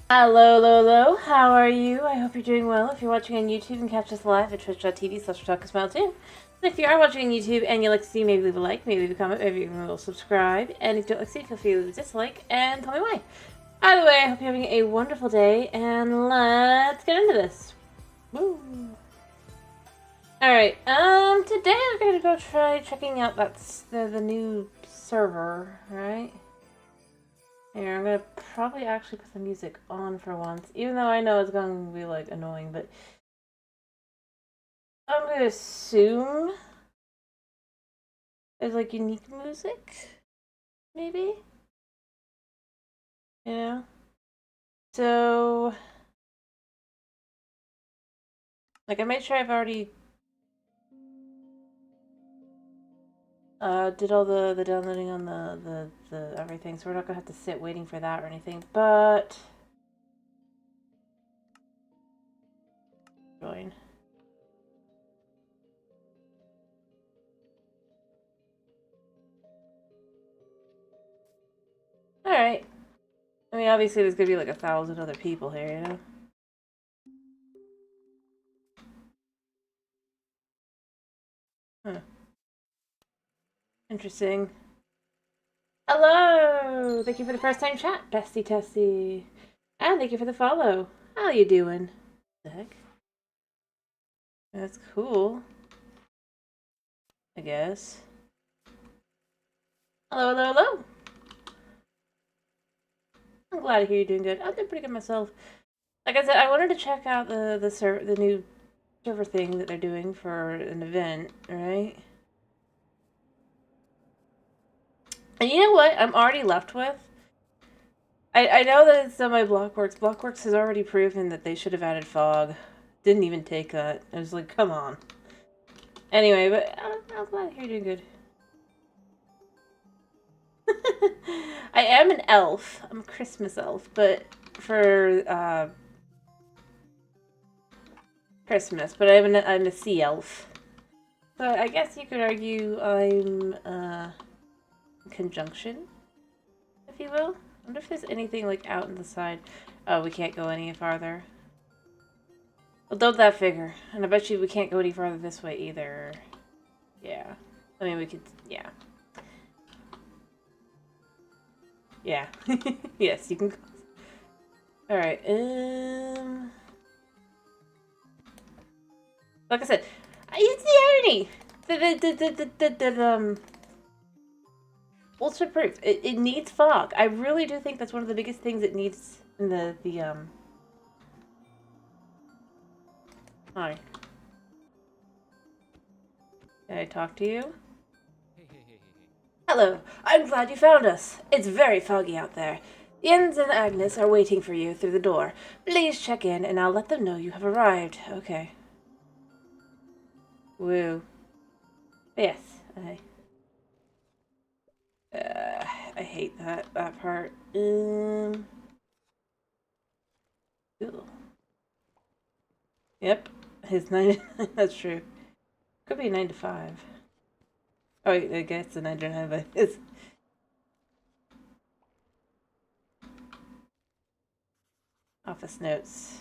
Hello, hello, how are you? I hope you're doing well. If you're watching on YouTube, and catch us live at twitch.tv/TalkAsMile too. And if you are watching on YouTube and you like to see, maybe leave a like, maybe leave a comment, maybe even a little subscribe. And if you don't like to see, feel free to leave a dislike and tell me why. Either way, I hope you're having a wonderful day, and let's get into this. Woo! Alright, today we're gonna go try checking out the new server, right? Here, I'm gonna probably actually put the music on for once, even though I know it's gonna be, like, annoying, but I'm gonna assume there's, like, unique music, maybe? You know? So, like, I made sure I've already, did all the downloading on the everything, so we're not gonna have to sit waiting for that or anything, but... Join. Alright. I mean, obviously there's gonna be, like, 1,000 other people here, you know? Huh. Interesting. Hello! Thank you for the first time chat, Bestie Tessie. And thank you for the follow. How you doing? The heck? That's cool. I guess. Hello, hello, hello! I'm glad to hear you're doing good. I'm doing pretty good myself. Like I said, I wanted to check out the new server thing that they're doing for an event, right? And you know what I'm already left with? I know that it's on my Blockworks. Blockworks has already proven that they should have added fog. Didn't even take that. I was like, come on. Anyway, but I'm glad you're doing good. I am an elf. I'm a Christmas elf, but for Christmas. But I'm a sea elf. So I guess you could argue I'm conjunction, if you will. I wonder if there's anything like out in the side. Oh, we can't go any farther. Well, don't that figure. And I bet you we can't go any farther this way either. Yeah. I mean, we could, yeah. Yeah. Yes, you can go. Alright, like I said, it's the irony! Ultra proof. It needs fog. I really do think that's one of the biggest things it needs in Hi. Can I talk to you? Hello. I'm glad you found us. It's very foggy out there. Jens and Agnes are waiting for you through the door. Please check in and I'll let them know you have arrived. Okay. Woo. Yes. I hate that part. Ooh. Yep. His 9 that's true. Could be 9 to 5. Oh, I guess the 9 to 9, but it's... Office notes.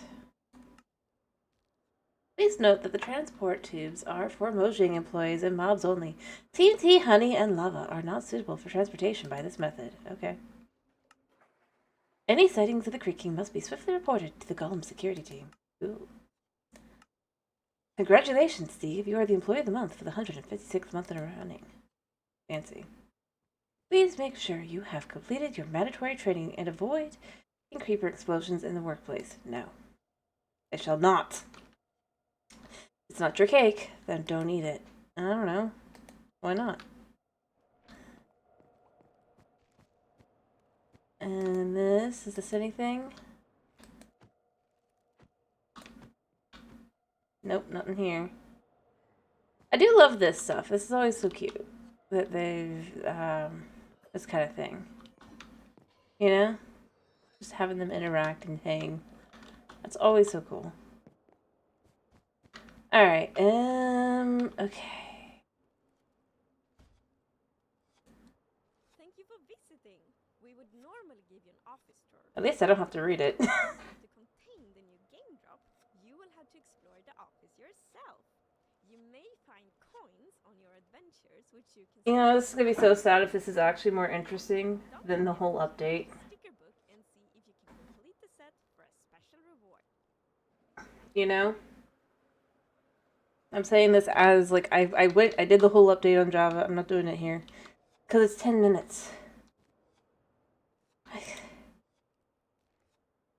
Please note that the transport tubes are for Mojang employees and mobs only. TNT, honey, and lava are not suitable for transportation by this method. Okay. Any sightings of the creaking must be swiftly reported to the Golem security team. Ooh. Congratulations, Steve. You are the Employee of the Month for the 156th month in a running. Fancy. Please make sure you have completed your mandatory training and avoid creeper explosions in the workplace. No. I shall not. It's not your cake, then don't eat it. I don't know. Why not? And this, is this anything? Nope, nothing here. I do love this stuff. This is always so cute. That they've, this kind of thing. You know? Just having them interact and hang. That's always so cool. Alright, okay. Thank you for visiting. We would normally give you an office tour. At least I don't have to read it. To contain the new game drop, you will have to explore the office yourself. You may find coins on your adventures, which you can. You know, this is gonna be so sad if this is actually more interesting than the whole update. Sticker book and see if you can complete the set for a special reward. You know? I'm saying this as, like, I did the whole update on Java. I'm not doing it here. Because it's 10 minutes.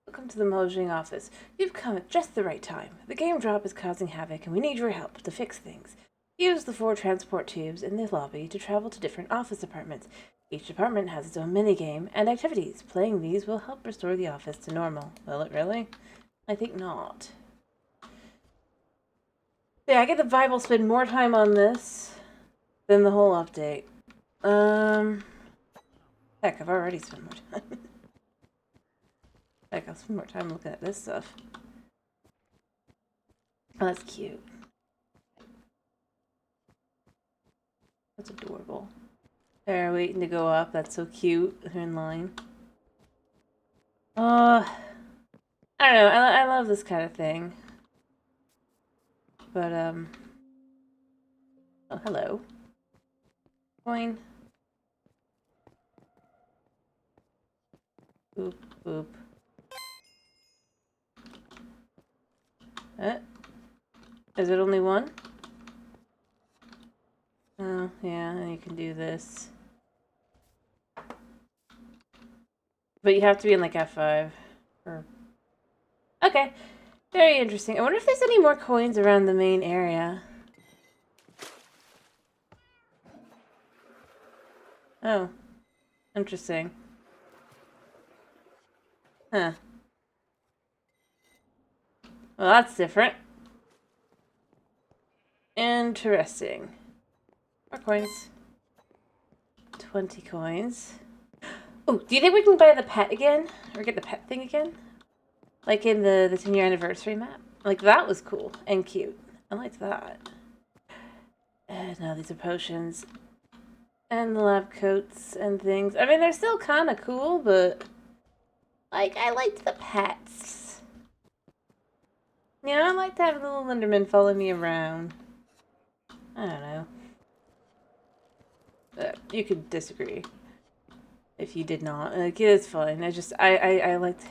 Welcome to the Mojang office. You've come at just the right time. The game drop is causing havoc, and we need your help to fix things. Use the 4 transport tubes in the lobby to travel to different office departments. Each department has its own minigame and activities. Playing these will help restore the office to normal. Will it really? I think not. Yeah, I get the vibe I'll spend more time on this than the whole update. Heck, I've already spent more time. Heck, I'll spend more time looking at this stuff. Oh, that's cute. That's adorable. They're waiting to go up. That's so cute. They're in line. I don't know. I love this kind of thing. But, oh, hello. Coin. Boop, boop. Is it only one? Oh, yeah, and you can do this. But you have to be in, like, F5. Or... Okay. Very interesting. I wonder if there's any more coins around the main area. Oh. Interesting. Huh. Well, that's different. Interesting. More coins. 20 coins. Oh, do you think we can buy the pet again? Or get the pet thing again? Like in the 10-year anniversary map? Like, that was cool and cute. I liked that. And now these are potions. And the lab coats and things. I mean, they're still kind of cool, but... Like, I liked the pets. You know, I like to have little Enderman follow me around. I don't know. You could disagree. If you did not. Like, it's fine. I liked...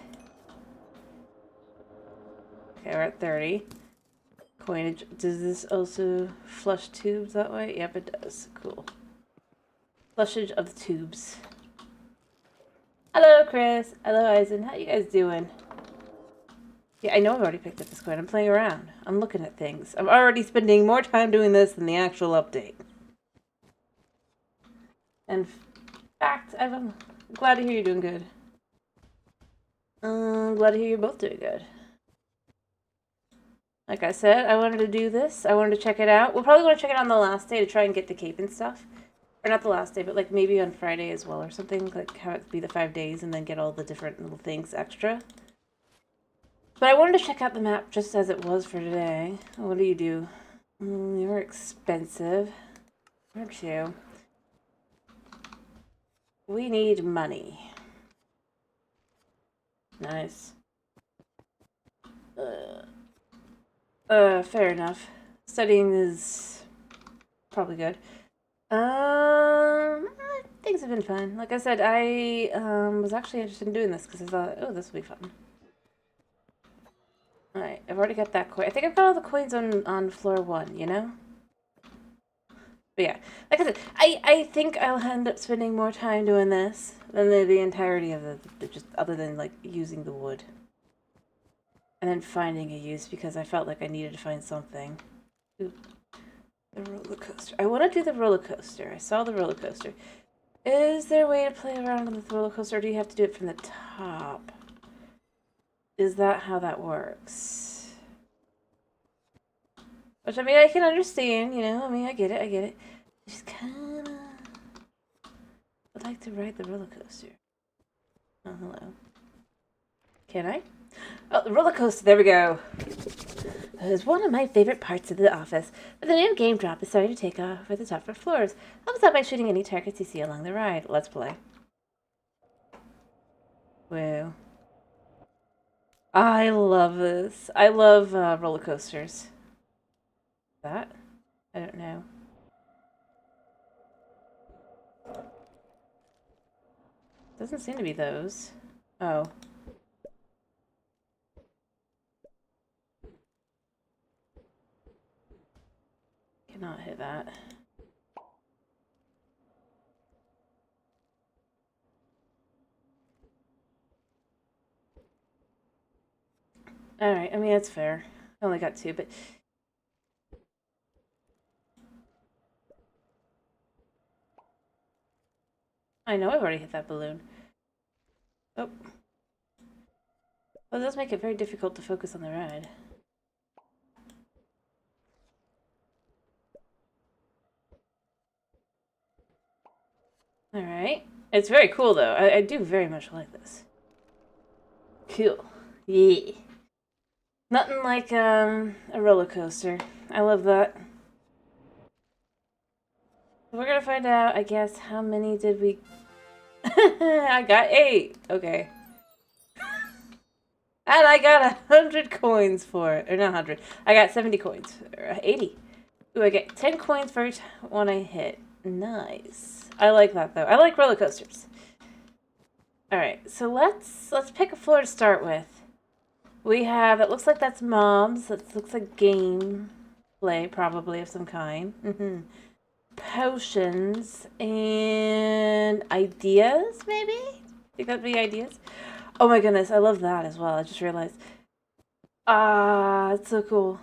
Okay, we're at 30. Coinage. Does this also flush tubes that way? Yep, it does. Cool. Flushage of the tubes. Hello, Chris. Hello, Eisen. How you guys doing? Yeah, I know I've already picked up this coin. I'm playing around. I'm looking at things. I'm already spending more time doing this than the actual update. In fact, I'm glad to hear you're doing good. I'm glad to hear you're both doing good. Like I said, I wanted to do this. I wanted to check it out. We'll probably want to check it out on the last day to try and get the cape and stuff. Or not the last day, but like maybe on Friday as well or something. Like have it be the 5 days and then get all the different little things extra. But I wanted to check out the map just as it was for today. What do you do? You're expensive. Aren't you? We need money. Nice. Fair enough. Studying is probably good. Things have been fun. Like I said, I was actually interested in doing this because I thought, oh, this will be fun. Alright, I've already got that coin. I think I've got all the coins on floor 1, you know? But yeah, like I said, I think I'll end up spending more time doing this than the entirety of the just other than like using the wood. And then finding a use because I felt like I needed to find something. Ooh, the roller coaster. I want to do the roller coaster. I saw the roller coaster. Is there a way to play around on the roller coaster or do you have to do it from the top? Is that how that works? Which, I mean, I can understand, you know? I mean, I get it. I just kinda... would like to ride the roller coaster. Oh, hello. Can I? Oh, the roller coaster, there we go. That is one of my favorite parts of the office, but the new game drop is starting to take off for the top floors. Help us out by shooting any targets you see along the ride. Let's play. Wow. I love this. I love roller coasters. That? I don't know. Doesn't seem to be those. Oh. Cannot hit that. Alright, I mean, that's fair. I only got two, but... I know I've already hit that balloon. Oh. Well, it does make it very difficult to focus on the ride. Alright. It's very cool, though. I do very much like this. Cool. Yeah. Nothing like a roller coaster. I love that. We're gonna find out, I guess, how many did we... I got 8. Okay. And I got 100 coins for it. Or not 100. I got 70 coins. Or 80. Ooh, I get 10 coins for each one I hit. Nice. I like that, though. I like roller coasters. Alright, so let's pick a floor to start with. We have, it looks like that's Mom's. That looks like game play, probably, of some kind. Potions and ideas, maybe? I think that'd be ideas. Oh my goodness, I love that as well. I just realized. Ah, it's so cool.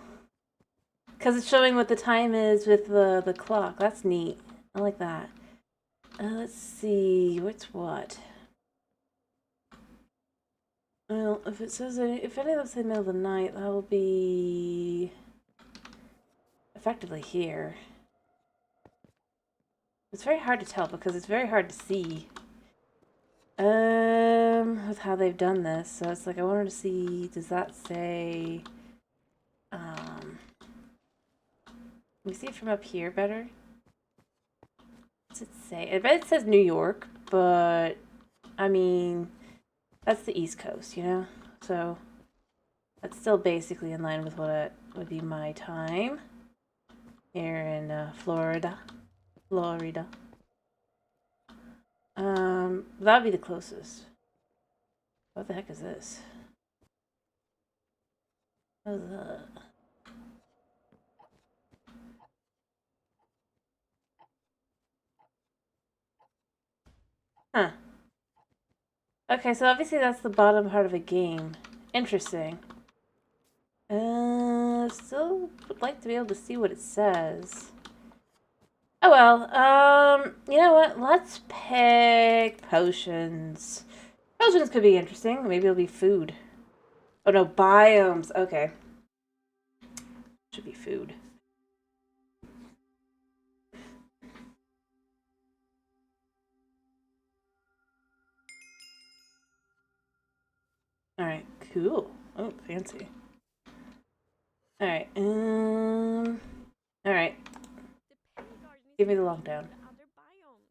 Because it's showing what the time is with the clock. That's neat. I like that. Let's see, what's what? Well, if it says, if any of them say middle of the night, that will be effectively here. It's very hard to tell because it's very hard to see. With how they've done this. So it's like, I wanted to see, does that say, let me see it from up here better. What's it say? I bet it says New York, but, I mean, that's the East Coast, you know? So, that's still basically in line with what would be my time here in Florida. That would be the closest. What the heck is this? What is that? Huh. Okay, so obviously that's the bottom part of a game. Interesting. Still would like to be able to see what it says. Oh well, you know what? Let's pick potions. Potions could be interesting. Maybe it'll be food. Oh no, biomes. Okay. Should be food. Alright, cool. Oh, fancy. Alright, alright. Give me the lockdown. Other biomes.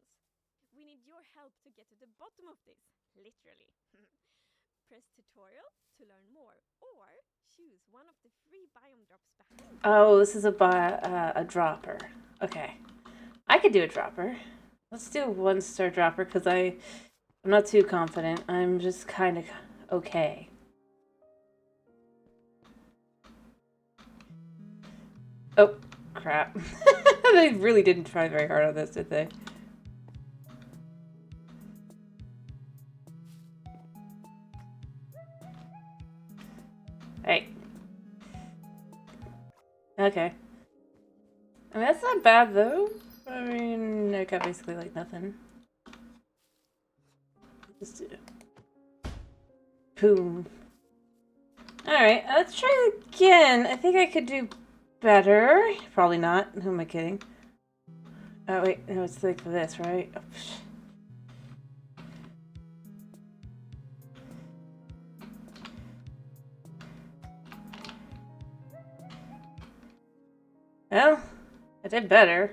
We need your help to get to the bottom of this, literally. Press tutorial to learn more, or choose one of the free biome drops behind. Oh, this is a dropper. Okay. I could do a dropper. Let's do a 1-star dropper because I'm not too confident. I'm just kind of okay. Oh, crap. They really didn't try very hard on this, did they? Hey. Okay. I mean, that's not bad, though. I mean, I got basically, like, nothing. Just do... Boom. Alright, let's try it again. I think I could do better. Probably not. Who am I kidding? Oh, wait. No, it's like this, right? Oh, well, I did better.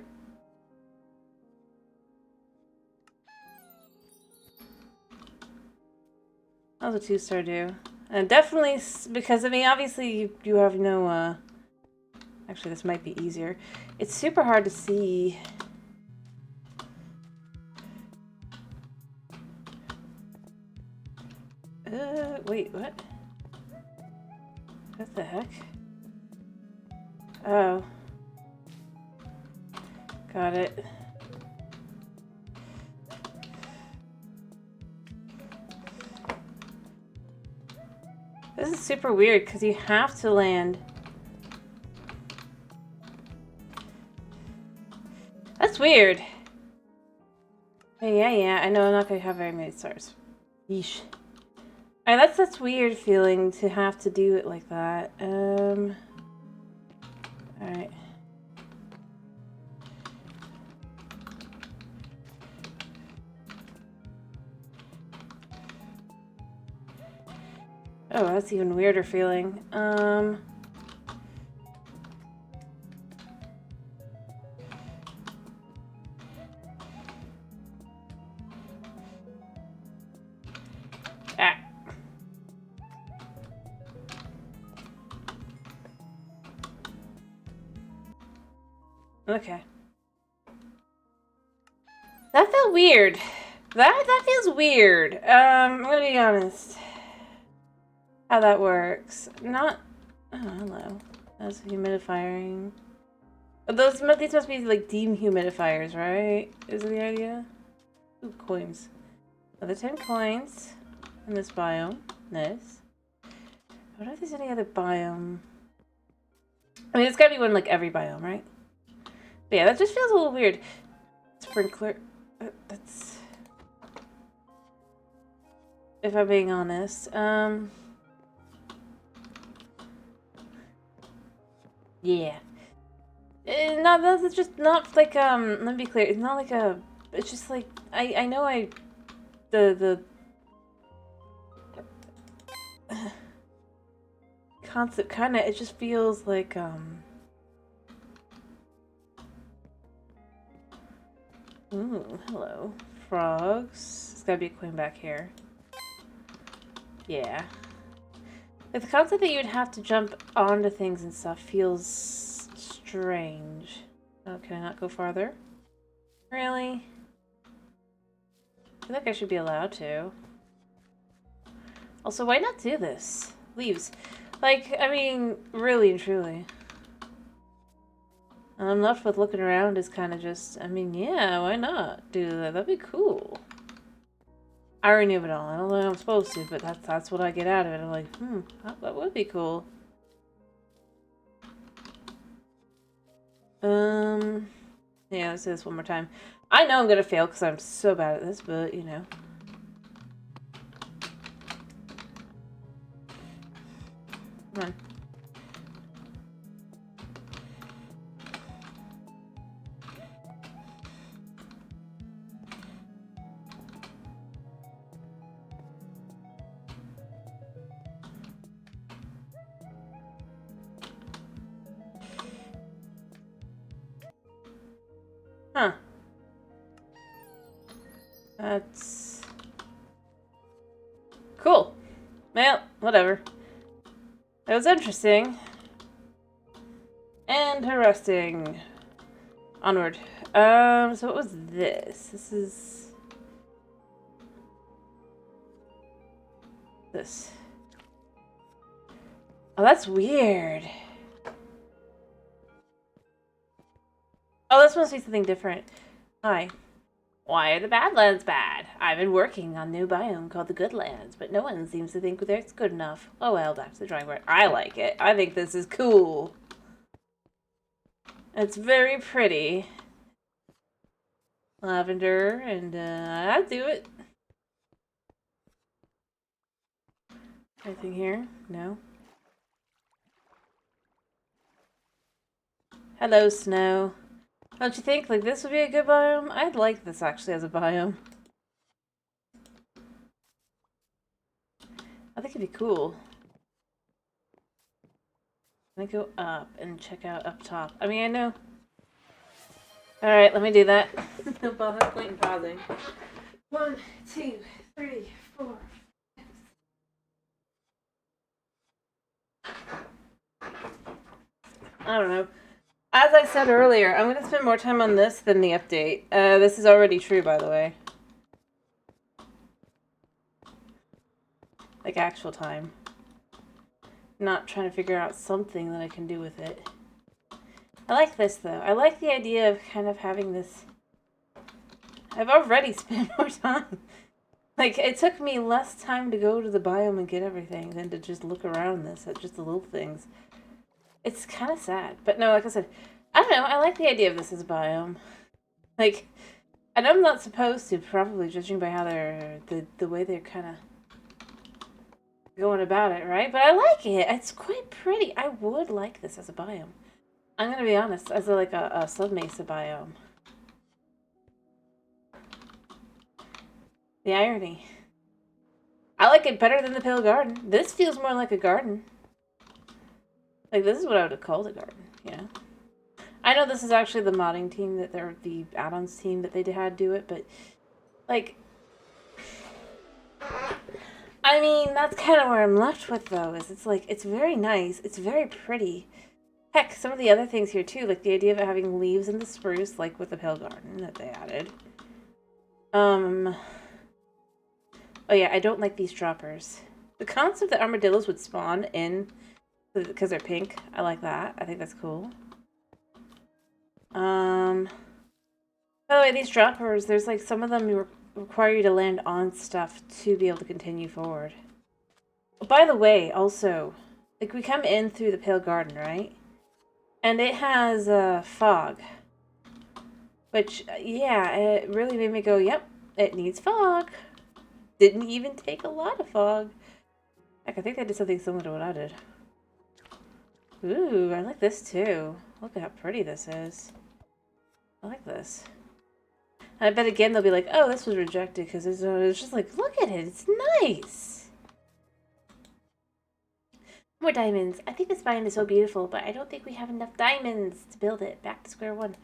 How's a 2-star do? And definitely, because, I mean, obviously you have no, actually, this might be easier. It's super hard to see. Wait, what? What the heck? Oh. Got it. This is super weird because you have to land. That's weird. Yeah, I know I'm not going to have very many stars. Yeesh. Alright, that's weird feeling to have to do it like that. Alright. Oh, that's even weirder feeling. Ah. Okay. That felt weird. That feels weird. I'm gonna be honest. How that works. Not... Oh, hello. That's humidifiering. These must be like dehumidifiers, right? Is the idea? Ooh, coins. Another 10 coins in this biome. Nice. I wonder if there's any other biome. I mean, it's gotta be one like every biome, right? But yeah, that just feels a little weird. Sprinkler. That's... If I'm being honest. Yeah. No, that's just not like, let me be clear. It's not like a... It's just like, I know the concept kind of, it just feels like, ooh, hello. Frogs. There's gotta be a coin back here. Yeah. Like, the concept that you would have to jump onto things and stuff feels strange. Oh, can I not go farther? Really? I feel like I should be allowed to. Also, why not do this? Leaves. Like, I mean, really and truly. And I'm left with looking around is kind of just, I mean, yeah, why not do that? That'd be cool. Irony of it all. I don't know I'm supposed to, but that's what I get out of it. I'm like, that would be cool. Yeah, let's do this one more time. I know I'm gonna fail because I'm so bad at this, but you know. Come on. Huh. That's... cool. Well, whatever. That was interesting. And arresting. Onward. So what was this? This is... this. Oh, that's weird. Oh, this must be something different. Hi. Why are the Badlands bad? I've been working on a new biome called the Goodlands, but no one seems to think it's good enough. Oh well, back to the drawing board. I like it. I think this is cool. It's very pretty. Lavender, and I'd do it. Anything here? No. Hello, snow. Don't you think, like, this would be a good biome? I'd like this, actually, as a biome. I think it'd be cool. Let me go up and check out up top. I mean, I know... Alright, let me do that. No point in pausing. 1, 2, 3, 4... I don't know. As I said earlier, I'm going to spend more time on this than the update. This is already true, by the way. Like, actual time. Not trying to figure out something that I can do with it. I like this, though. I like the idea of kind of having this... I've already spent more time. Like, it took me less time to go to the biome and get everything than to just look around this at just the little things. It's kind of sad. But no, like I said, I don't know. I like the idea of this as a biome. Like, and I'm not supposed to, probably, judging by how they're... The way they're kind of going about it, right? But I like it. It's quite pretty. I would like this as a biome. I'm gonna be honest, as like a sub-mesa biome. The irony. I like it better than the Pale Garden. This feels more like a garden. Like, this is what I would have called a garden, you know? I know this is actually the modding team, that they're the add-ons team that they had do it, but, like... I mean, that's kind of where I'm left with, though, is it's like, it's very nice, it's very pretty. Heck, some of the other things here, too, like the idea of it having leaves in the spruce, like with the Pale Garden that they added. Oh yeah, I don't like these droppers. The concept that armadillos would spawn in because they're pink, I like that. I think that's cool. By the way, these droppers, there's like some of them require you to land on stuff to be able to continue forward. By the way, also, like we come in through the Pale Garden, right? And it has fog. Which, yeah, it really made me go, yep, it needs fog. Didn't even take a lot of fog. Heck, I think they did something similar to what I did. Ooh, I like this too. Look at how pretty this is. I like this. And I bet again they'll be like, oh, this was rejected because it's just like, look at it, it's nice. More diamonds. I think this biome is so beautiful, but I don't think we have enough diamonds to build it. Back to square one.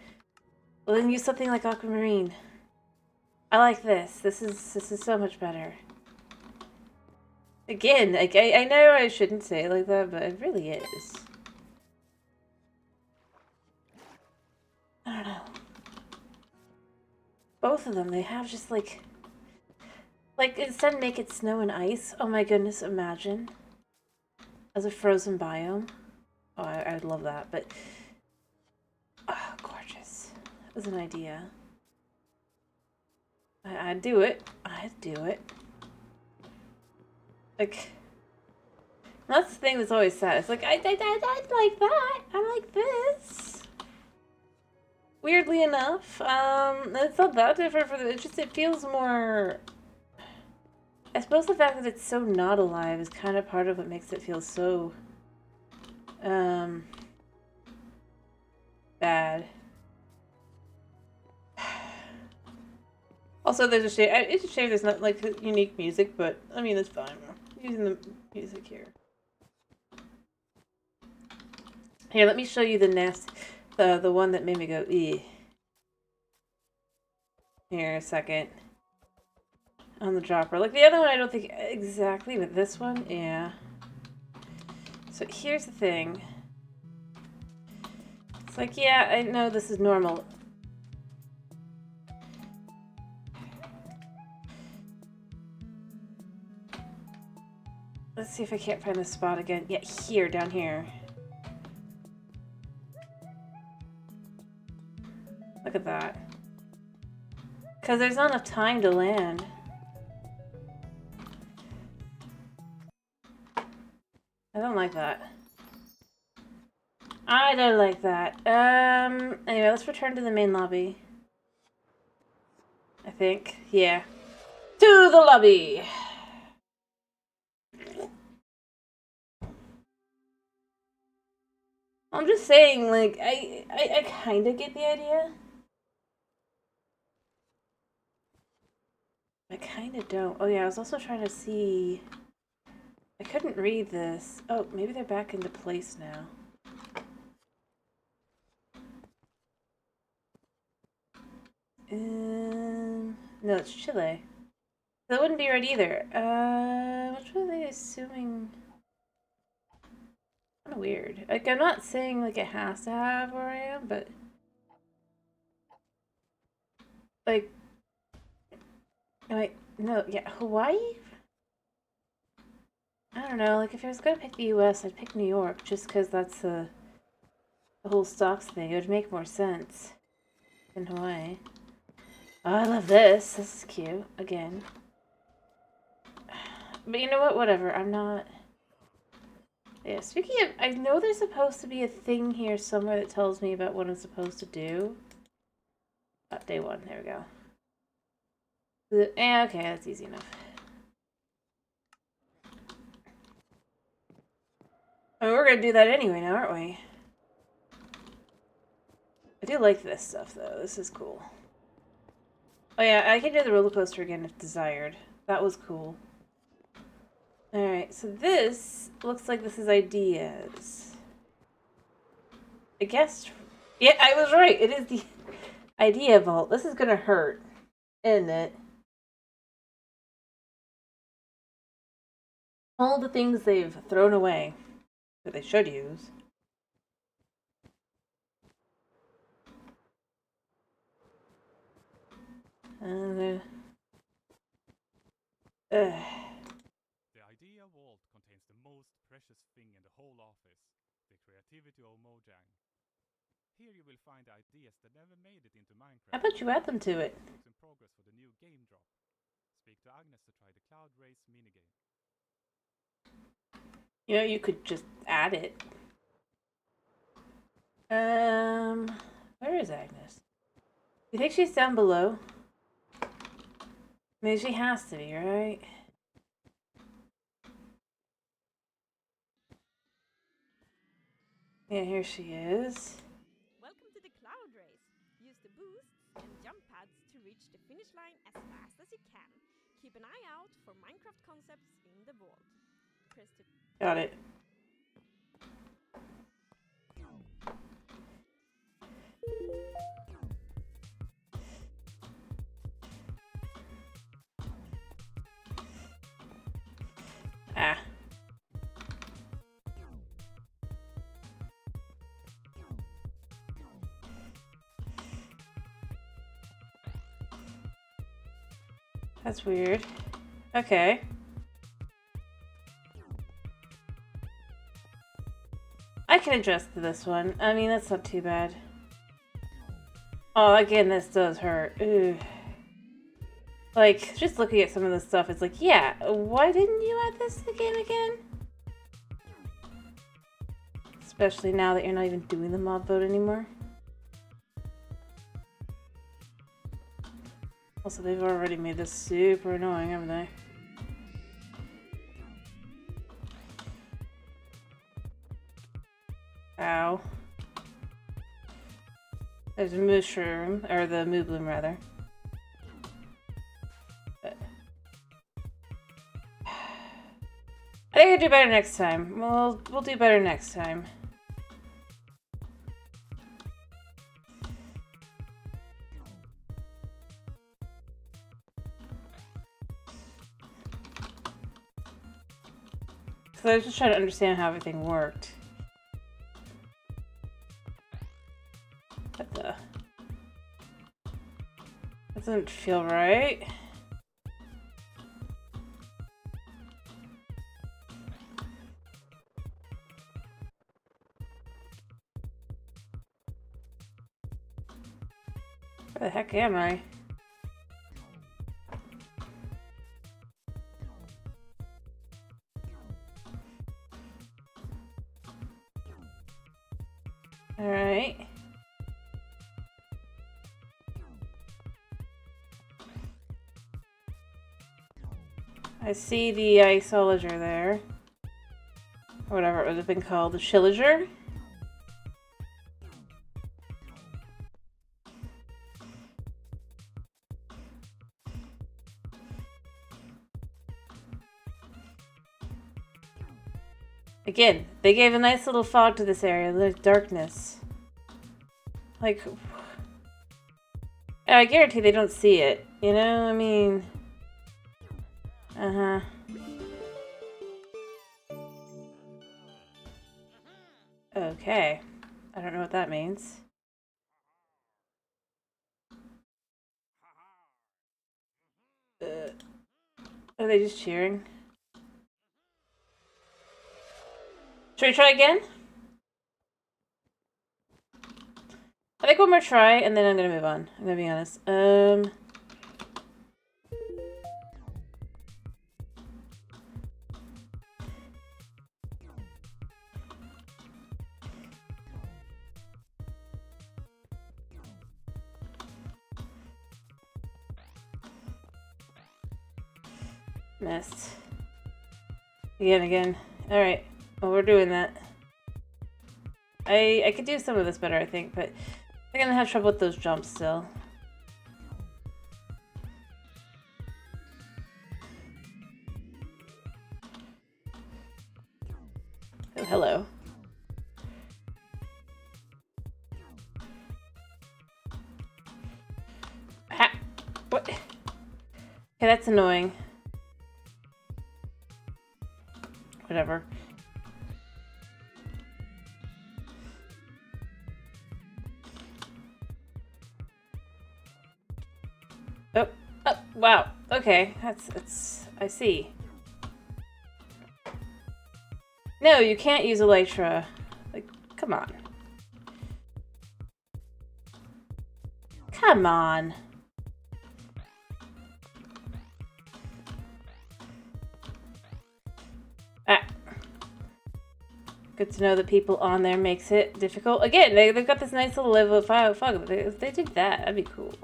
Well, then use something like aquamarine. I like this. This is so much better. Again, like I know I shouldn't say it like that, but it really is. I don't know. Both of them, they have just like instead make it snow and ice. Oh my goodness, imagine. As a frozen biome. Oh, I would love that, but oh, gorgeous. That was an idea. I'd do it. I'd do it. Like, that's the thing that's always sad. It's like, I'd like that. I like this. Weirdly enough, it's not that different for the, it feels more, I suppose the fact that it's so not alive is kind of part of what makes it feel so, bad. Also, there's a shame, it's a shame there's not, like, unique music, but, I mean, it's fine. I'm using the music here. Here, let me show you the the one that made me go, eeh. Here, a second. On the dropper. Like, the other one I don't think exactly, but this one, yeah. So, here's the thing. It's like, yeah, I know this is normal. Let's see if I can't find the spot again. Yeah, here, down here. Look at that. Because there's not enough time to land. I don't like that. I don't like that. Anyway, let's return to the main lobby. I think. Yeah. To the lobby! I'm just saying, like, I kind of get the idea. I kind of don't. Oh yeah, I was also trying to see... I couldn't read this. Oh, maybe they're back into place now. No, it's Chile. That wouldn't be right either. Which were they assuming? Kind of weird. Like, I'm not saying, like, it has to have where I am, but... Like... Wait, no, yeah, Hawaii? I don't know, like, if I was gonna pick the US, I'd pick New York, just because that's the whole stocks thing. It would make more sense than Hawaii. Oh, I love this. This is cute. Again. But you know what? Whatever. I'm not... Yeah, speaking of... I know there's supposed to be a thing here somewhere that tells me about what I'm supposed to do. Oh, day 1. There we go. Okay, that's easy enough. I mean, we're gonna do that anyway now, aren't we? I do like this stuff, though. This is cool. Oh yeah, I can do the roller coaster again if desired. That was cool. Alright, so this looks like this is ideas. I guess... Yeah, I was right. It is the idea vault. This is gonna hurt, isn't it? All the things they've thrown away that they should use. The idea vault contains the most precious thing in the whole office, the creativity of Mojang. Here you will find ideas that never made it into Minecraft. How about you add them to it? Works in progress for the new game drop. Speak to Agnes to try the Cloud Race minigame. You know, you could just add it. Where is Agnes? You think she's down below? I mean, she has to be, right? Yeah, here she is. Welcome to the Cloud Race. Use the boosts and jump pads to reach the finish line as fast as you can. Keep an eye out for Minecraft concepts in the vault. Press the... Got it. Ah. That's weird. Okay. I can adjust to this one. I mean, that's not too bad. Oh, again, this does hurt. Ooh. Like, just looking at some of this stuff, it's like, yeah, why didn't you add this to the game again? Especially now that you're not even doing the mob vote anymore. Also, they've already made this super annoying, haven't they? Ow. There's a mushroom, or the moo bloom rather. But I think I'll do better next time. We'll do better next time. So I was just trying to understand how everything worked. What the? That doesn't feel right. Where the heck am I? All right. I see the isolager there. Or whatever it would have been called, the shillager. Again, they gave a nice little fog to this area, the darkness. Like, I guarantee they don't see it, you know? I mean... Uh-huh. Okay. I don't know what that means. Are they just cheering? Should we try again? I think one more try, and then I'm gonna move on. I'm gonna be honest. Missed. Again. Alright. Well, we're doing that. I could do some of this better, I think, but I'm gonna have trouble with those jumps still. Oh, hello. Ha! What? Okay, that's annoying. Whatever. Oh, wow. Okay, that's, I see. No, you can't use Elytra. Like, come on. Come on. Ah. Good to know that people on there makes it difficult. Again, they've got this nice little level of fog. If they did that, that'd be cool.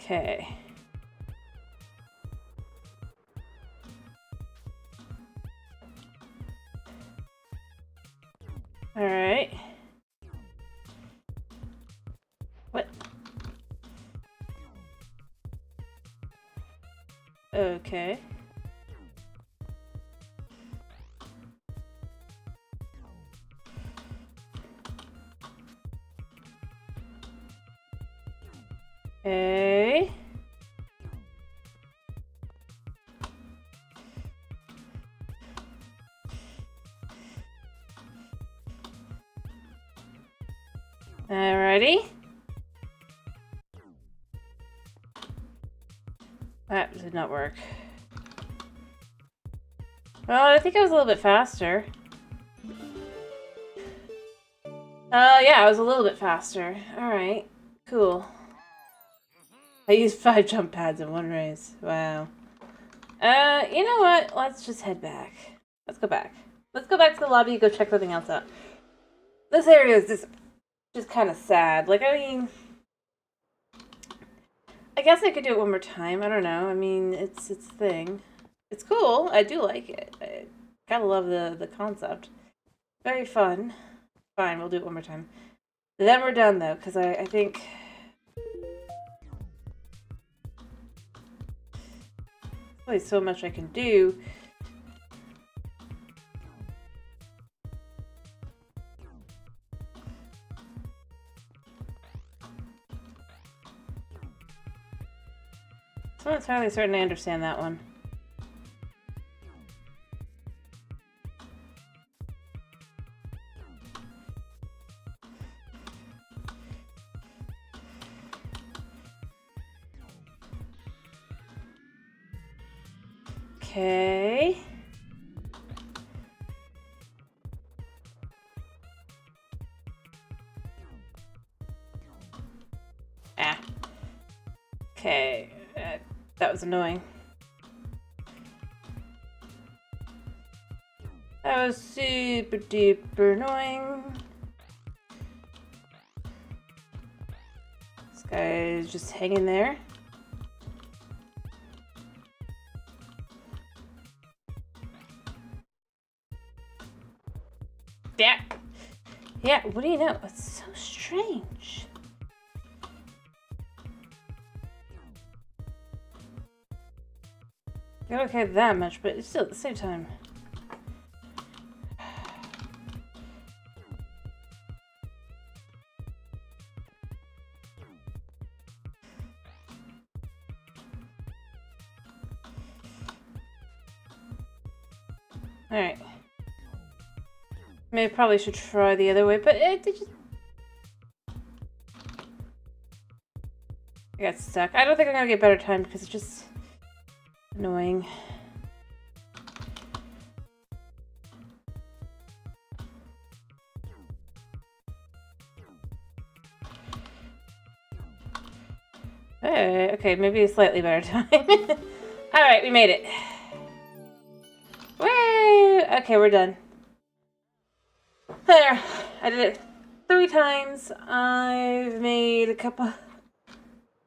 Okay. Alright. What? Okay. Okay. Alrighty. That did not work. Well, I think I was a little bit faster. Yeah, I was a little bit faster. Alright, cool. I used 5 jump pads in one race. Wow. You know what? Let's just head back. Let's go back. Let's go back to the lobby and go check something else out. This area is just kind of sad. Like, I mean, I guess I could do it one more time. I don't know. I mean, it's a thing. It's cool. I do like it. I kind of love the concept. Very fun. Fine, we'll do it one more time. Then we're done, though, because I think... There's only so much I can do. I'm not entirely certain I understand that one. Okay. Ah. Okay. That was annoying. That was super duper annoying. This guy is just hanging there. Yeah. Yeah, what do you know? It's so strange. I don't care that much, but it's still at the same time. Alright. Maybe probably should try the other way, but it just... I got stuck. I don't think I'm gonna get better time because it's just annoying. Okay, maybe a slightly better time. Alright, we made it. Woo! Okay, we're done. There. I did it 3 times. I've made a couple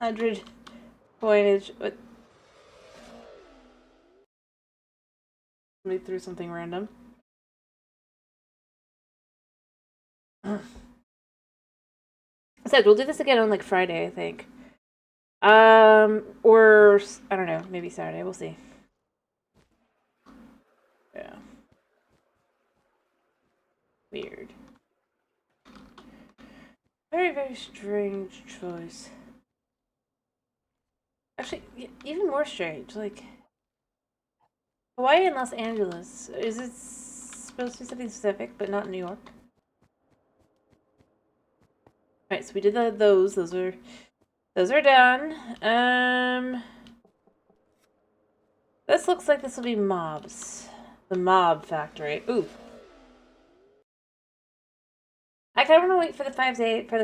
hundred coinage. Somebody threw something random. Said we'll do this again on like Friday, I think. Or I don't know, maybe Saturday. We'll see. Yeah. Weird. Very, very strange choice. Actually, even more strange. Like Hawaii and Los Angeles. Is it supposed to be something specific, but not New York? Alright, so we did those. Those are done. This looks like this will be mobs. The mob factory. Ooh. I kind of want to wait for the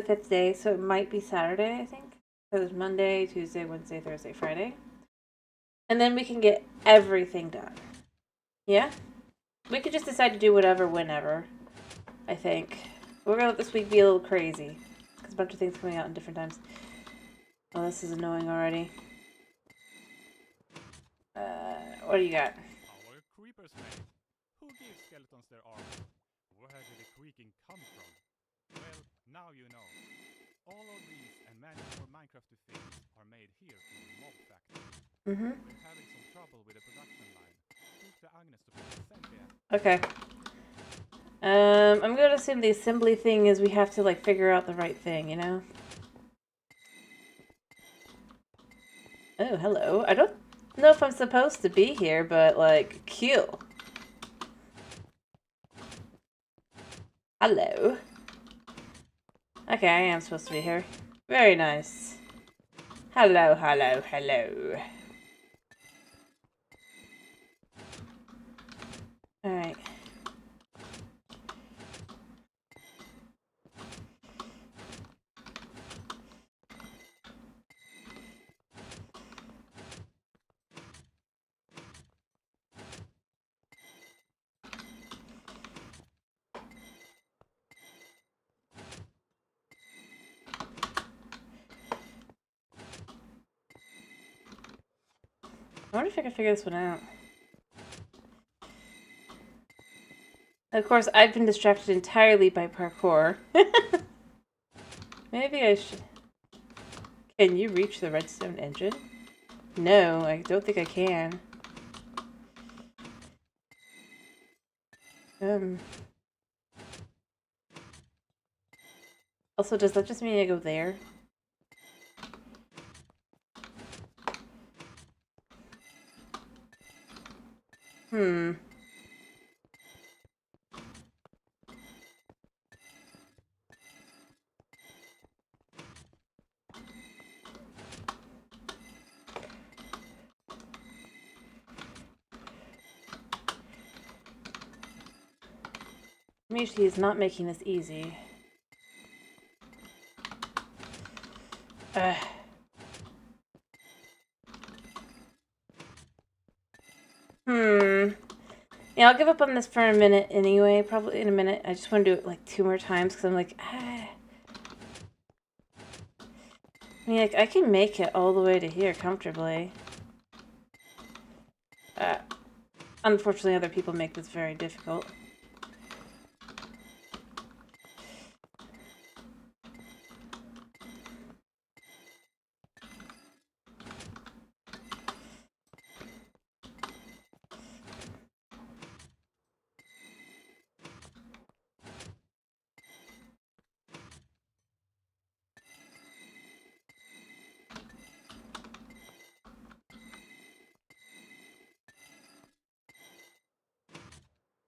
5th day, so it might be Saturday, I think. So there's Monday, Tuesday, Wednesday, Thursday, Friday. And then we can get everything done. Yeah? We could just decide to do whatever, whenever. I think. We're gonna let this week be a little crazy. Because a bunch of things coming out in different times. Oh, this is annoying already. What do you got? Our creepers mate. Who gives skeletons their armor? Where did the creaking come from? Well, now you know. All of these and many more Minecraft things are made here in the mob factory. Mm-hmm. We're having some trouble with the production line. Speak to Agnes to present it. Okay. I'm gonna assume the assembly thing is we have to like figure out the right thing, you know? Oh, hello. I don't know if I'm supposed to be here, but like, kill. Hello. Okay, I am supposed to be here. Very nice. Hello, hello, hello. Alright. I wonder if I can figure this one out. Of course, I've been distracted entirely by parkour. Maybe I should... Can you reach the redstone engine? No, I don't think I can. Also, does that just mean I go there? Hmm. Mishi is not making this easy. Yeah, I'll give up on this for a minute anyway. Probably in a minute. I just want to do it like 2 more times because I'm like, I mean, like, I can make it all the way to here comfortably. Unfortunately, other people make this very difficult.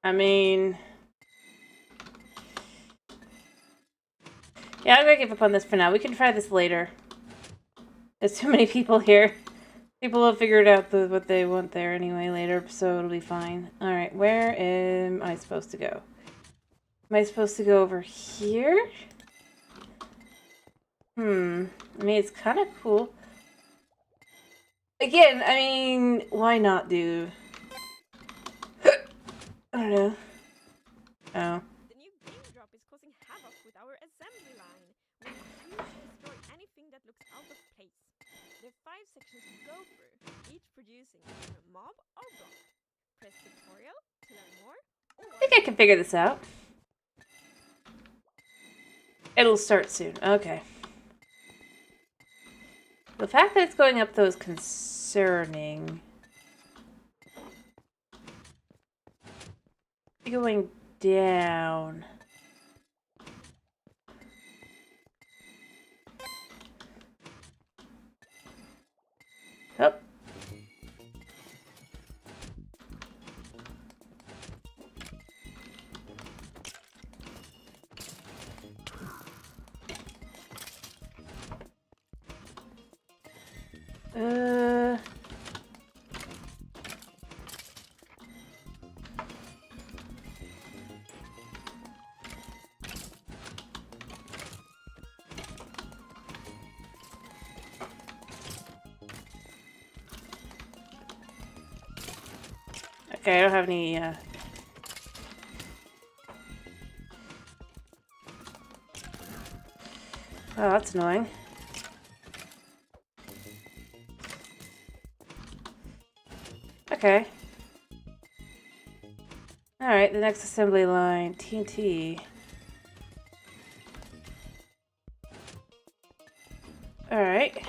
I mean... Yeah, I'm gonna give up on this for now. We can try this later. There's too many people here. People will figure it out what they want there anyway later, so it'll be fine. Alright, where am I supposed to go? Am I supposed to go over here? I mean, it's kind of cool. Again, I mean, why not, dude? I don't know. Oh. The new game drop is causing havoc with our assembly line. We refuse to destroy anything that looks out of place. There are 5 sections to go through, each producing either a mob or block. Press tutorial to learn more, or... I think I can figure this out. It'll start soon. Okay. The fact that it's going up, though, is concerning. Going down. Oh. Okay, I don't have any, Oh, that's annoying. Okay. Alright, the next assembly line. TNT. Alright.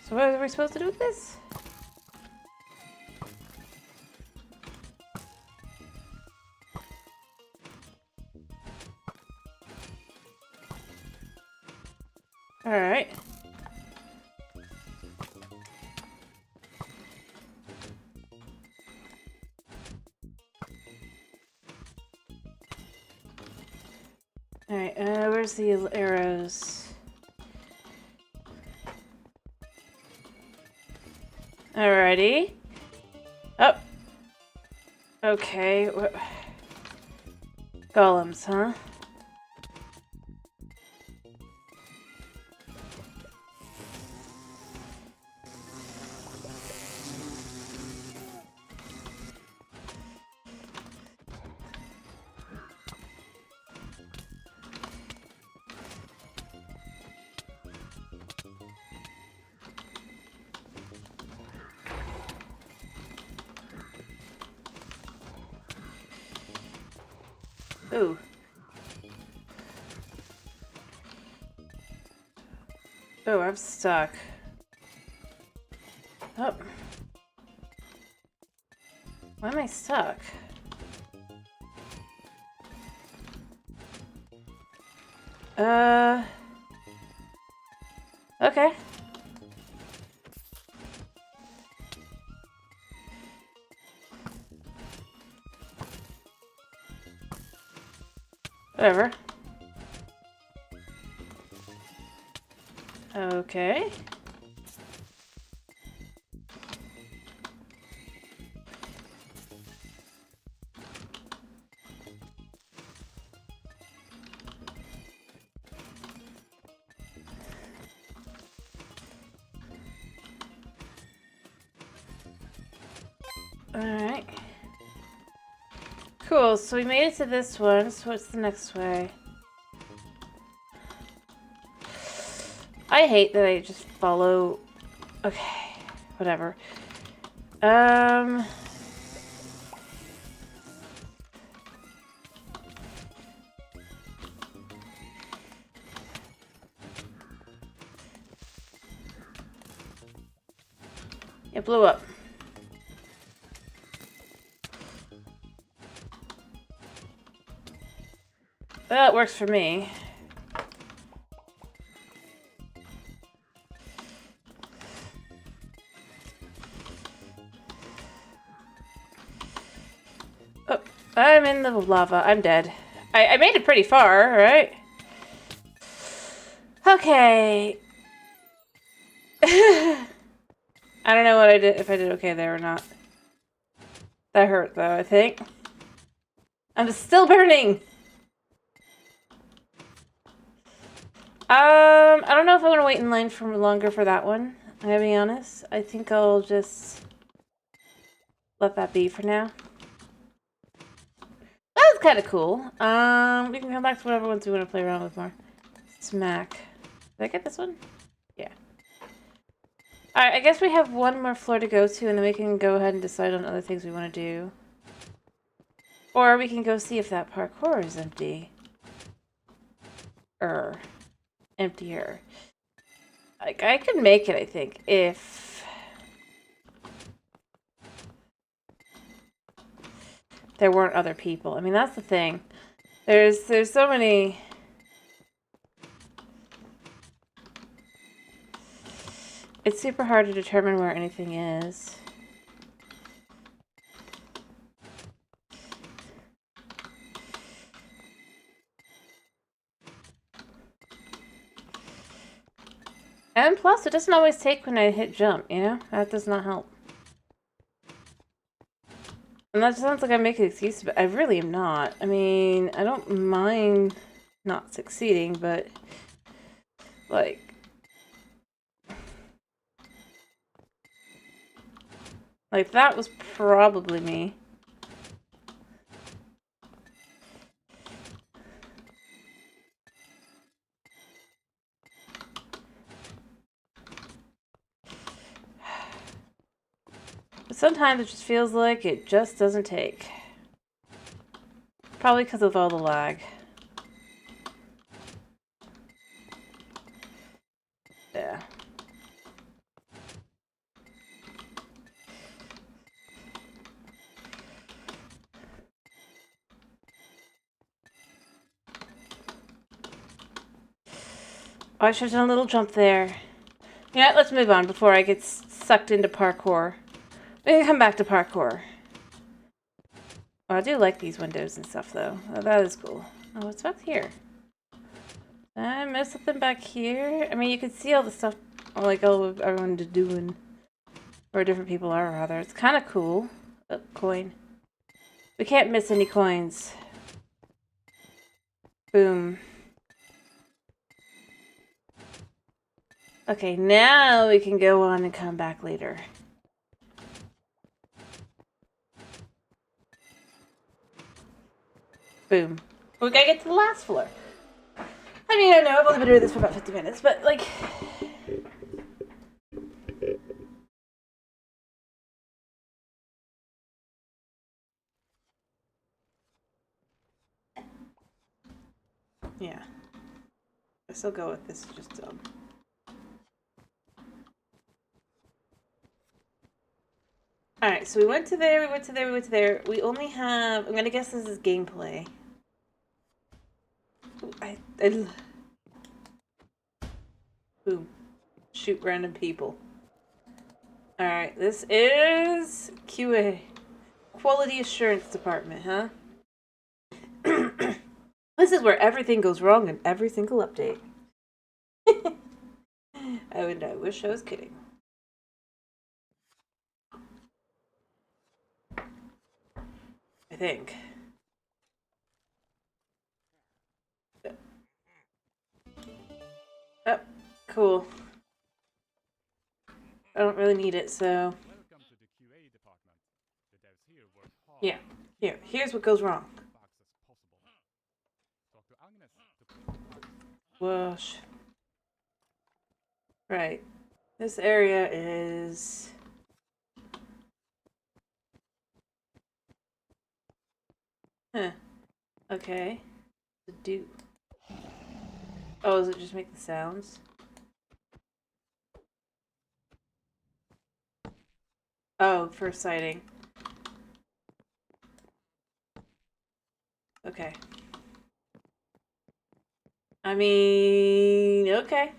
So what are we supposed to do with this? Alright. Alright, where's the arrows? Alrighty. Oh. Okay. Golems, huh? Ooh. Oh, I'm stuck. Oh. Why am I stuck? Okay. Whatever. Okay. Alright. Cool, so we made it to this one, so what's the next way? I hate that I just follow... Okay, whatever. Yeah, it blew up. Well, it works for me. in the lava. I'm dead. I made it pretty far, right? Okay. I don't know what I did, if I did okay there or not. That hurt, though, I think. I'm still burning! I don't know if I want to wait in line for longer for that one. I'm gonna be honest. I think I'll just let that be for now. That was kind of cool. We can come back to whatever ones we want to play around with more. Smack. Did I get this one? Yeah. Alright, I guess we have one more floor to go to, and then we can go ahead and decide on other things we want to do. Or we can go see if that parkour is empty. Emptier. Like, I could make it, I think, if there weren't other people. I mean, that's the thing. There's so many. It's super hard to determine where anything is. And plus, it doesn't always take when I hit jump, you know? That does not help. And that sounds like I'm making excuses, but I really am not. I mean, I don't mind not succeeding, but like, that was probably me. But sometimes it just feels like it just doesn't take. Probably because of all the lag. Yeah. Oh, I should have done a little jump there. Yeah, let's move on before I get sucked into parkour. We can come back to parkour. Oh, I do like these windows and stuff, though. Oh, that is cool. Oh, what's back here? Did I miss something back here? I mean, you can see all the stuff, like, all of everyone doing. Or different people are, rather. It's kind of cool. Oh, coin. We can't miss any coins. Boom. Okay, now we can go on and come back later. Boom. We gotta get to the last floor. I mean, I know I've only been doing this for about 50 minutes, but, like... Yeah. I still go with this, just, Alright, so we went to there, we went to there, we went to there. We only have... I'm gonna guess this is gameplay. Ooh, Boom. Shoot random people. Alright, this is... QA. Quality Assurance Department, huh? This is where everything goes wrong in every single update. I wish I was kidding. I think. Oh, cool. I don't really need it, so... Welcome to the QA department. The devs here work hard. Yeah. Here's what goes wrong. Talk to Agnes to Whoosh. Right. This area is... Huh. Okay. Do... Oh, does it just make the sounds? Oh, for sighting. Okay. I mean, okay.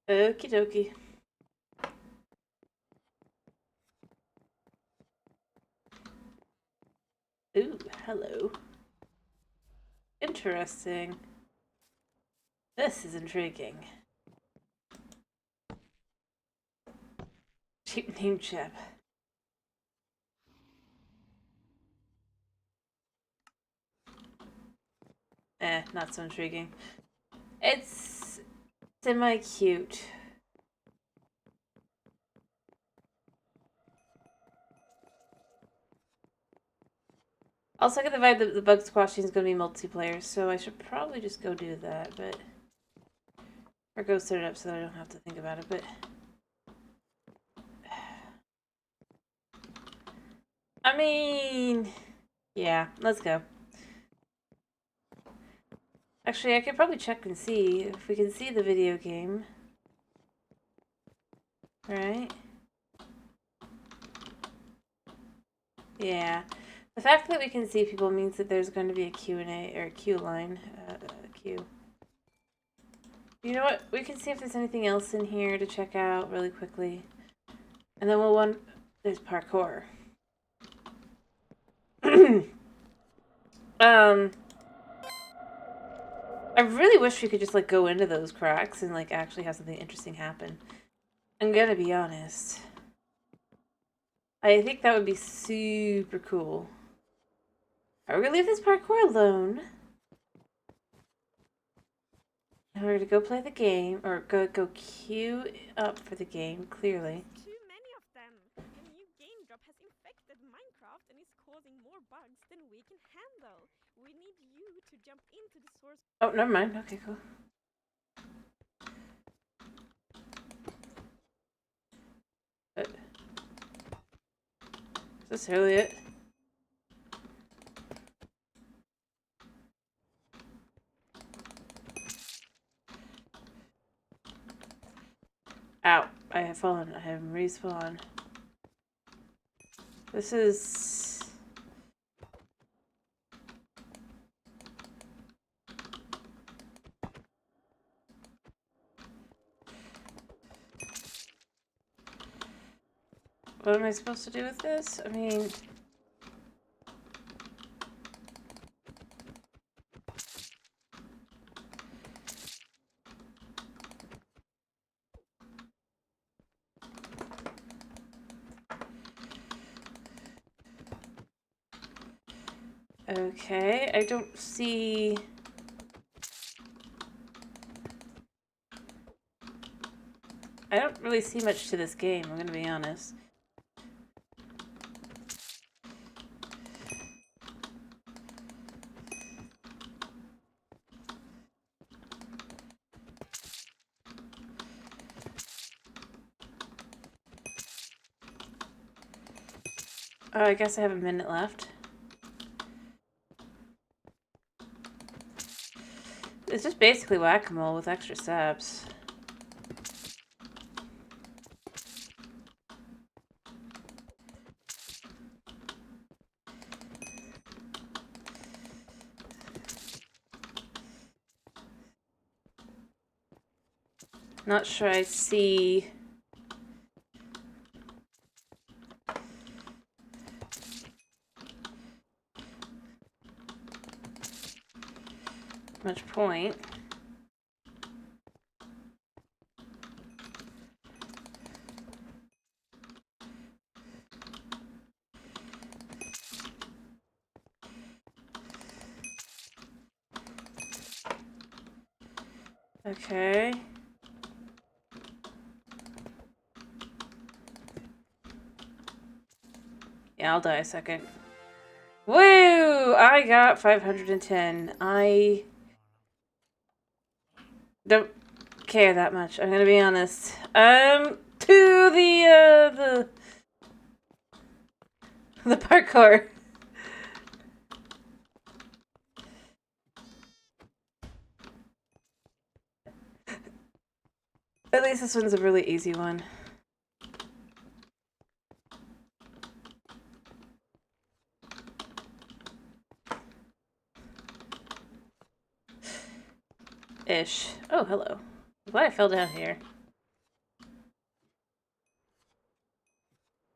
Okie dokie. Ooh, hello. Interesting. This is intriguing. Cheap name chip. Not so intriguing. It's semi-cute. Also, I get the vibe that the bug squashing is going to be multiplayer, so I should probably just go do that, but... Or go set it up so that I don't have to think about it, but... I mean... Yeah, let's go. Actually, I could probably check and see if we can see the video game. Right? Yeah. The fact that we can see people means that there's going to be a Q&A, or a queue line. Queue. You know what? We can see if there's anything else in here to check out really quickly. And then we'll there's parkour. I really wish we could just, like, go into those cracks and, like, actually have something interesting happen. I'm gonna be honest. I think that would be super cool. Are we gonna leave this parkour alone? And we're gonna go play the game, or go queue up for the game, clearly. Too many of them. The new game drop has infected Minecraft and is causing more bugs than we can handle. We need you to jump into the source. Oh, never mind. Okay, cool. Is this really it? Ow. I have fallen. I have respawned. This is... What am I supposed to do with this? I mean... Okay, I don't see... I don't really see much to this game, I'm gonna be honest. Oh, I guess I have a minute left. It's just basically whack-a-mole with extra steps. Not sure I see... much point. Okay. Yeah, I'll die a second. Woo! I got 510. I don't care that much, I'm gonna be honest. To the parkour. At least this one's a really easy one. Ish. Oh, hello. I'm glad I fell down here.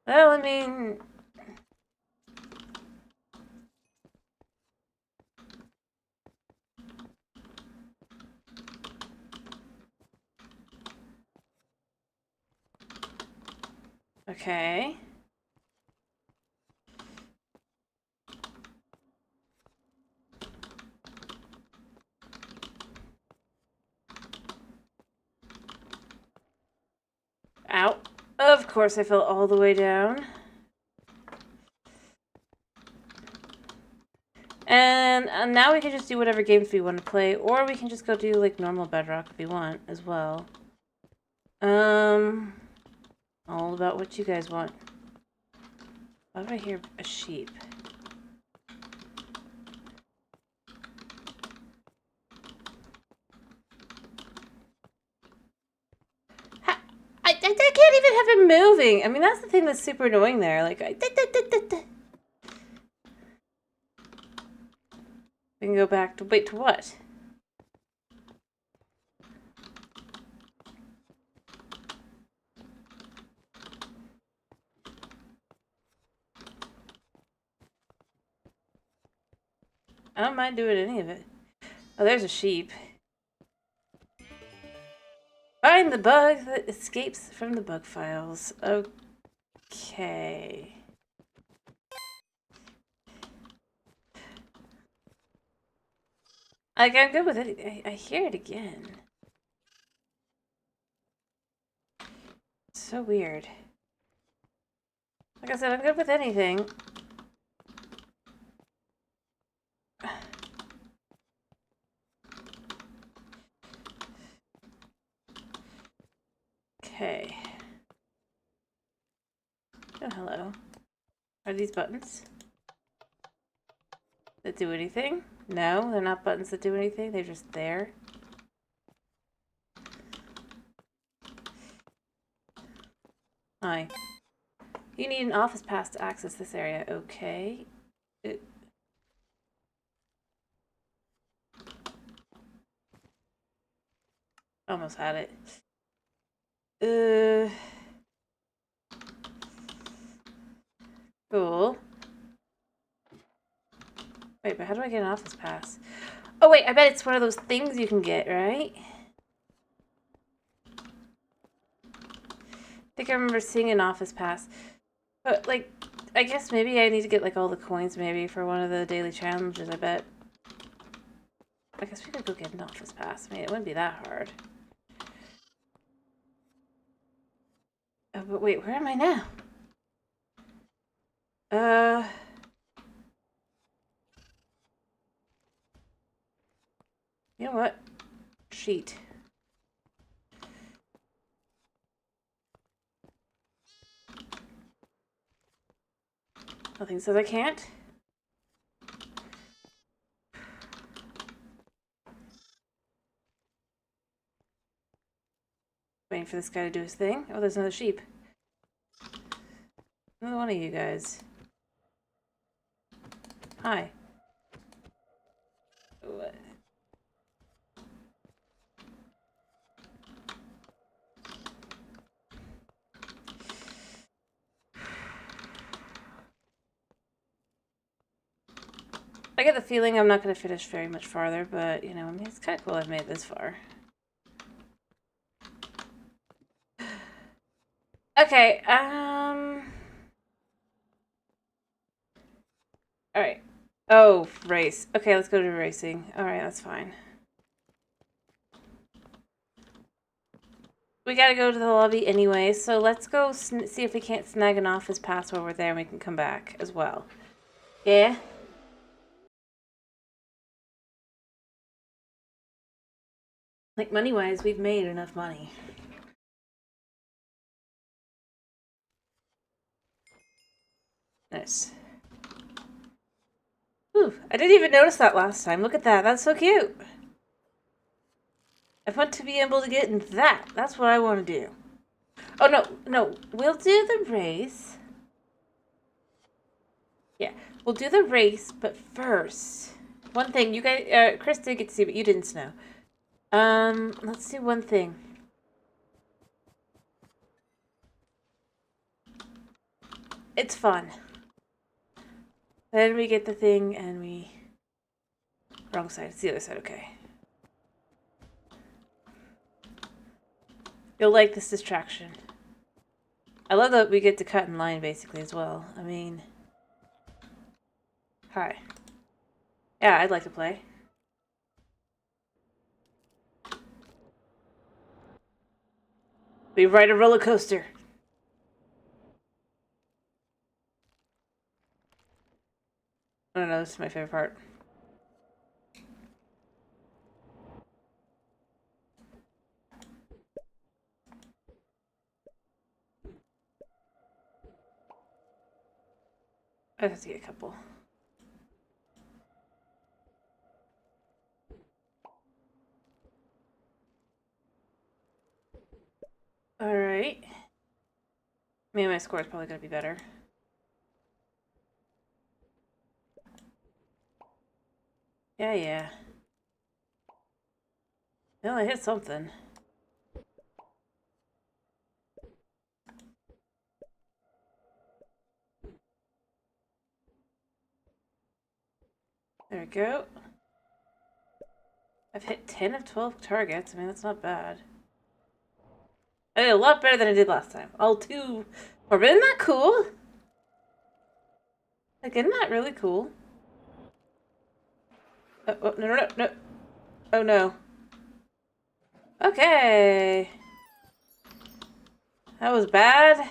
Well, I mean... Okay. Ow. Of course I fell all the way down. And now we can just do whatever games we want to play, or we can just go do like normal Bedrock if we want as well. All about what you guys want. Why do I hear a sheep? I can't even have him moving. I mean, that's the thing that's super annoying there. Like, we can go back to, wait, to what? I don't mind doing any of it. Oh, there's a sheep. Find the bug that escapes from the bug files. Okay. Like, I'm good with it. I hear it again. It's so weird. Like I said, I'm good with anything. Okay. Oh, hello. Are these buttons that do anything? No, they're not buttons that do anything. They're just there. Hi. You need an office pass to access this area. Okay. Almost had it. Cool. Wait, but how do I get an office pass? Oh wait, I bet it's one of those things you can get, right? I think I remember seeing an office pass. But, like, I guess maybe I need to get, like, all the coins, maybe, for one of the daily challenges, I bet. I guess we could go get an office pass. I mean, it wouldn't be that hard. Oh, but wait, where am I now? You know what? Sheet. Nothing says I can't. Waiting for this guy to do his thing. Oh, there's another sheep. Another one of you guys. Hi. What? I get the feeling I'm not going to finish very much farther, but, you know, I mean, it's kind of cool I've made it this far. Okay, Alright. Oh, race. Okay, let's go to racing. Alright, that's fine. We gotta go to the lobby anyway, so let's go see if we can't snag an office pass while we're there and we can come back as well. Yeah? Like, money-wise, we've made enough money. Nice. Ooh, I didn't even notice that last time. Look at that. That's so cute. I want to be able to get in that. That's what I want to do. Oh, no. No. We'll do the race. Yeah. We'll do the race, but first... One thing. You guys... Chris did get to see, but you didn't, Snow. Let's do one thing. It's fun. Then we get the thing and we... Wrong side. It's the other side. Okay. You'll like this distraction. I love that we get to cut in line basically as well. I mean, hi. Yeah, I'd like to play. We ride a roller coaster. I don't know, this is my favorite part. I have to get a couple. Alright. Maybe my score is probably going to be better. Yeah. Well, I hit something. There we go. I've hit 10 of 12 targets. I mean, that's not bad. I did a lot better than I did last time. All 2 more. But isn't that cool? Like, isn't that really cool? Oh, no. Oh, no. Okay. That was bad.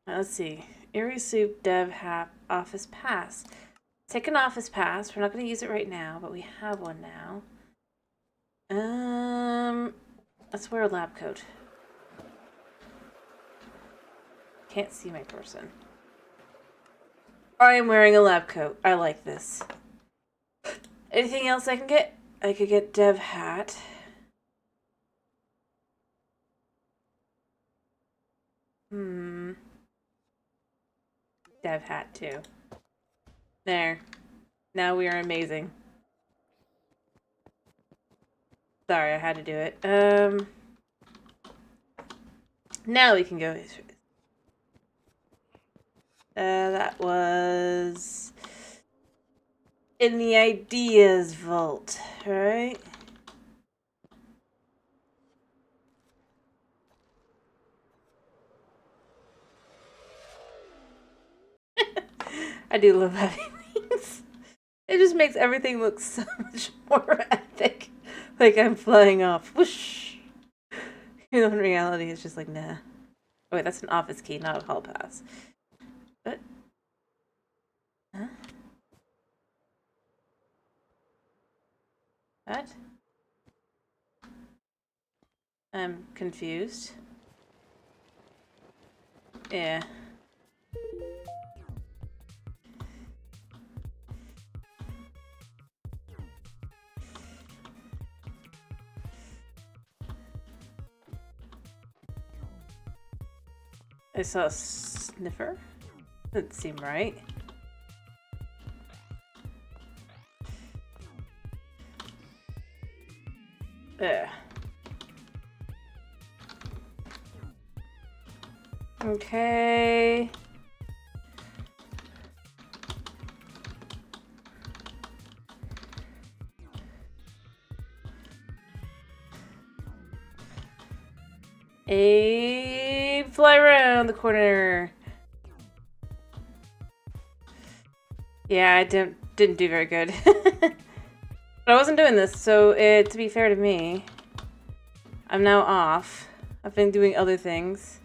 Let's see. Eerie Soup Dev Office Pass. Take an Office Pass. We're not going to use it right now, but we have one now. Let's wear a lab coat. Can't see my person. I am wearing a lab coat. I like this. Anything else I can get? I could get Dev Hat. Dev Hat too. There. Now we are amazing. Sorry, I had to do it. Now we can go. That was in the ideas vault, right? I do love having wings. It just makes everything look so much more epic. Like I'm flying off. Whoosh! You know, in reality, it's just like, nah. Oh, wait, that's an office key, not a hall pass. What? Huh? What? I'm confused. Yeah. I saw a sniffer. Doesn't seem right. Ugh. Okay. Fly around the corner. Yeah, I didn't do very good. But I wasn't doing this, so to be fair to me, I'm now off. I've been doing other things.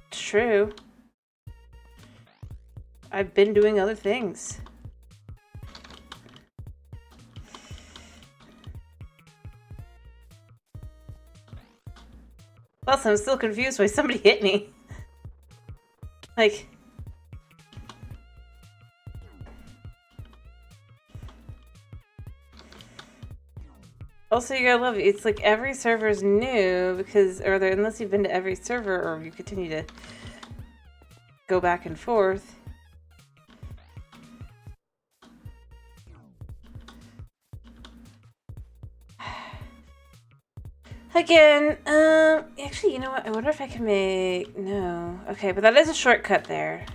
It's true. I've been doing other things. Plus, I'm still confused why somebody hit me. Like... Also, you gotta love it. It's like every server's new because, unless you've been to every server or you continue to go back and forth. Again, actually, you know what? I wonder if I can make... No. Okay, but that is a shortcut there.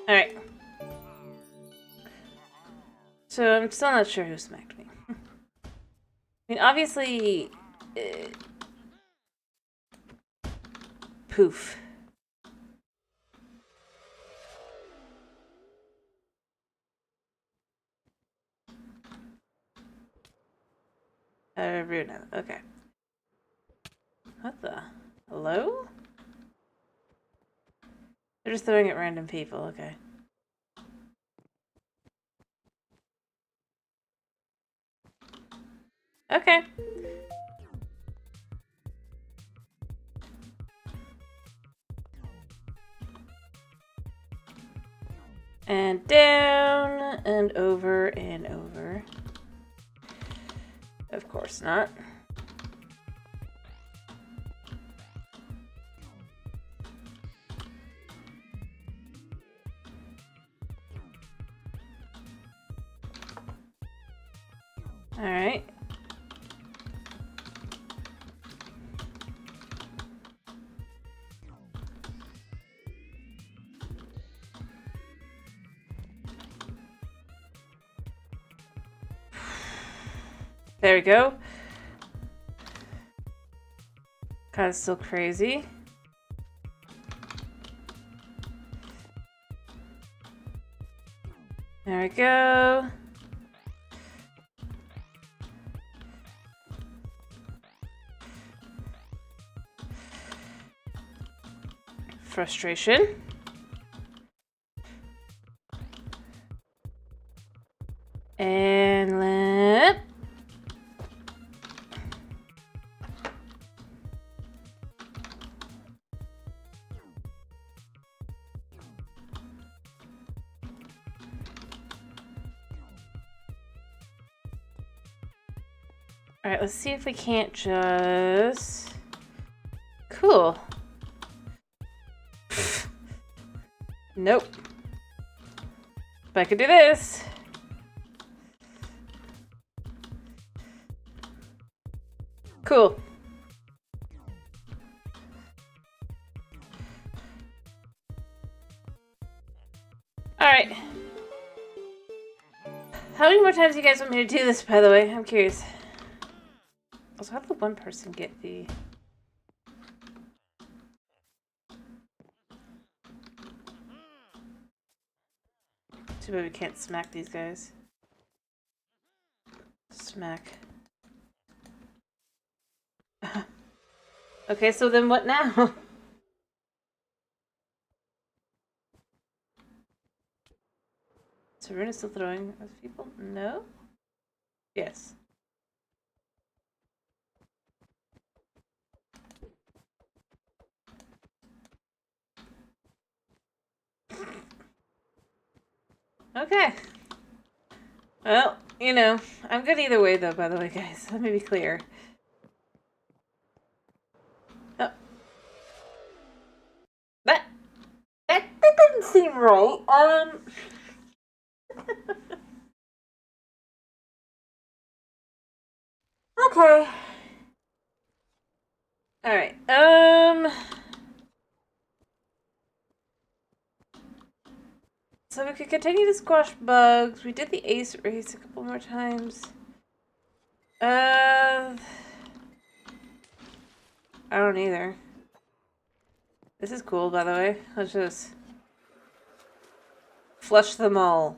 Alright. So I'm still not sure who smacked me. I mean, obviously... poof. Runa. Okay. What the? Hello? They're just throwing at random people. Okay. Okay. And down, and over, and over. Of course not. Alright. There we go. Kind of still crazy. There we go. Frustration. And let... Alright, let's see if we can't just... Cool. Nope. But I could do this. Cool. Alright. How many more times do you guys want me to do this, by the way? I'm curious. Also, how did the one person get the... Too bad we can't smack these guys. Smack. Okay, so then what now? So Runa's still throwing those people? No? Yes. Okay. Well, you know, I'm good either way though, by the way, guys. Let me be clear. Oh. That doesn't seem right. Okay. Alright, so we could continue to squash bugs. We did the ace race a couple more times. I don't either. This is cool, by the way. Let's just flush them all.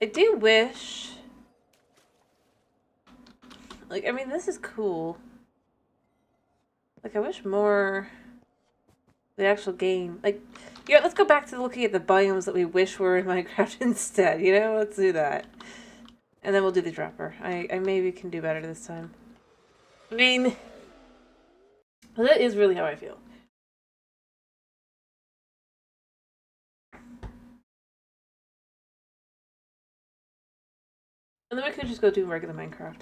I do wish... Like, I mean, this is cool. Like, I wish more... The actual game. Like, yeah, let's go back to looking at the biomes that we wish were in Minecraft instead, you know? Let's do that. And then we'll do the dropper. I maybe can do better this time. I mean... That is really how I feel. And then we could just go do regular Minecraft.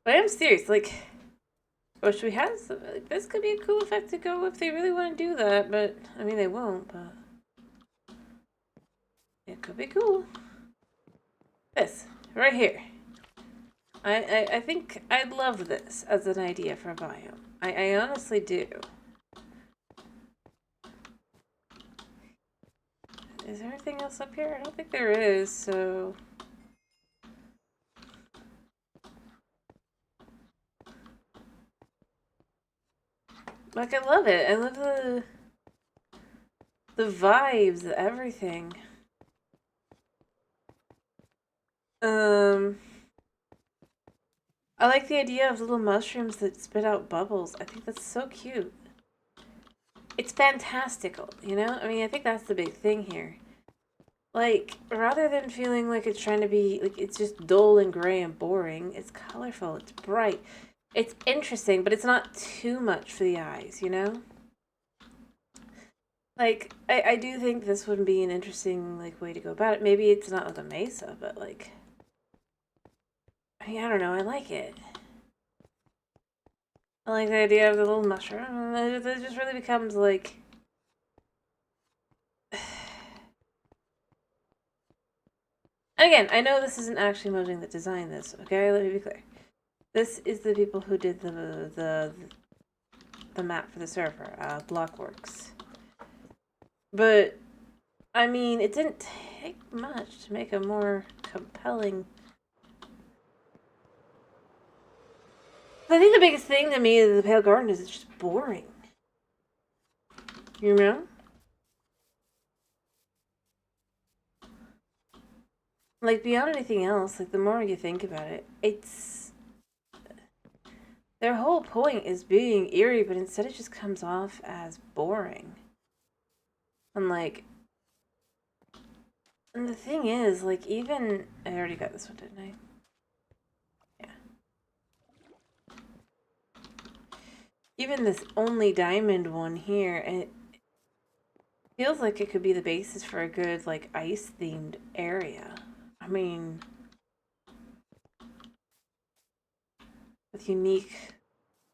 But I am serious, like... Wish we had some, like, this could be a cool effect to go if they really want to do that, but... I mean, they won't, but... It could be cool. This, right here. I think I'd love this as an idea for a biome. I honestly do. Is there anything else up here? I don't think there is, so... Like, I love it. I love the vibes, everything. I like the idea of little mushrooms that spit out bubbles. I think that's so cute. It's fantastical, you know? I mean, I think that's the big thing here. Like, rather than feeling like it's trying to be, like, it's just dull and gray and boring, it's colorful, it's bright, it's interesting, but it's not too much for the eyes, you know? Like, I do think this would be an interesting, like, way to go about it. Maybe it's not like a mesa, but, like, I mean, I don't know, I like it. I like the idea of the little mushroom. It just really becomes, like... And again, I know this isn't actually Mojang that designed this, okay? Let me be clear. This is the people who did the map for the server, Blockworks. But, I mean, it didn't take much to make a more compelling... I think the biggest thing to me of the Pale Garden is it's just boring. You know? Like, beyond anything else, like, the more you think about it, it's... Their whole point is being eerie, but instead it just comes off as boring. And, like... And the thing is, like, even... I already got this one, didn't I? Yeah. Even this only diamond one here, it feels like it could be the basis for a good, like, ice-themed area. I mean... With unique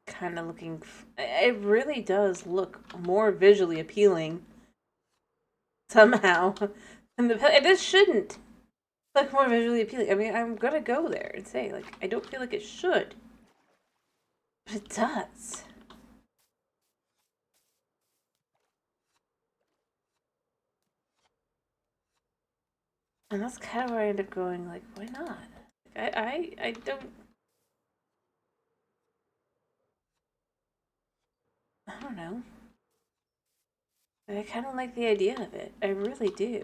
kind of looking... It really does look more visually appealing somehow. And this shouldn't look more visually appealing. I mean, I'm gonna go there and say, like, I don't feel like it should. But it does. And that's kind of where I end up going, like, why not? I don't know. I kind of like the idea of it. I really do.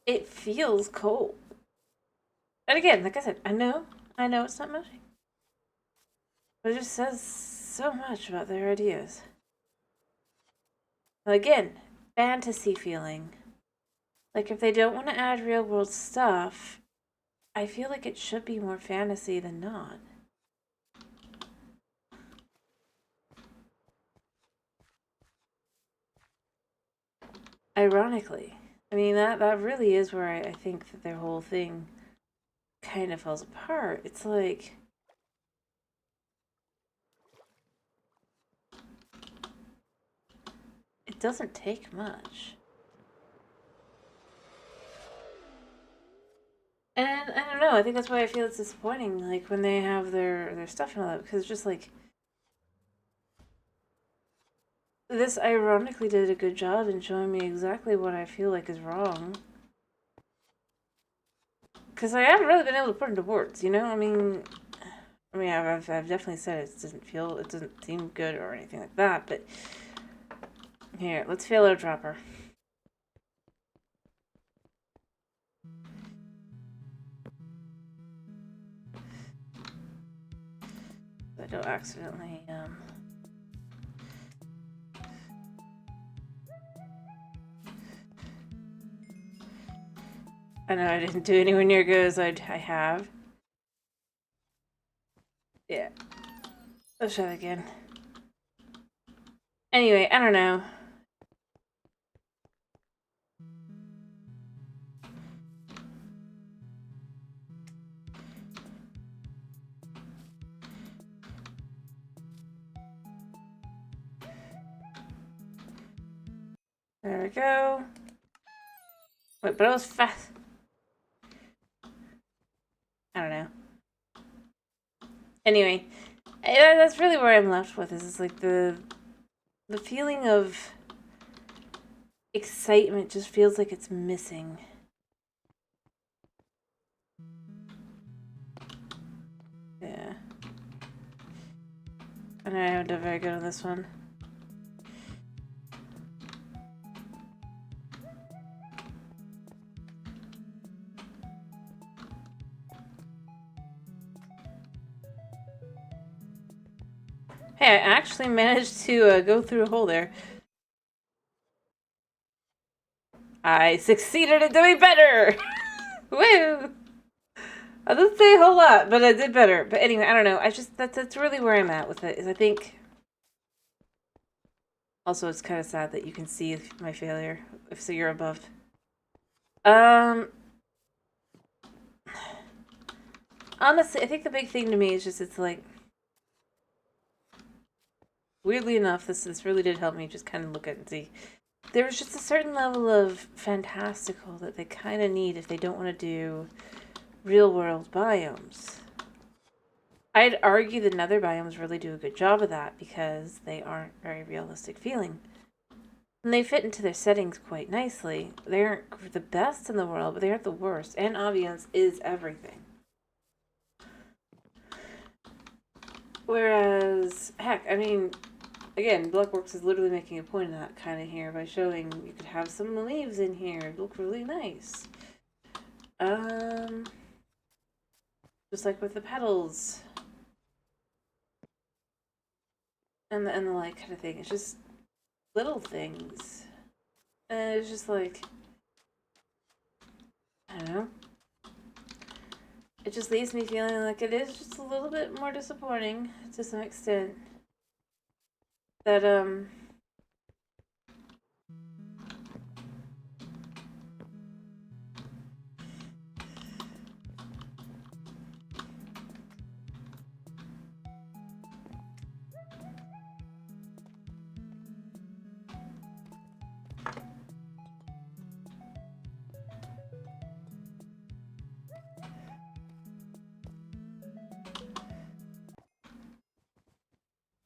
It feels cold. And again, like I said, I know it's not much. But it just says so much about their ideas. Again, fantasy feeling. Like, if they don't want to add real world stuff, I feel like it should be more fantasy than not. Ironically. I mean, that really is where I think that their whole thing kind of falls apart. It's like... It doesn't take much. And I don't know, I think that's why I feel it's disappointing, like, when they have their stuff and all that, because it's just like... This ironically did a good job in showing me exactly what I feel like is wrong. Because I haven't really been able to put into words, you know? I mean, I've definitely said it doesn't seem good or anything like that, but... Here, let's fail our dropper. I don't accidentally, I know I didn't do anywhere near good as I have. Yeah. Let's try that again. Anyway, I don't know. There we go. Wait, but I was fast. I don't know. Anyway, That's really where I'm left with. Is like the feeling of excitement just feels like it's missing. Yeah. And I haven't done very good on this one. Hey, I actually managed to go through a hole there. I succeeded at doing better! Woo! I didn't say a whole lot, but I did better. But anyway, I don't know. That's really where I'm at with it. Is I think. Also, it's kind of sad that you can see my failure if you're above. Honestly, I think the big thing to me is just it's like. Weirdly enough, this really did help me just kind of look at and see. There was just a certain level of fantastical that they kind of need if they don't want to do real world biomes. I'd argue the nether biomes really do a good job of that because they aren't very realistic feeling. And they fit into their settings quite nicely. They aren't the best in the world, but they aren't the worst. And ambience is everything. Whereas, heck, I mean, again, Blockworks is literally making a point of that kind of here by showing you could have some leaves in here. It'd look really nice. Just like with the petals. And the like kind of thing. It's just little things. And it's just like, I don't know. It just leaves me feeling like it is just a little bit more disappointing to some extent. That,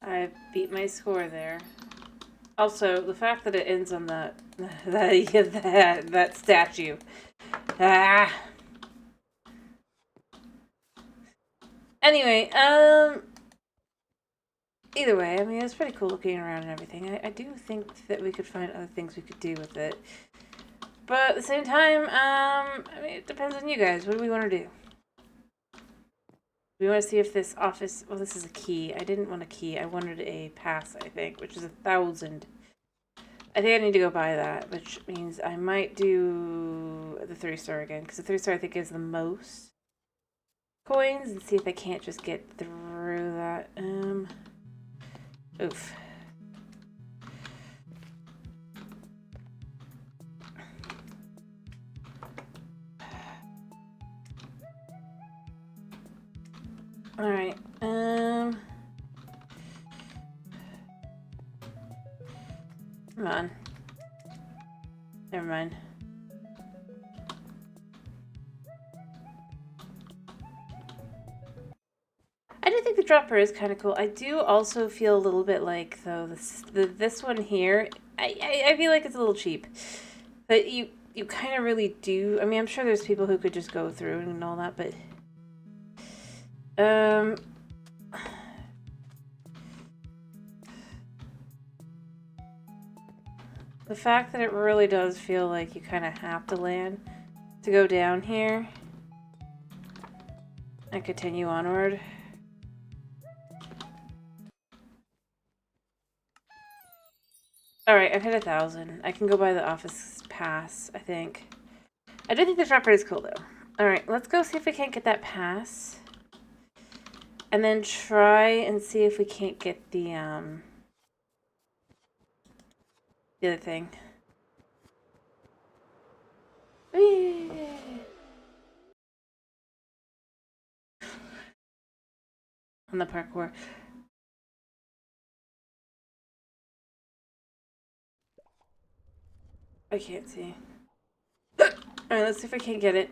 I beat my score there. Also, the fact that it ends on that statue. Ah. Anyway, either way, I mean, it's pretty cool looking around and everything. I do think that we could find other things we could do with it. But at the same time, I mean, it depends on you guys. What do we want to do? We want to see if this office... Well, this is a key. I didn't want a key. I wanted a pass, I think, which is 1,000. I think I need to go buy that, which means I might do the 3-star again, because the 3-star I think is the most coins, and see if I can't just get through that. Oof. Alright, come on. Never mind. I do think the dropper is kind of cool. I do also feel a little bit like, though, this one here, I feel like it's a little cheap. But you kind of really do. I mean, I'm sure there's people who could just go through and all that, but... The fact that it really does feel like you kind of have to land to go down here and continue onward. Alright, I've hit 1,000. I can go buy the office pass, I think. I do think the dropper is cool, though. Alright, let's go see if we can't get that pass. And then try and see if we can't get the other thing. Whee! On the parkour. I can't see. Alright, let's see if I can't get it.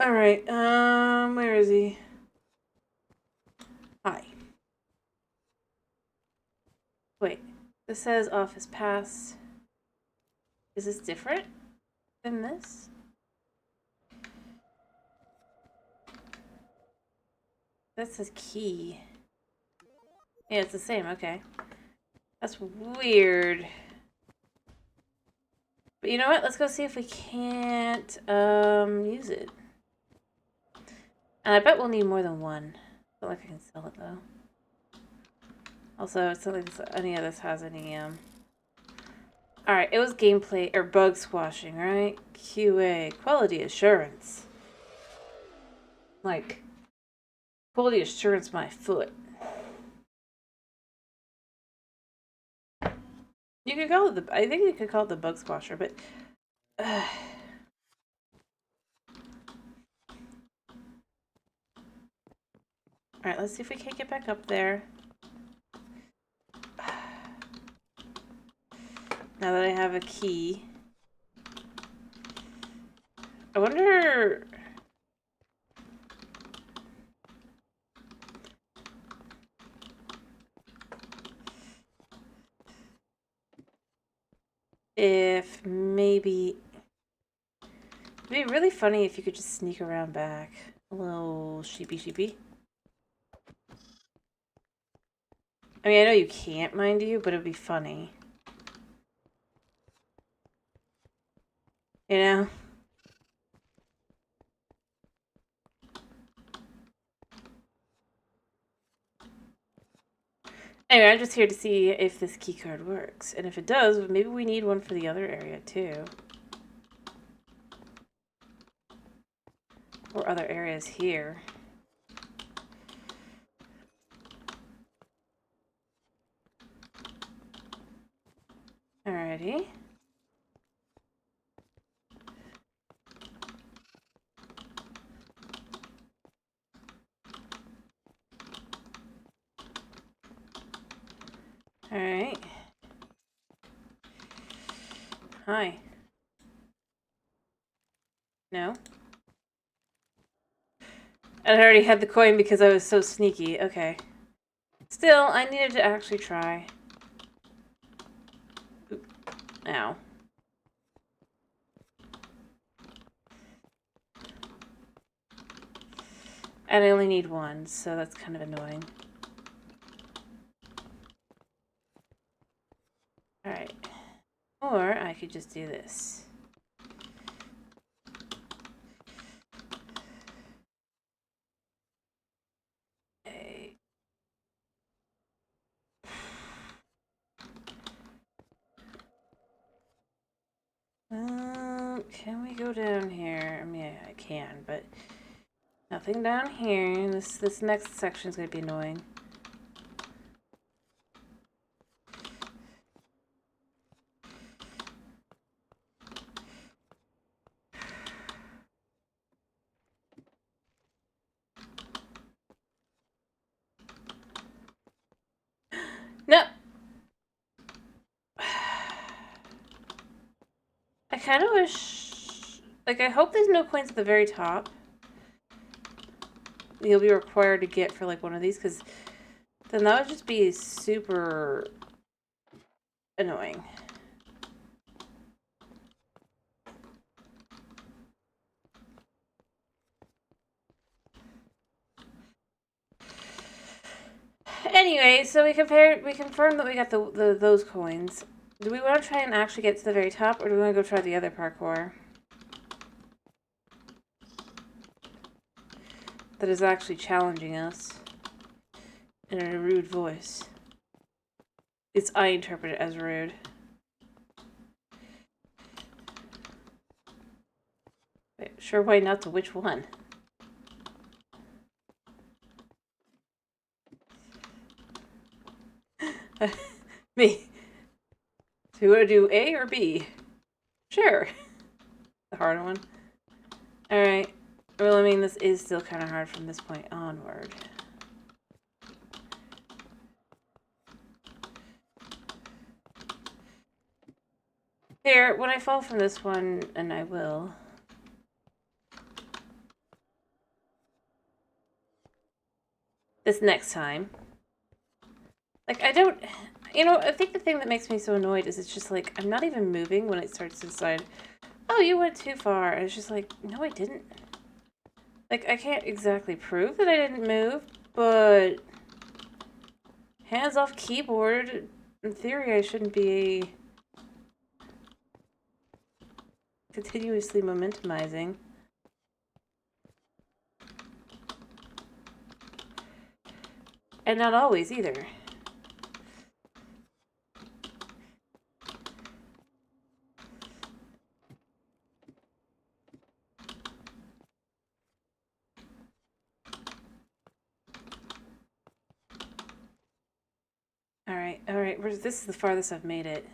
Alright, where is he? Hi. Wait, this says office pass. Is this different than this? That says key. Yeah, it's the same, okay. That's weird. But you know what? Let's go see if we can't use it. And I bet we'll need more than one. I feel like I can sell it though. Also, it's not like any of this has any Alright, it was gameplay or bug squashing, right? QA, quality assurance. Like quality assurance my foot. You could call it I think you could call it the bug squasher, but Alright, let's see if we can't get back up there. Now that I have a key. I wonder... if maybe... It'd be really funny if you could just sneak around back. A little sheepy. I mean, I know you can't, mind you, but it'd be funny. You know? Anyway, I'm just here to see if this keycard works. And if it does, maybe we need one for the other area, too. Or other areas here. Alrighty. Alright. Hi. No? I already had the coin because I was so sneaky. Okay. Still, I needed to actually try. Oop. Ow. And I only need one, so that's kind of annoying. Alright. Or I could just do this. Okay. Can we go down here? I mean, I can, but nothing down here. This next section is going to be annoying. No! I kind of wish... Like, I hope there's no coins at the very top. You'll be required to get for, like, one of these, because then that would just be super annoying. Anyway, so we confirmed that we got those coins. Do we want to try and actually get to the very top, or do we want to go try the other parkour? That is actually challenging us. In a rude voice. I interpret it as rude. Wait, sure, why not to which one? Me. Do you want to do A or B? Sure. The harder one. Alright. Well, I mean, this is still kind of hard from this point onward. Here, when I fall from this one, and I will... this next time. Like, I don't... You know, I think the thing that makes me so annoyed is it's just like, I'm not even moving when it starts to decide, oh, you went too far. And it's just like, no, I didn't. Like, I can't exactly prove that I didn't move, but... Hands off keyboard. In theory, I shouldn't be continuously momentumizing. And not always, either. Alright, this is the farthest I've made it.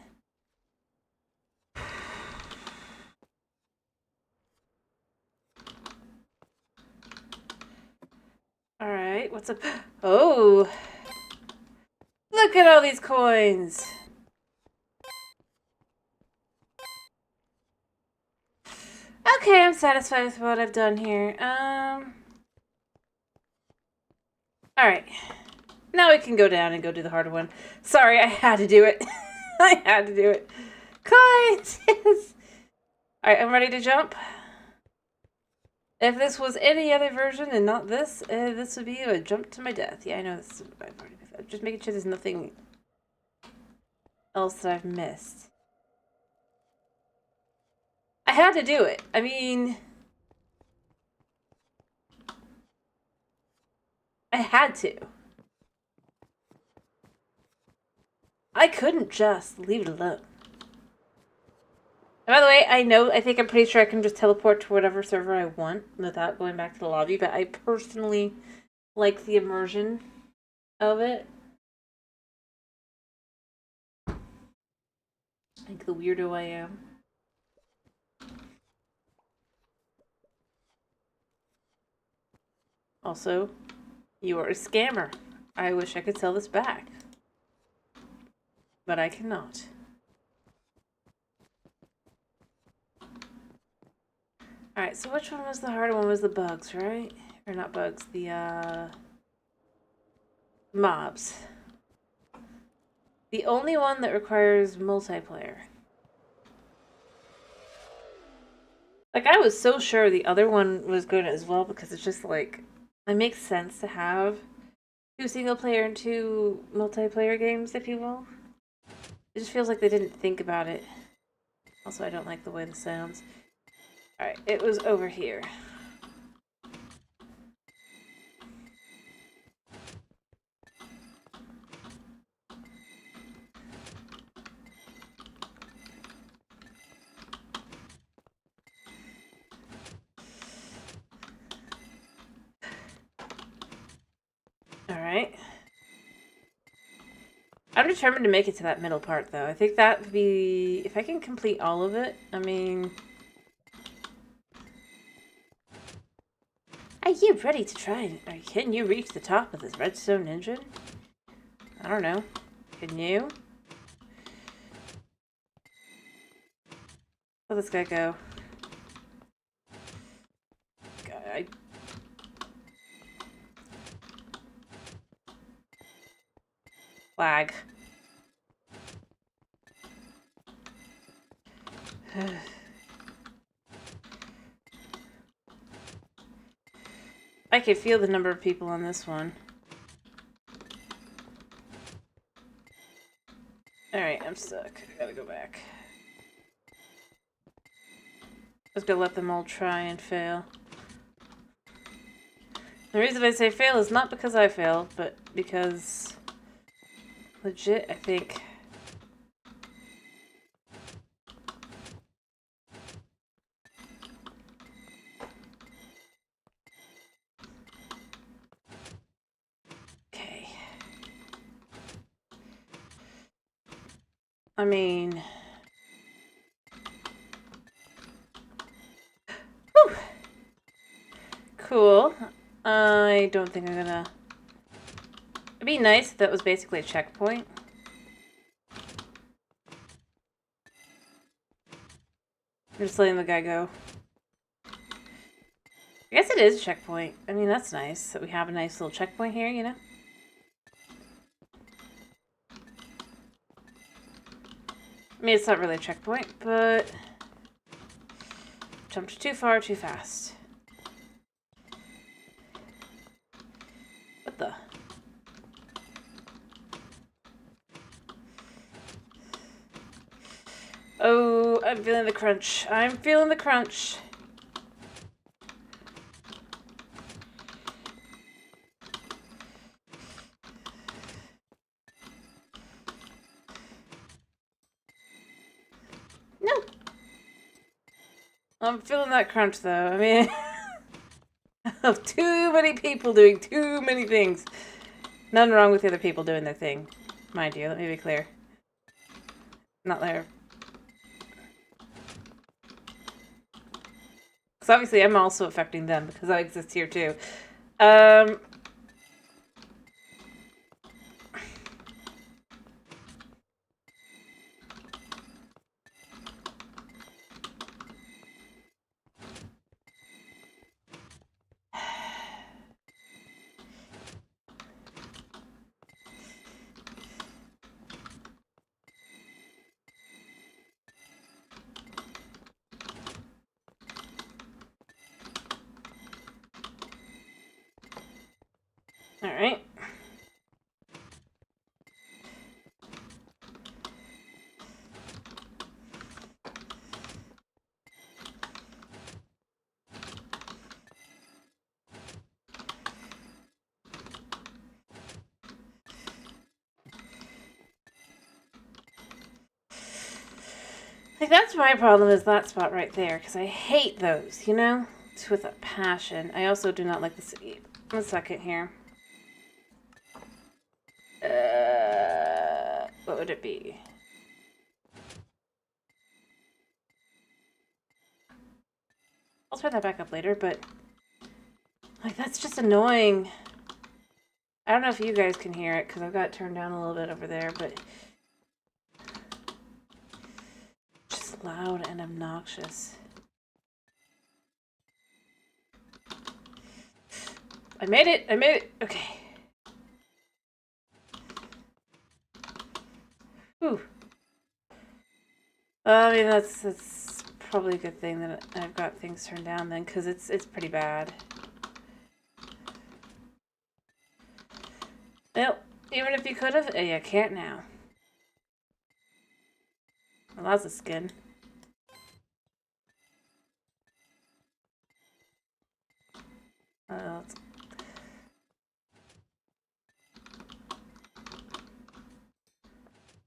Alright, what's up? Oh! Look at all these coins! Okay, I'm satisfied with what I've done here. Alright. Now we can go down and go do the harder one. Sorry, I had to do it. I had to do it. Coins! Yes! Alright, I'm ready to jump. If this was any other version and not this, this would be a jump to my death. Yeah, I know this is... I'm just making sure there's nothing else that I've missed. I had to do it. I mean... I had to. I couldn't just leave it alone. And by the way, I'm pretty sure I can just teleport to whatever server I want without going back to the lobby, but I personally like the immersion of it. Like the weirdo I am. Also, you are a scammer. I wish I could sell this back. But I cannot. Alright, so which one was the harder one? Was the bugs, right? Or not bugs, the mobs. The only one that requires multiplayer. Like, I was so sure the other one was good as well because it's just like, it makes sense to have 2 single player and 2 multiplayer games, if you will. It just feels like they didn't think about it. Also, I don't like the way this sounds. Alright, it was over here. Alright. I'm determined to make it to that middle part, though. I think that would be... If I can complete all of it, I mean... Are you ready to try? Can you reach the top of this redstone engine? I don't know. Can you? Let this guy go. God, Flag. I can feel the number of people on this one. Alright, I'm stuck. I gotta go back. I was gonna let them all try and fail. The reason I say fail is not because I failed, but because... Legit, I think... Okay. I mean... Whew. Cool. I don't think I'm gonna... It'd be nice if that was basically a checkpoint. I'm just letting the guy go. I guess it is a checkpoint. I mean, that's nice that we have a nice little checkpoint here, you know? I mean, it's not really a checkpoint, but... Jumped too far, too fast. What the? Oh, I'm feeling the crunch. I'm feeling the crunch. No. I'm feeling that crunch, though. I mean, of too many people doing too many things. Nothing wrong with the other people doing their thing. Mind you, let me be clear. Not there. Because obviously I'm also affecting them because I exist here too. Alright. Like, that's my problem, is that spot right there, because I hate those, you know? It's with a passion. I also do not like this. One second here. What would it be? I'll turn that back up later, but... Like, that's just annoying. I don't know if you guys can hear it, because I've got it turned down a little bit over there, but... Just loud and obnoxious. I made it! I made it! Okay. Whew. I mean, that's probably a good thing that I've got things turned down then, because it's pretty bad. Well, even if you could have, you can't now. Well, that's a skin.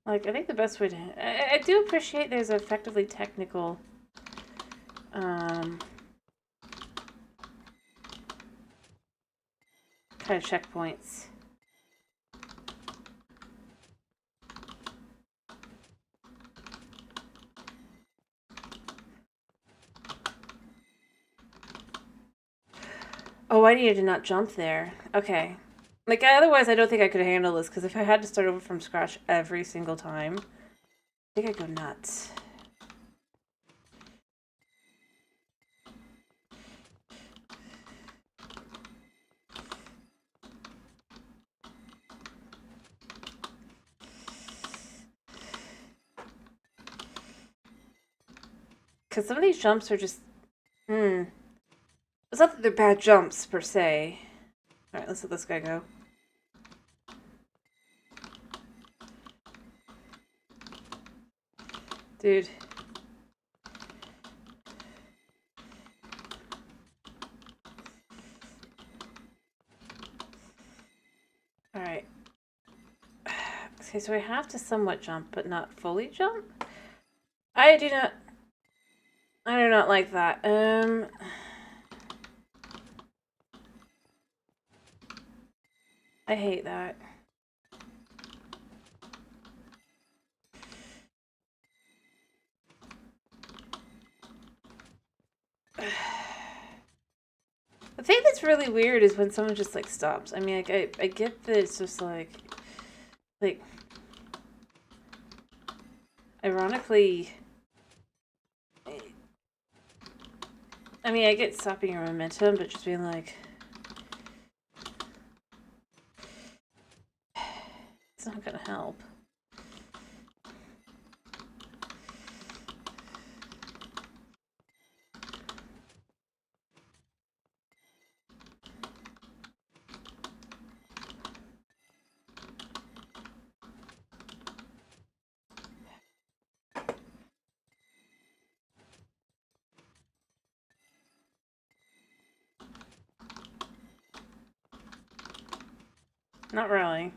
Like, I think the best way to... I do appreciate there's effectively technical... kind of checkpoints. Oh, I needed to not jump there. Okay. Like, otherwise I don't think I could handle this, because if I had to start over from scratch every single time, I think I'd go nuts. Because some of these jumps are just... It's not that they're bad jumps, per se. Alright, let's let this guy go. Dude. Alright. Okay, so I have to somewhat jump, but not fully jump? I do not like that. I hate that. The thing that's really weird is when someone just, like, stops. I mean, like, I get that it's just, like, ironically... I mean, I get stopping your momentum, but just being like... It's not gonna help. Not really.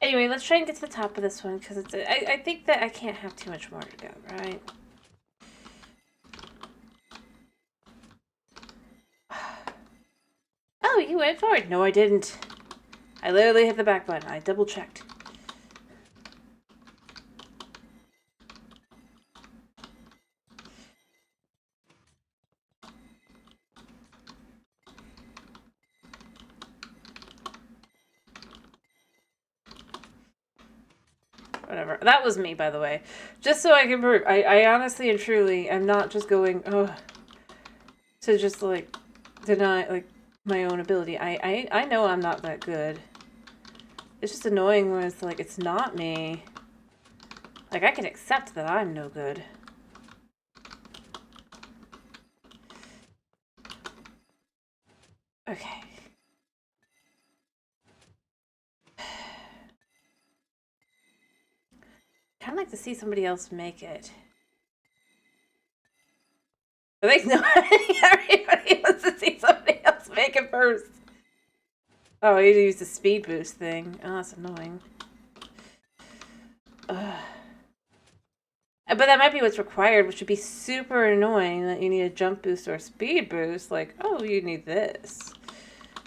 Anyway, let's try and get to the top of this one, because it's. I think that I can't have too much more to go, right? Oh, you went forward. No, I didn't. I literally hit the back button. I double checked. Whatever. That was me, by the way. Just so I can prove. I honestly and truly am not just going, oh, to just, like, deny, like, my own ability. I know I'm not that good. It's just annoying when it's like, it's not me. Like, I can accept that I'm no good. Okay. I'd like to see somebody else make it. I think no, everybody wants to see somebody else make it first. Oh, you used the speed boost thing. Oh, that's annoying. Ugh. But that might be what's required, which would be super annoying that you need a jump boost or a speed boost. Like, oh, you need this.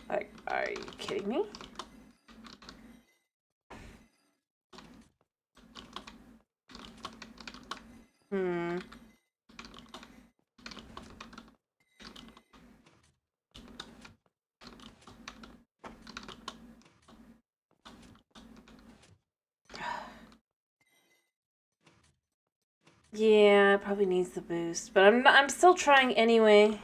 Like, are you kidding me? Hmm. Yeah, it probably needs the boost, but I'm still trying anyway.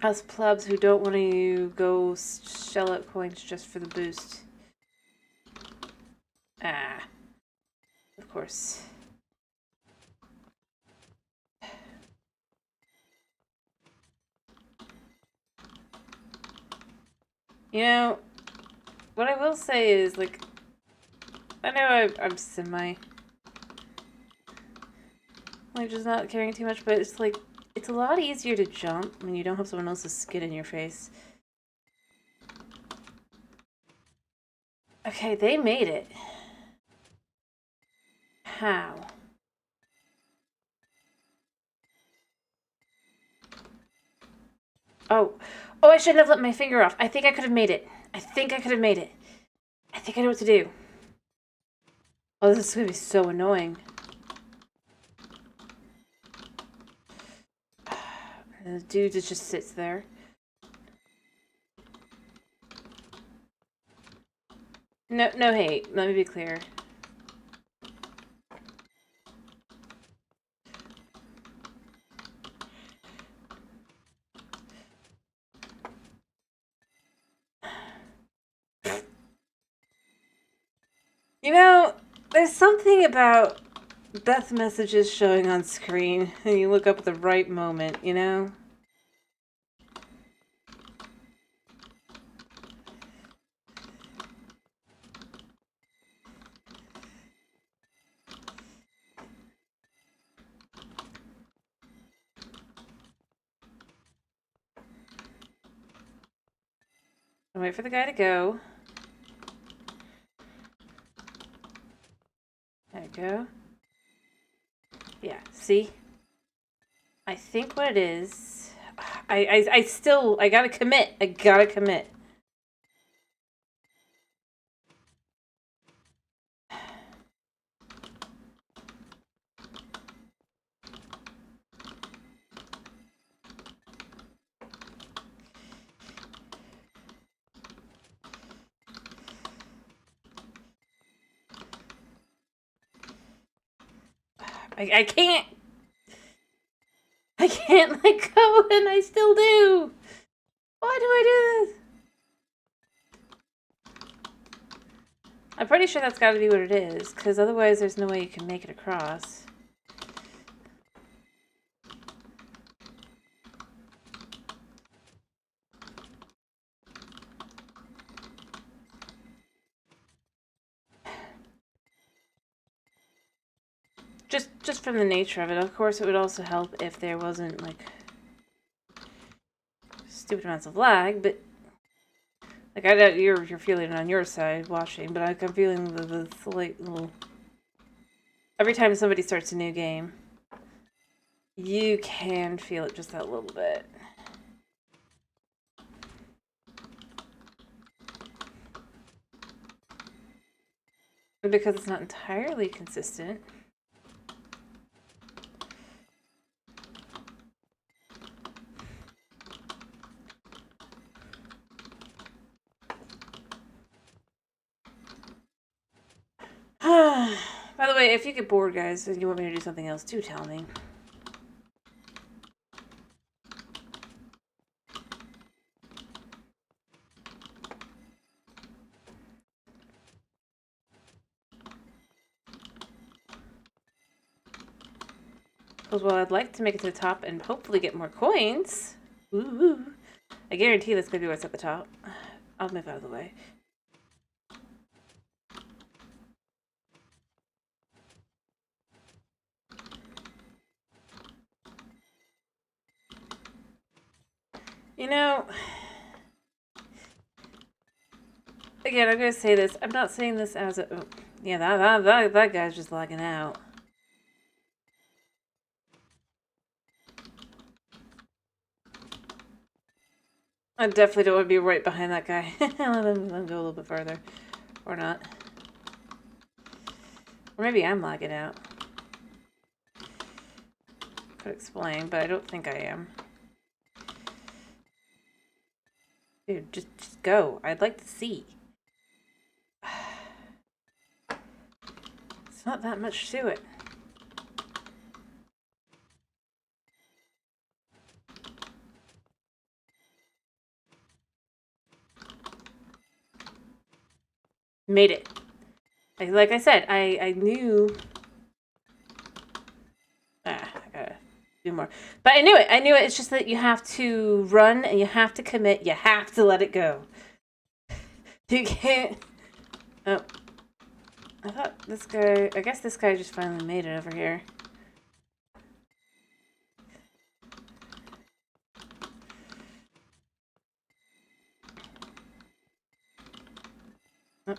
Us plebs who don't want to go shell out coins just for the boost. Ah. Of course. You know, what I will say is, like, I know I'm semi, like, just not caring too much, but it's like, it's a lot easier to jump when you don't have someone else's skin in your face. Okay, they made it. How? Oh. Oh, I shouldn't have let my finger off. I think I could have made it. I think I could have made it. I think I know what to do. Oh, this is going to be so annoying. The dude just sits there. No, no hate. Let me be clear. You know, there's something about death messages showing on screen and you look up at the right moment, you know? I'll wait for the guy to go. There we go. Yeah, see? I think what it is... I still... I gotta commit. I gotta commit. I can't. I can't let go, and I still do. Why do I do this? I'm pretty sure that's got to be what it is, because otherwise there's no way you can make it across. Just from the nature of it. Of course, it would also help if there wasn't, like, stupid amounts of lag, but like, I know you're feeling it on your side watching, but I'm feeling the slight little... Every time somebody starts a new game, you can feel it just that little bit. Because it's not entirely consistent. By the way, if you get bored, guys, and you want me to do something else, do tell me. Because while I'd like to make it to the top and hopefully get more coins, ooh, I guarantee that's going to be what's at the top. I'll move out of the way. You know, again, I'm going to say this. I'm not saying this as a... Oh, yeah, that guy's just lagging out. I definitely don't want to be right behind that guy. Let him go a little bit further. Or not. Or maybe I'm lagging out. Could explain, but I don't think I am. Dude, just go. I'd like to see. It's not that much to it. Made it. Like I said, I knew... I gotta do more. But I knew it. I knew it. It's just that you have to run and you have to commit. You have to let it go. You can't... Oh. I thought this guy... I guess this guy just finally made it over here. Oh.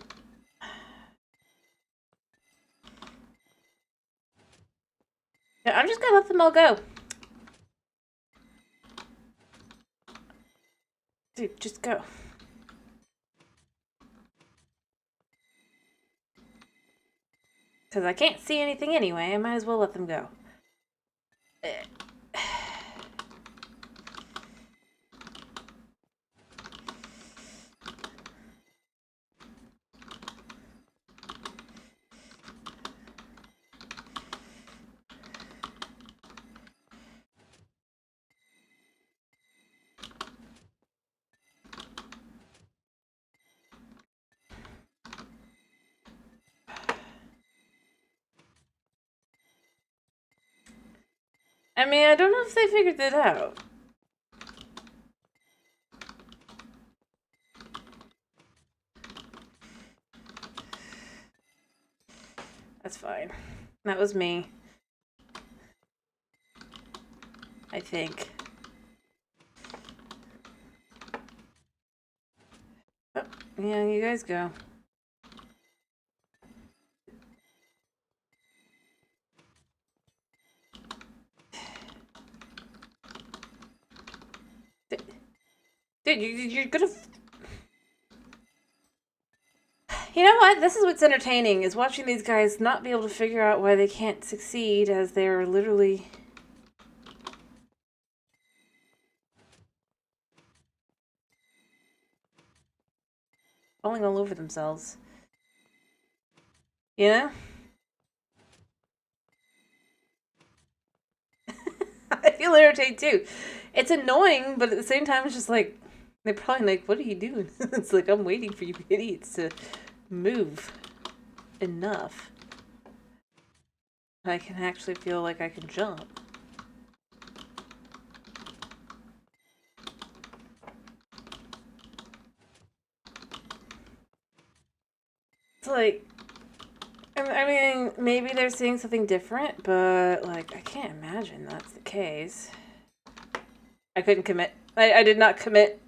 Yeah, I'm just gonna let them all go. Dude, just go. Because I can't see anything anyway, I might as well let them go. I mean, I don't know if they figured it out. That's fine. That was me. I think. Oh, yeah, you guys go. Dude, you're gonna... You know what? This is what's entertaining, is watching these guys not be able to figure out why they can't succeed as they're literally... falling all over themselves. You know? feel irritated too. It's annoying, but at the same time, it's just like, they're probably like, what are you doing? It's like, I'm waiting for you idiots to move enough. I can actually feel like I can jump. It's like, I mean, maybe they're seeing something different, but, like, I can't imagine that's the case. I couldn't commit. I did not commit.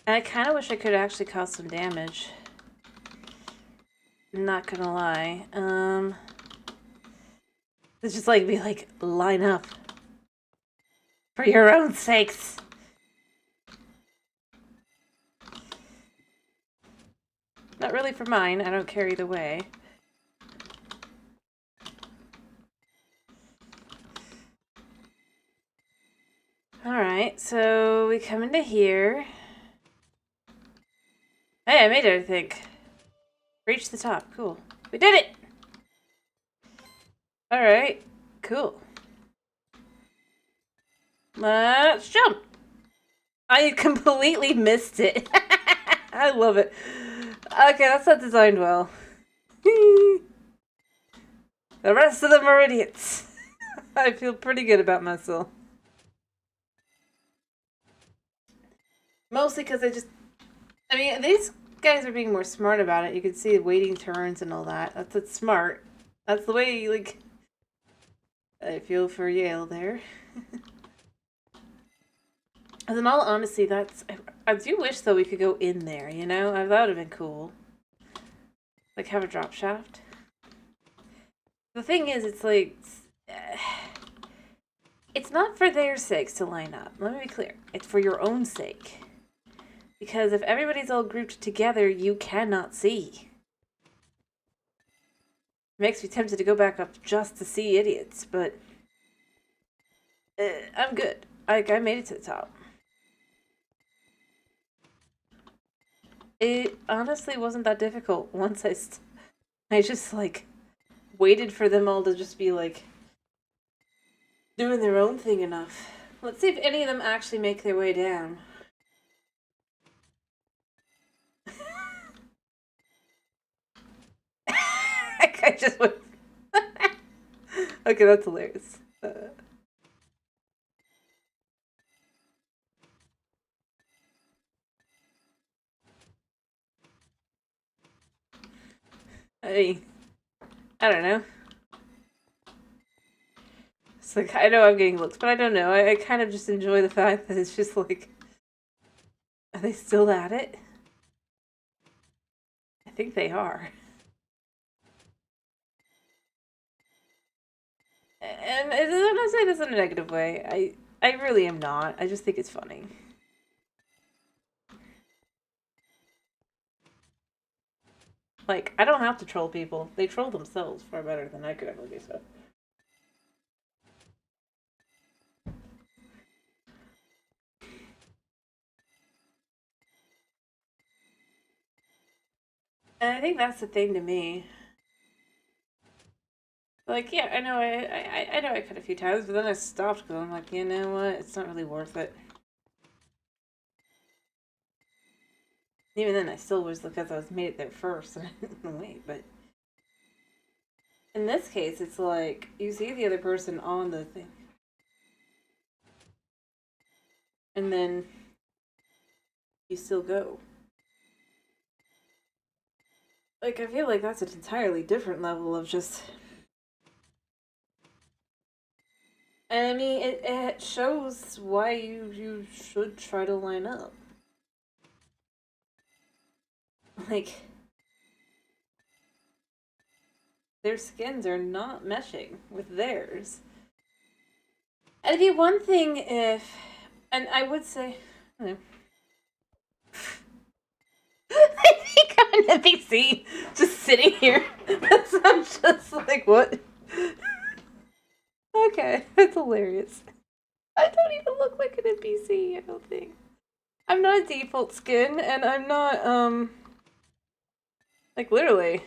I kind of wish I could actually cause some damage. Not gonna lie. It's just like, be like, line up. For your own sakes. Not really for mine. I don't care either way. Alright, so we come into here. Hey, I made it, I think. Reach the top. Cool. We did it! Alright, cool. Let's jump! I completely missed it. I love it. Okay, that's not designed well. The rest of them are idiots. I feel pretty good about myself. Mostly because I mean, these guys are being more smart about it. You can see waiting turns and all that. That's smart. That's the way you, like... I feel for Yale there. As in all honesty, I do wish, though, we could go in there, you know? That would have been cool. Like, have a drop shaft. The thing is, it's like... It's not for their sakes to line up. Let me be clear. It's for your own sake. Because if everybody's all grouped together, you cannot see. It makes me tempted to go back up just to see idiots, but... I'm good. I made it to the top. It honestly wasn't that difficult once I just, like, waited for them all to just be, like, doing their own thing enough. Let's see if any of them actually make their way down. I just went... Okay, that's hilarious. I mean, I don't know. It's like, I know I'm getting looks, but I don't know. I kind of just enjoy the fact that it's just like, are they still at it? I think they are. And I'm not saying this in a negative way. I really am not. I just think it's funny. Like, I don't have to troll people. They troll themselves far better than I could ever do so. And I think that's the thing to me. Like, yeah, I know I know I cut a few times, but then I stopped because I'm like, you know what? It's not really worth it. Even then, I still was because I was made it there first. And I didn't wait, but in this case, it's like you see the other person on the thing, and then you still go. Like, I feel like that's an entirely different level of just. And I mean, it shows why you should try to line up. Like, their skins are not meshing with theirs. And it'd be one thing if, and I would say, I don't know. I think I'm an NPC just sitting here. So I'm just like, what? Okay, that's hilarious. I don't even look like an NPC, I don't think. I'm not a default skin, and I'm not, like, literally.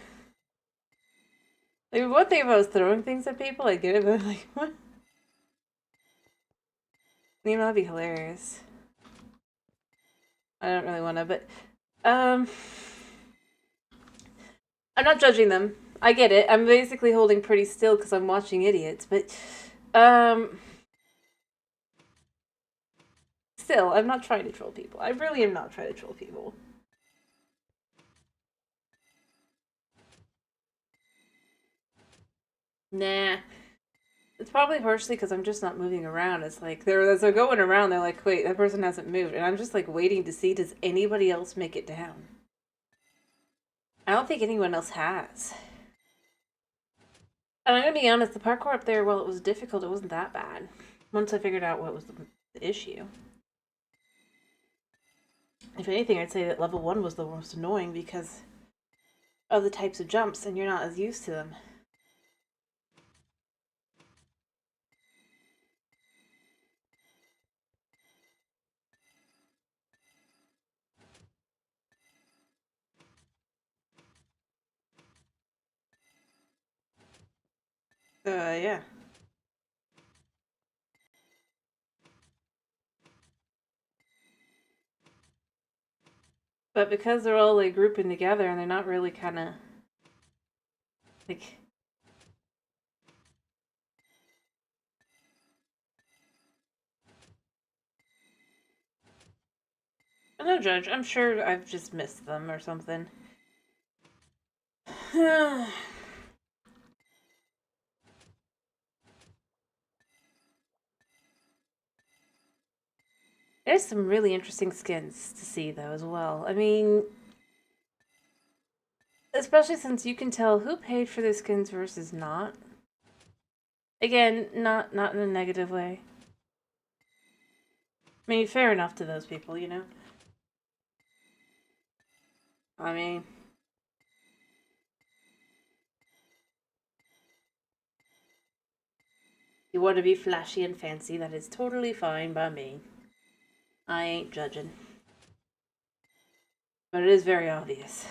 Like, one thing if I was throwing things at people, I get it, but like, what? You know, that'd be hilarious. I don't really want to, but, I'm not judging them. I get it. I'm basically holding pretty still because I'm watching idiots, but, still, I'm not trying to troll people. I really am not trying to troll people. Nah. It's probably partially because I'm just not moving around. It's like, as they're going around, they're like, wait, that person hasn't moved. And I'm just like waiting to see, does anybody else make it down? I don't think anyone else has. And I'm gonna be honest, the parkour up there, while it was difficult, it wasn't that bad. Once I figured out what was the issue. If anything, I'd say that level 1 was the most annoying because of the types of jumps, and you're not as used to them. Yeah. But because they're all like grouping together and they're not really kind of like. No judge. I'm sure I've just missed them or something. There's some really interesting skins to see though as well. I mean, especially since you can tell who paid for the skins versus not. Again, not in a negative way. I mean, fair enough to those people, you know? I mean, you want to be flashy and fancy, that is totally fine by me. I ain't judging. But it is very obvious.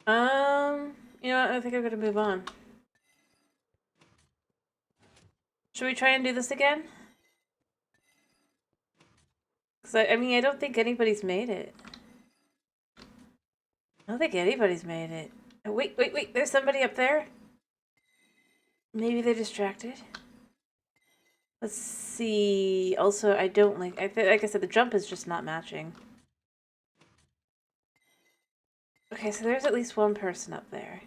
You know what? I think I'm gonna move on. Should we try and do this again? Because, I mean, I don't think anybody's made it. I don't think anybody's made it. Oh, wait. There's somebody up there? Maybe they're distracted? Let's see. Also, I don't like... like I said, the jump is just not matching. Okay, so there's at least one person up there.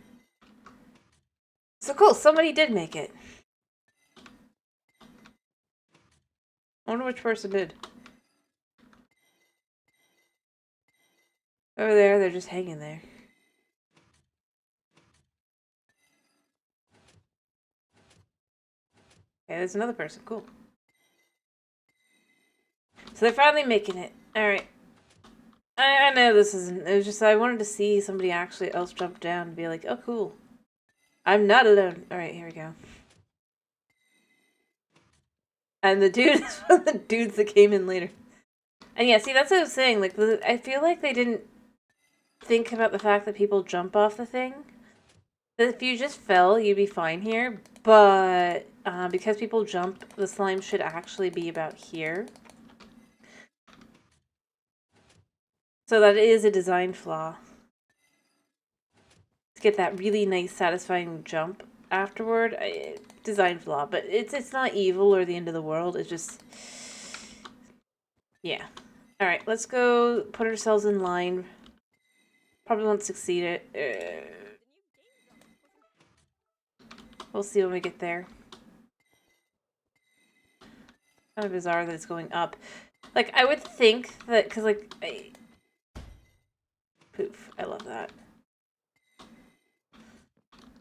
So cool, somebody did make it. I wonder which person did. Over there, they're just hanging there. Okay, there's another person. Cool. So they're finally making it. Alright. I know this isn't... It was just... I wanted to see somebody actually else jump down and be like, oh, cool. I'm not alone. Alright, here we go. And the dude is one of the dudes that came in later. And yeah, see, that's what I was saying. Like, I feel like they didn't think about the fact that people jump off the thing. That if you just fell, you'd be fine here. But because people jump, the slime should actually be about here. So that is a design flaw. To get that really nice, satisfying jump afterward, design flaw. But it's not evil or the end of the world. It's just... Yeah. Alright, let's go put ourselves in line. Probably won't succeed it. We'll see when we get there. Kind of bizarre that it's going up. Like, I would think that... Because, like... Poof. I love that.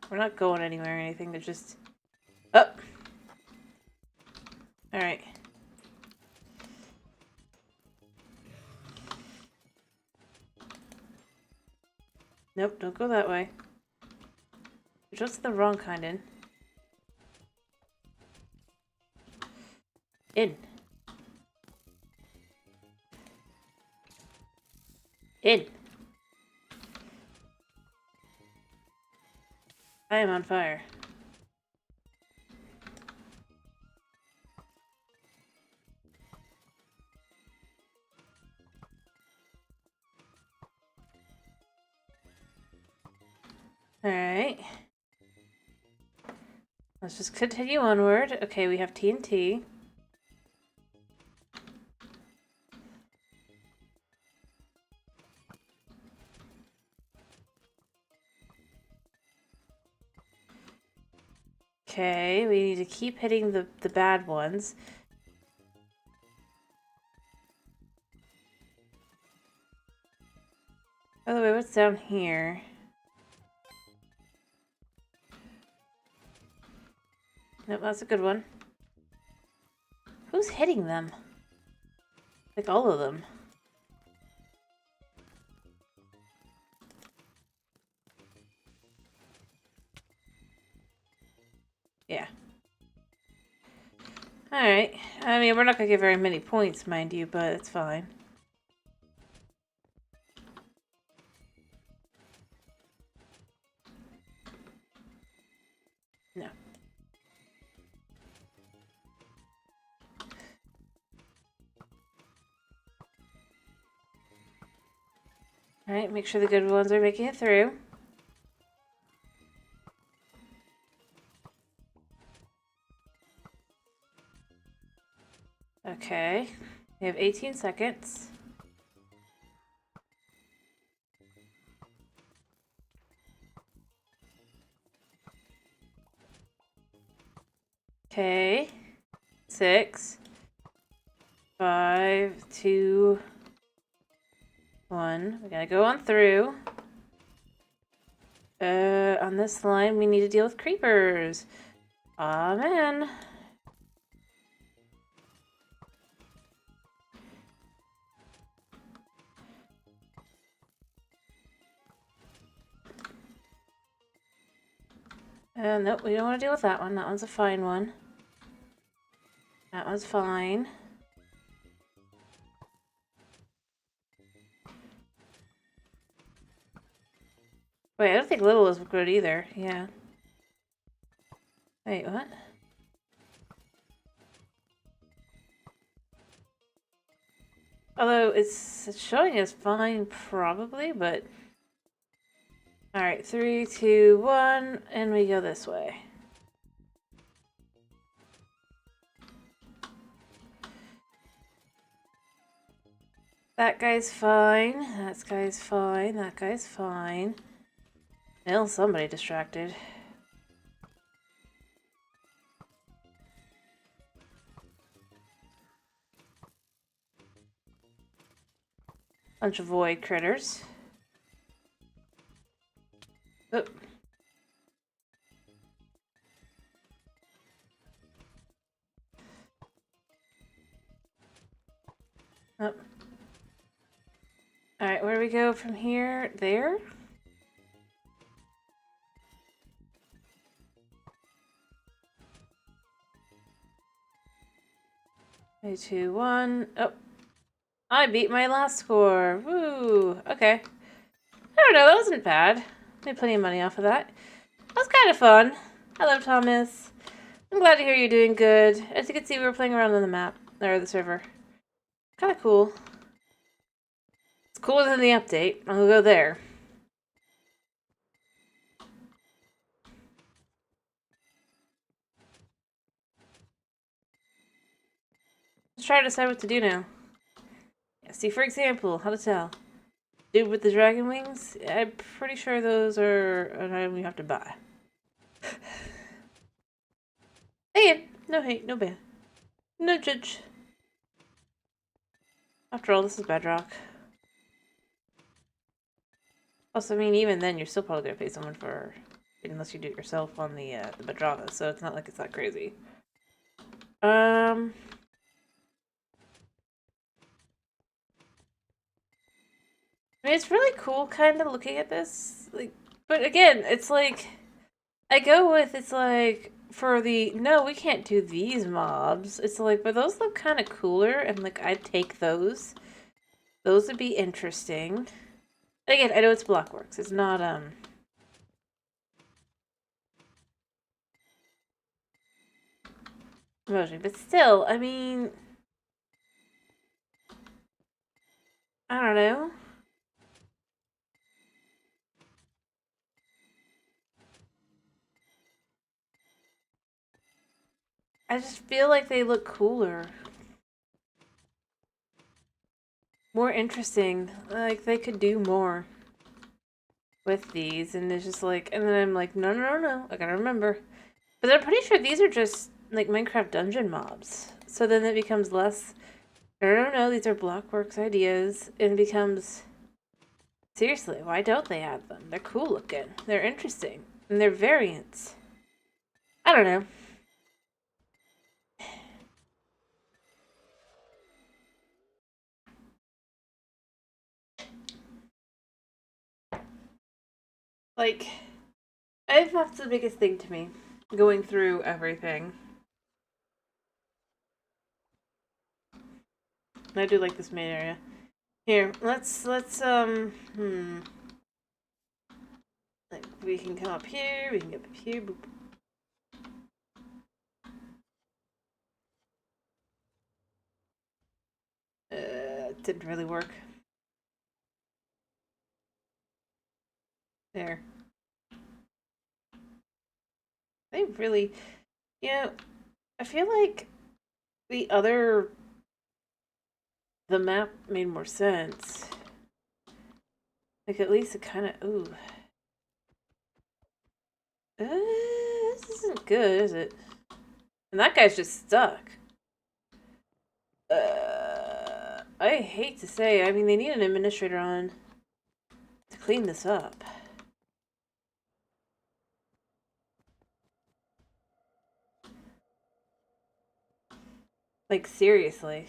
We're not going anywhere or anything. They're just... Up! Alright. Nope, don't go that way. You're just the wrong kind in. In. In. I am on fire. Alright. Let's just continue onward. Okay, we have TNT. Okay, we need to keep hitting the bad ones. By the way, what's down here? Nope, that's a good one. Who's hitting them? Like all of them. Yeah. Alright. I mean, we're not gonna get very many points, mind you, but it's fine. No. Alright, make sure the good ones are making it through. Okay. We have 18 seconds. Okay. 6, 5, 2, 1. We gotta go on through. On this line, we need to deal with creepers. Aw, man. Nope, we don't want to deal with that one. That one's a fine one. That one's fine. Wait, I don't think little is good either. Yeah. Wait, what? Although it's showing as fine, probably, but... Alright, 3, 2, 1, and we go this way. That guy's fine. That guy's fine. That guy's fine. Well, somebody distracted. Bunch of void critters. Oop. Oh. Alright, where do we go from here? There? 3, 2, 1. Oh. I beat my last score. Woo. Okay. I don't know, that wasn't bad. Made plenty of money off of that. That was kind of fun. Hello, Thomas. I'm glad to hear you're doing good. As you can see, we were playing around on the map, or the server. Kind of cool. It's cooler than the update. I'll go there. Let's try to decide what to do now. Yeah, see, for example, how to tell. Dude with the dragon wings? I'm pretty sure those are an item you have to buy. Hey, no hate, no ban. No judge. After all, this is Bedrock. Also, I mean, even then, you're still probably gonna pay someone for, unless you do it yourself on the Bedrock, so it's not like it's that crazy. I mean, it's really cool, kind of, looking at this. like, but again, it's like, I go with, it's like, for the, no, we can't do these mobs. It's like, but those look kind of cooler, and like, I'd take those. Those would be interesting. Again, I know it's Blockworks. It's not, emotion, but still, I mean, I don't know. I just feel like they look cooler. More interesting. Like, they could do more with these, and it's just like, and then I'm like, no, no, no, no, I gotta remember. But I'm pretty sure these are just, like, Minecraft dungeon mobs. So then it becomes less, no, no, no, these are Blockworks ideas, and it becomes, seriously, why don't they have them? They're cool looking, they're interesting, and they're variants. I don't know. Like, I think that's the biggest thing to me, going through everything. I do like this main area. Here, let's, like, we can come up here, we can get up here, boop. It didn't really work. There. They really, you know, I feel like the map made more sense. Like, at least it kind of, ooh. This isn't good, is it? And that guy's just stuck. I hate to say, I mean, they need an administrator on to clean this up. Like, seriously.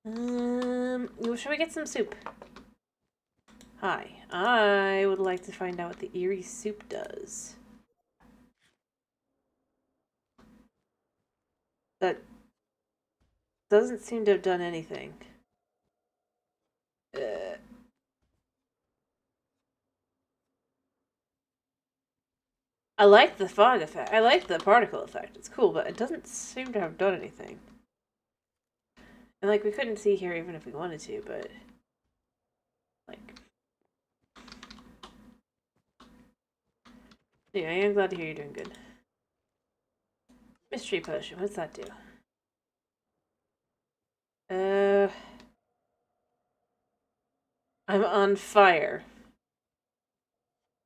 Should we get some soup? Hi, I would like to find out what the Eerie soup does. That doesn't seem to have done anything. I like the fog effect. I like the particle effect. It's cool, but it doesn't seem to have done anything. And, like, we couldn't see here even if we wanted to, but, like, yeah, I am glad to hear you're doing good. Mystery potion, what's that do? I'm on fire.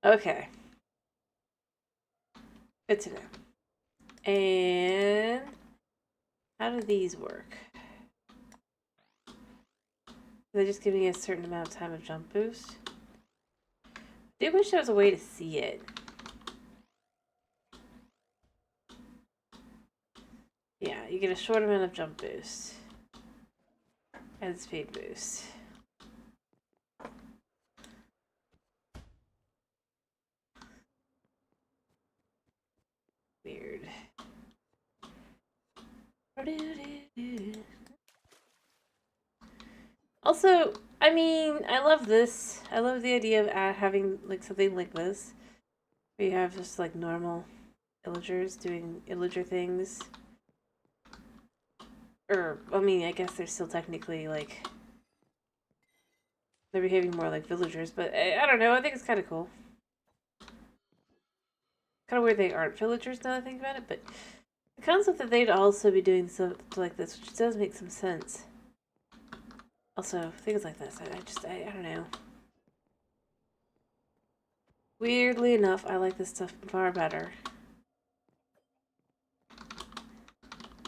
Okay. Good to know. And how do these work? Are they just giving me a certain amount of time of jump boost? I do wish there was a way to see it. Yeah, you get a short amount of jump boost. And speed boost. Weird. Also, I mean, I love this. I love the idea of having, like, something like this. Where you have just, like, normal villagers doing villager things. Or, I mean, I guess they're still technically, like, they're behaving more like villagers, but I don't know, I think it's kind of cool. Kind of weird they aren't villagers now that I think about it, but the concept that they'd also be doing something like this, which does make some sense. Also, things like this, I don't know. Weirdly enough, I like this stuff far better.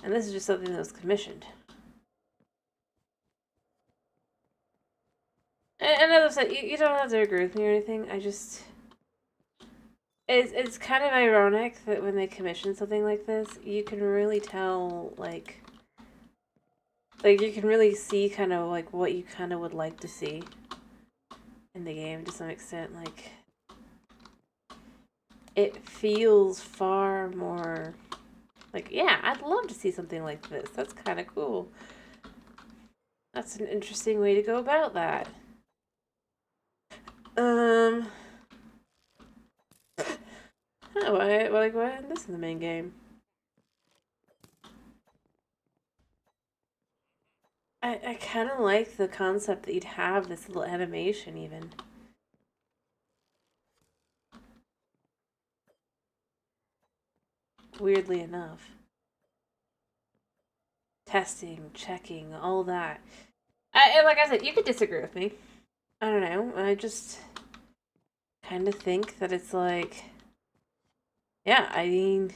And this is just something that was commissioned. And as I said, you don't have to agree with me or anything, I just... It's kind of ironic that when they commission something like this, you can really tell, like, you can really see kind of, like, what you kind of would like to see. in the game to some extent. Like, it feels far more like, yeah, I'd love to see something like this. That's kind of cool. That's an interesting way to go about that. Oh, why isn't this in the main game? I kind of like the concept that you'd have this little animation, even. Weirdly enough. Testing, checking, all that. Like I said, you could disagree with me. I don't know. I just kind of think that it's like, yeah, I mean,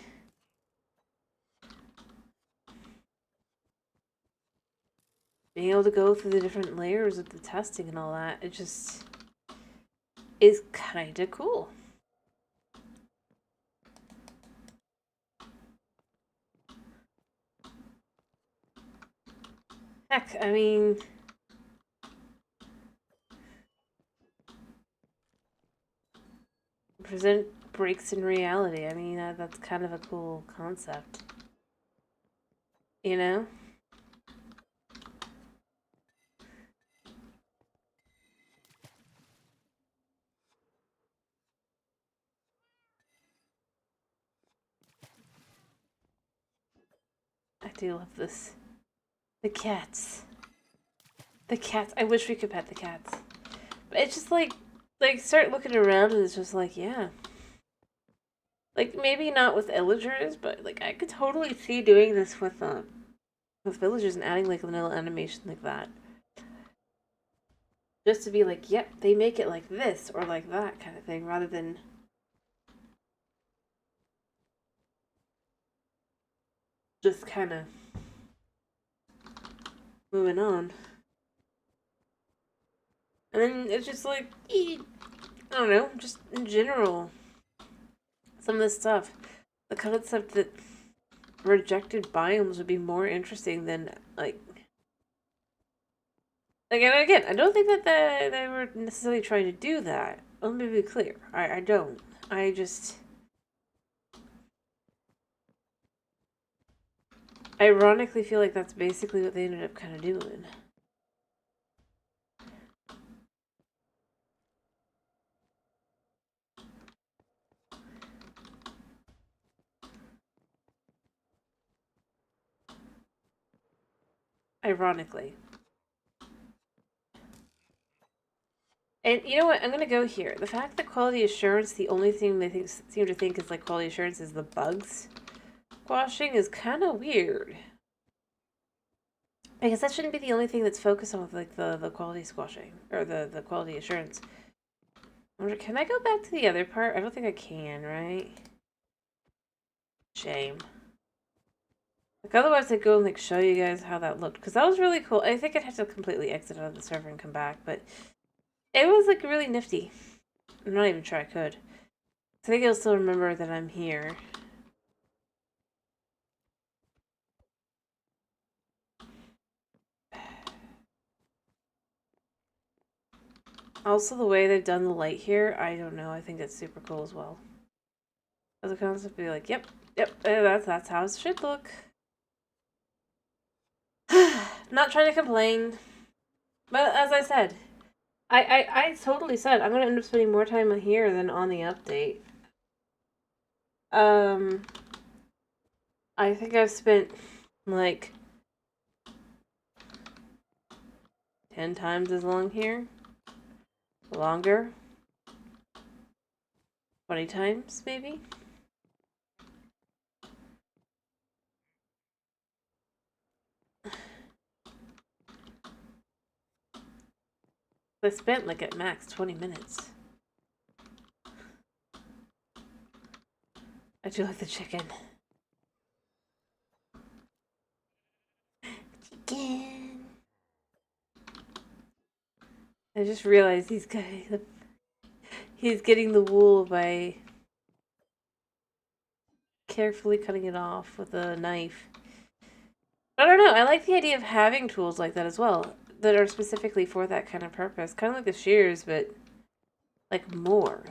being able to go through the different layers of the testing and all that, it just is kind of cool. Heck, I mean, present breaks in reality. I mean, that's kind of a cool concept. You know? I do love this. The cats. The cats. I wish we could pet the cats. But it's just like start looking around and it's just like, yeah. Like, maybe not with villagers, but like I could totally see doing this with villagers and adding like a little animation like that. Just to be like, yep, they make it like this or like that kind of thing, rather than just kind of moving on. And then it's just like, I don't know, just in general, some of this stuff. The concept that rejected biomes would be more interesting than, and again, I don't think that they were necessarily trying to do that. Let me be clear. I don't. I just... ironically feel like that's basically what they ended up kind of doing. Ironically. And you know what? I'm gonna go here. The fact that quality assurance, the only thing they seem to think is like quality assurance is the bugs squashing is kind of weird. Because that shouldn't be the only thing that's focused on with like the quality squashing or the quality assurance. I wonder, can I go back to the other part? I don't think I can, right? Shame. Like, otherwise I'd go and like show you guys how that looked, because that was really cool. I think I'd have to completely exit out of the server and come back, but it was like really nifty. I'm not even sure I could. I think I'll still remember that I'm here. Also, the way they've done the light here, I don't know. I think it's super cool as well. As a concept, be like, yep, that's how it should look. Not trying to complain, but as I said, I totally said I'm gonna end up spending more time here than on the update. I think I've spent like 10 times as long here. Longer. 20 times, maybe? I spent like at max 20 minutes. I do like the chicken. Chicken. I just realized he's getting the wool by carefully cutting it off with a knife. I don't know. I like the idea of having tools like that as well that are specifically for that kind of purpose. Kind of like the shears, but Like, more.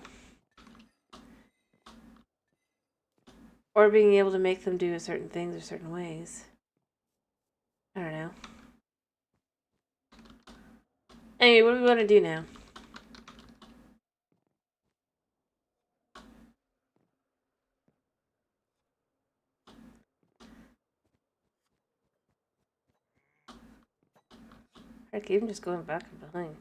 Or being able to make them do certain things or certain ways. I don't know. Anyway, what do we want to do now? Heck, even just going back and behind.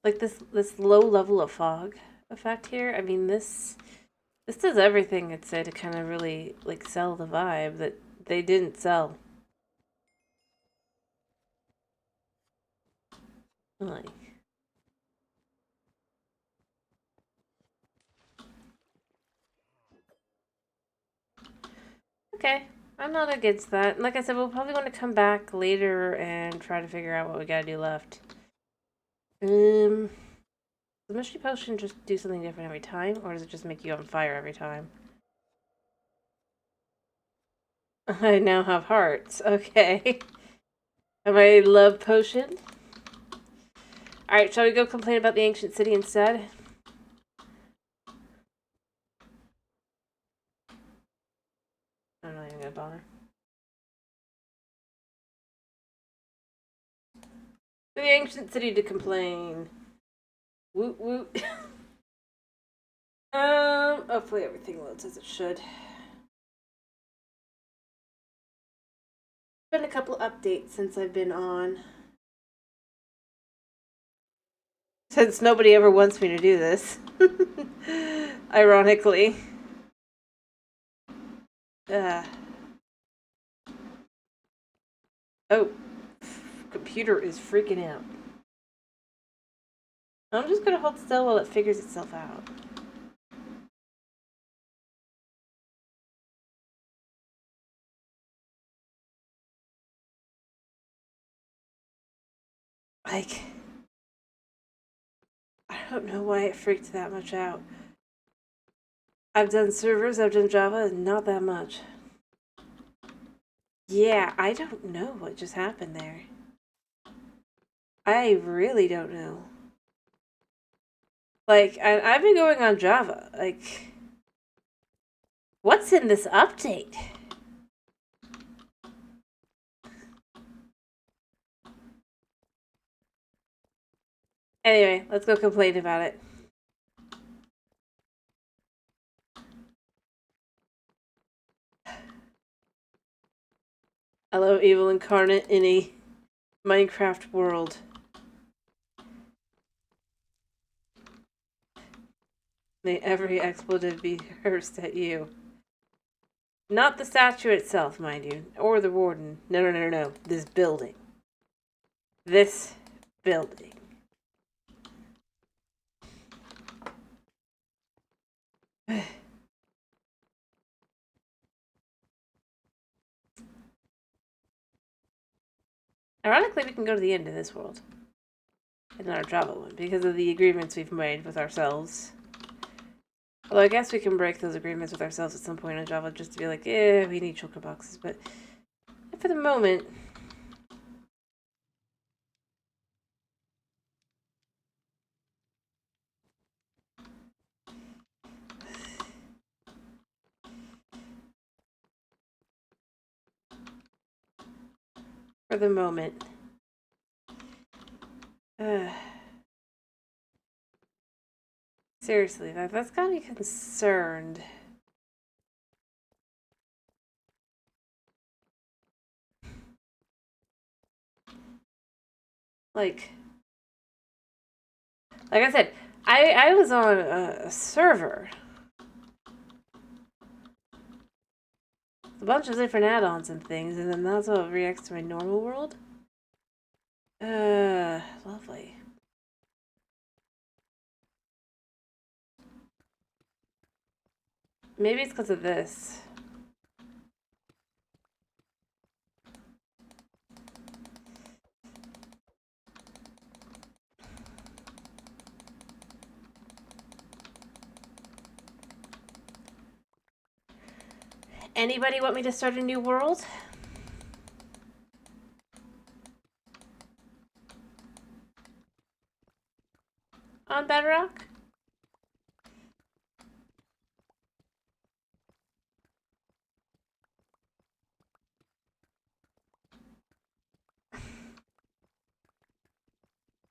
Like this low level of fog effect here. I mean, this does everything I'd say to kind of really like sell the vibe that they didn't sell. Like, okay, I'm not against that. Like I said, we'll probably want to come back later and try to figure out what we gotta do left. Does the mystery potion just do something different every time, or does it just make you on fire every time? I now have hearts. Okay. Have I love potion? Alright, shall we go complain about the ancient city instead? I'm not even gonna bother. The ancient city to complain. Woot woot. Hopefully everything loads as it should. Been a couple updates since I've been on. Since nobody ever wants me to do this. Ironically. Oh. Computer is freaking out. I'm just gonna hold still while it figures itself out. Like, I don't know why it freaked that much out. I've done servers, I've done Java, not that much. Yeah, I don't know what just happened there. I really don't know. Like, I've been going on Java. Like, what's in this update? Anyway, let's go complain about it. Hello, evil incarnate in a Minecraft world. May every expletive be cursed at you. Not the statue itself, mind you, or the warden. No, no, no, no, no. This building. This building. Ironically, we can go to the end of this world. And not our Java one, because of the agreements we've made with ourselves. Although I guess we can break those agreements with ourselves at some point in Java just to be like, eh, we need shulker boxes. But for the moment... For the moment... Seriously, that's got me concerned. Like I said, I was on a server. A bunch of different add-ons and things, and then that's how it reacts to my normal world. Lovely. Maybe it's because of this. Anybody want me to start a new world? on Bedrock?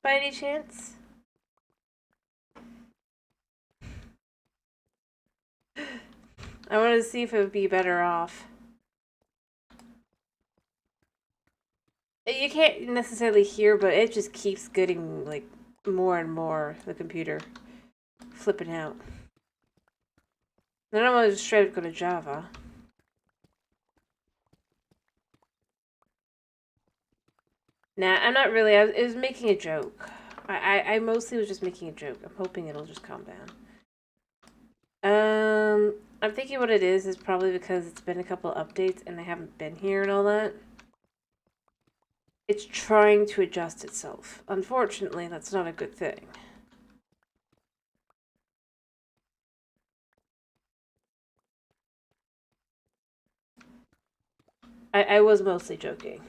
By any chance? I wanted to see if it would be better off. You can't necessarily hear, but it just keeps getting, like, more and more, the computer flipping out. Then I'm gonna just straight up go to Java. Nah, I'm not really. It was making a joke. I mostly was just making a joke. I'm hoping it'll just calm down. I'm thinking what it is probably because it's been a couple updates and I haven't been here and all that. It's trying to adjust itself. Unfortunately, that's not a good thing. I was mostly joking.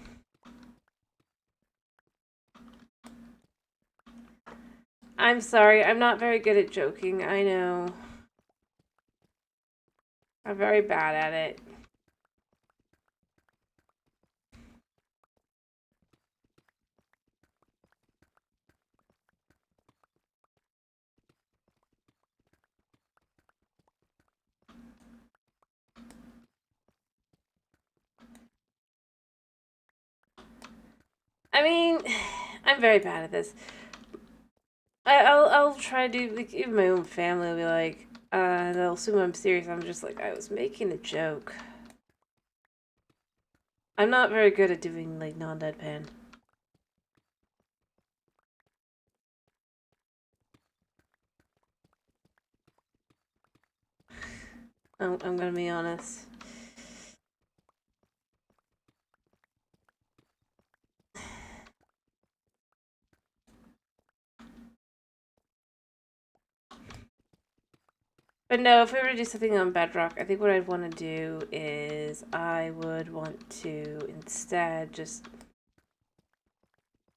I'm sorry, I'm not very good at joking, I know. I'm very bad at it. I mean, I'm very bad at this. I'll try to do, like, even my own family will be like, they'll assume I'm serious. I'm just like, I was making a joke. I'm not very good at doing, like, non-deadpan. I'm gonna be honest. But no, if we were to do something on Bedrock, I think what I'd want to do is I would want to instead just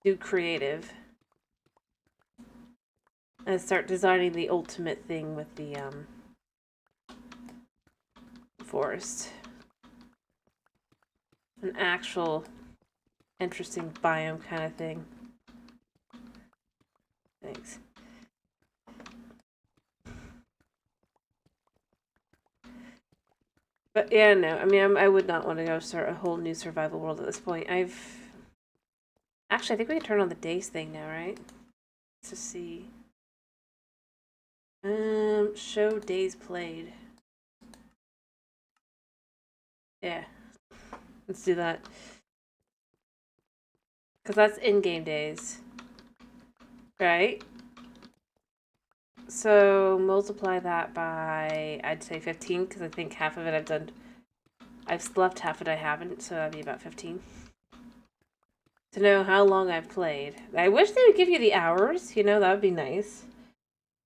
do creative and start designing the ultimate thing with the forest. An actual interesting biome kind of thing. Thanks. But yeah, no, I mean, I would not want to go start a whole new survival world at this point. Actually, I think we can turn on the days thing now, right? Let's just see. Show days played. Yeah. Let's do that. Because that's in-game days. Right? So multiply that by, I'd say 15, because I think half of it I've done. I've left half of it I haven't, so that'd be about 15. To know how long I've played. I wish they would give you the hours, you know, that would be nice.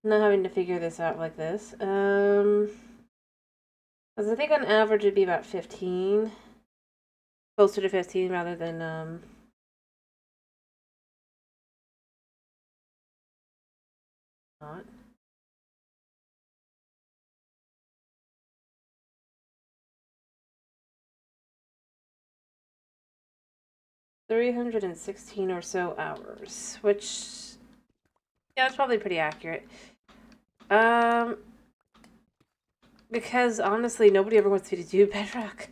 Not having to figure this out like this. Because I think on average it'd be about 15. Closer to 15 rather than, not. $316 or so hours, which, yeah, that's probably pretty accurate. Because honestly, nobody ever wants me to do Bedrock.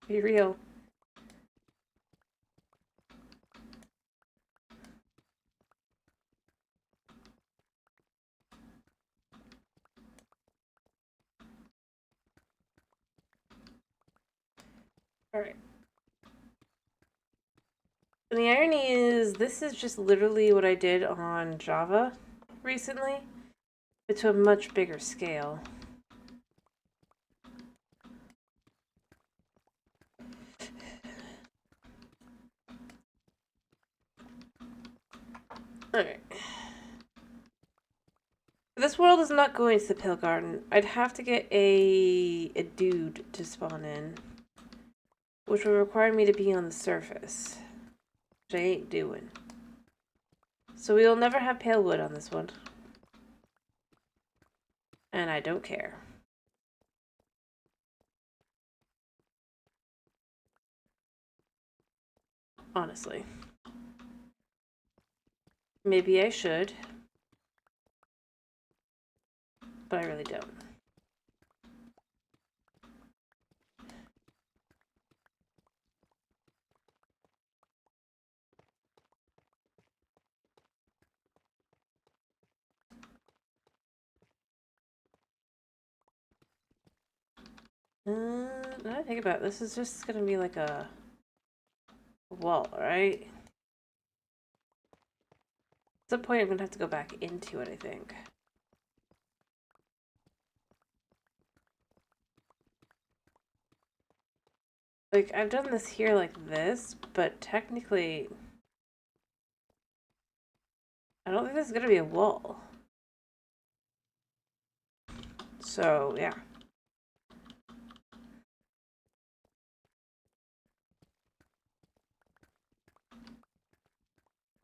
Be real. Alright. And the irony is, this is just literally what I did on Java recently, but to a much bigger scale. Alright. This world is not going to the Pale Garden. I'd have to get a dude to spawn in, which would require me to be on the surface. which I ain't doing. So we will never have pale wood on this one. And I don't care. Honestly. Maybe I should. But I really don't. Now I think about it, this is just gonna be like a wall, right? At some point I'm gonna have to go back into it, I think. Like, I've done this here like this, but technically I don't think this is gonna be a wall. So, yeah.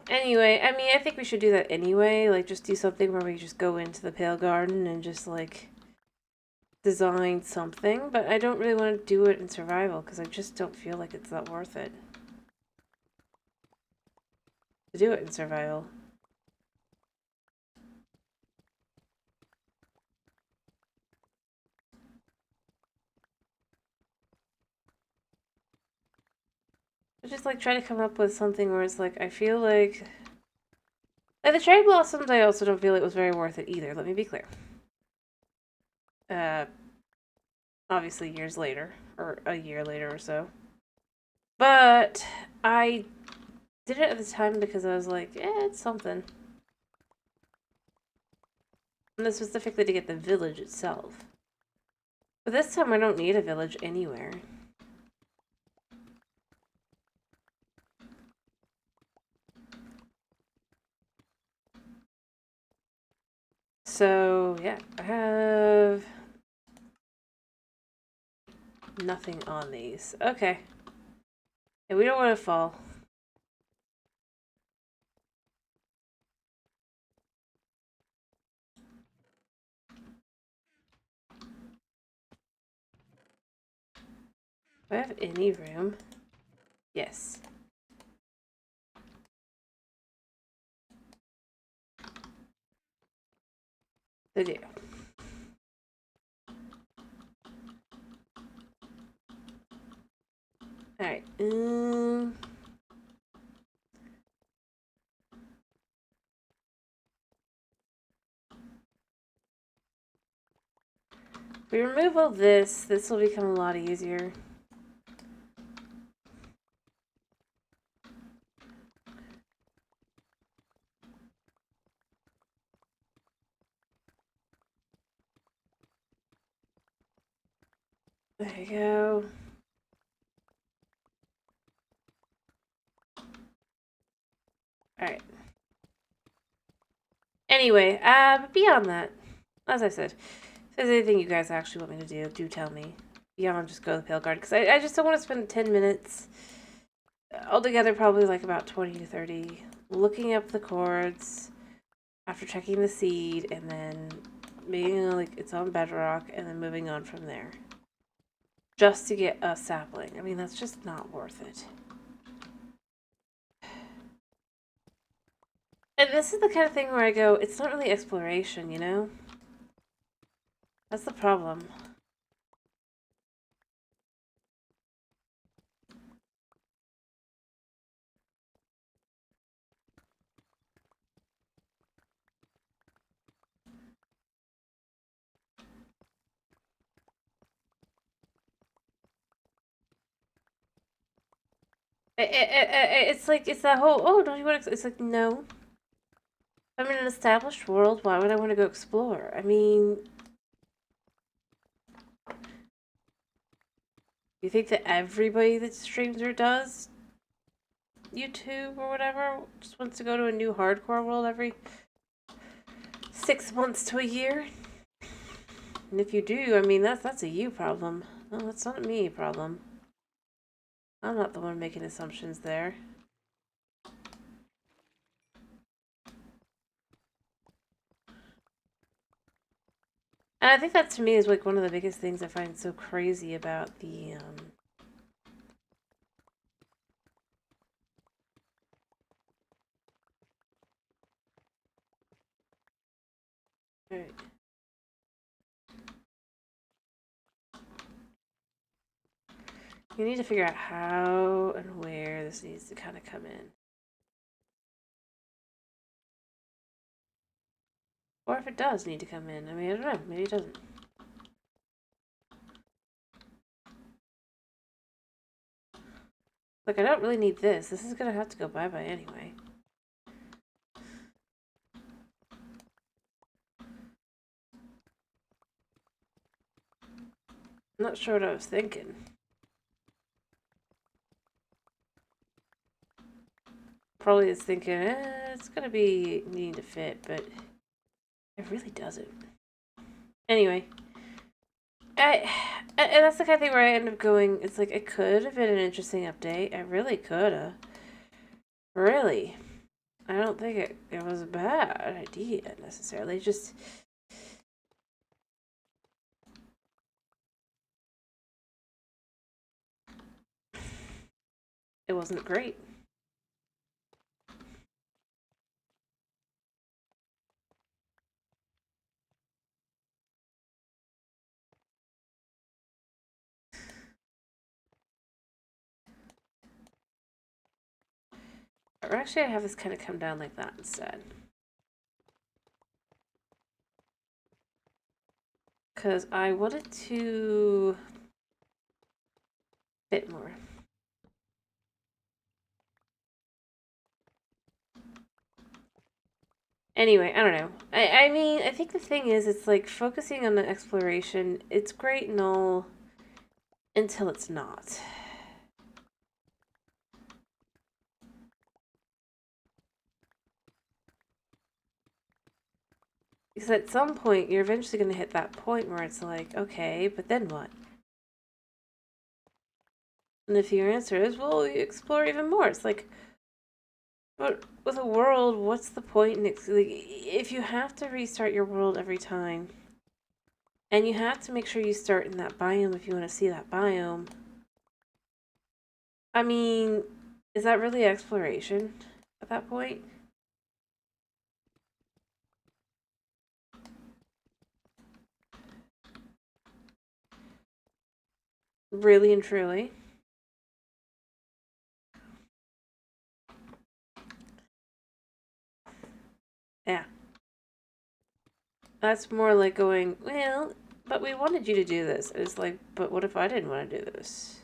Anyway, I mean, I think we should do that anyway. Like, just do something where we just go into the Pale Garden and just, like, design something. But I don't really want to do it in survival because I just don't feel like it's that worth it to do it in survival. I just, like, try to come up with something where it's like, I feel like the cherry blossoms, I also don't feel it was very worth it either. Let me be clear. Obviously years later, or a year later or so. But I did it at the time because I was like, it's something. And specifically to get the village itself. But this time I don't need a village anywhere. So, yeah, I have nothing on these. Okay. And we don't want to fall. Do I have any room? Yes. I do. Alright. If we remove all this, this will become a lot easier. There you go. Alright. Anyway, but beyond that, as I said, if there's anything you guys actually want me to do tell me. Beyond just go to the Pale Guard, because I just don't want to spend 10 minutes, altogether probably like about 20 to 30, looking up the chords, after checking the seed, and then being like it's on Bedrock, and then moving on from there. Just to get a sapling. I mean, that's just not worth it. And this is the kind of thing where I go, it's not really exploration, you know? That's the problem. It's like, it's that whole, oh, don't you want to, it's like, no. I'm in an established world, why would I want to go explore? I mean, you think that everybody that streams or does YouTube or whatever just wants to go to a new hardcore world every 6 months to a year? And if you do, I mean, that's a you problem. No, that's not a me problem. I'm not the one making assumptions there. And I think that to me is like one of the biggest things I find so crazy about the Alright. You need to figure out how and where this needs to kind of come in. Or if it does need to come in. I mean, I don't know. Maybe it doesn't. Like, I don't really need this. This is gonna have to go bye-bye anyway. I'm not sure what I was thinking. Probably is thinking, it's gonna be needing to fit, but it really doesn't. Anyway. And that's the kind of thing where I end up going, it's like, it could have been an interesting update. It really could have. Really. I don't think it was a bad idea, necessarily. Just... it wasn't great. Or actually, I have this kind of come down like that instead. Because I wanted to fit more. Anyway, I don't know. I mean, I think the thing is, it's like focusing on the exploration, it's great and all until it's not. Because at some point, you're eventually going to hit that point where it's like, okay, but then what? And if your answer is, well, you explore even more, it's like, but with a world, what's the point in like, if you have to restart your world every time, and you have to make sure you start in that biome if you want to see that biome, I mean, is that really exploration at that point? Really and truly? Yeah. That's more like going, well, but we wanted you to do this. It's like, but what if I didn't want to do this?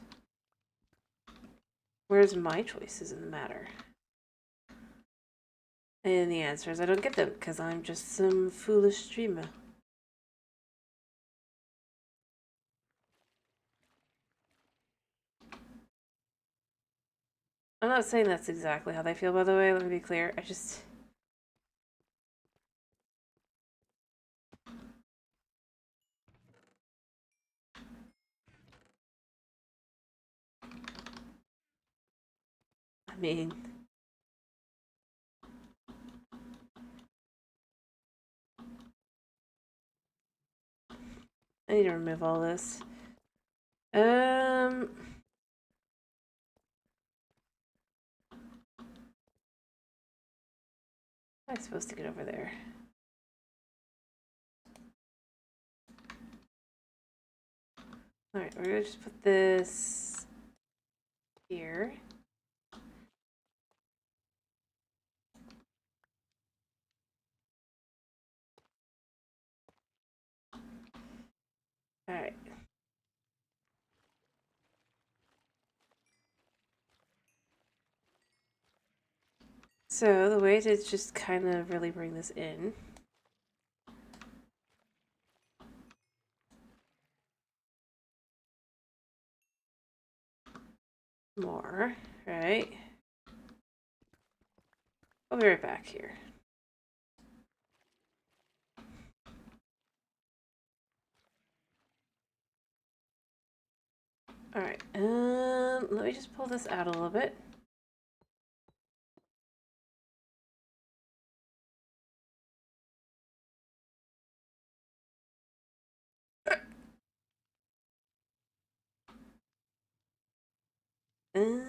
Where's my choices in the matter? And the answer is I don't get them because I'm just some foolish streamer. I'm not saying that's exactly how they feel, by the way, let me be clear. I just... I mean... I need to remove all this. How am I supposed to get over there? Alright, we're gonna just put this here. Alright. So the way to just kind of really bring this in more, right? I'll be right back here. Alright, let me just pull this out a little bit. Hmm.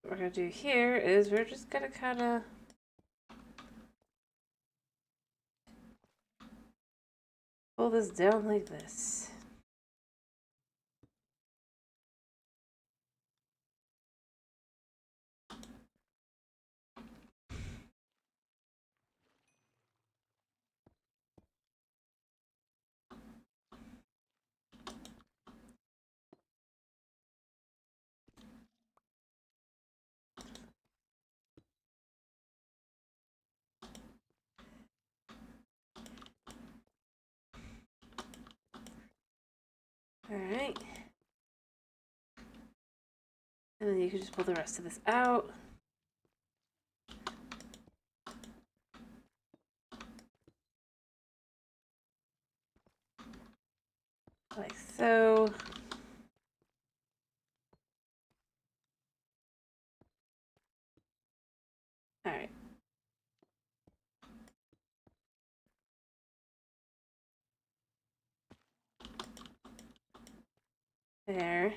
What we're gonna do here is we're just gonna kind of pull this down like this. Alright. And then you can just pull the rest of this out. Like so. Alright. There.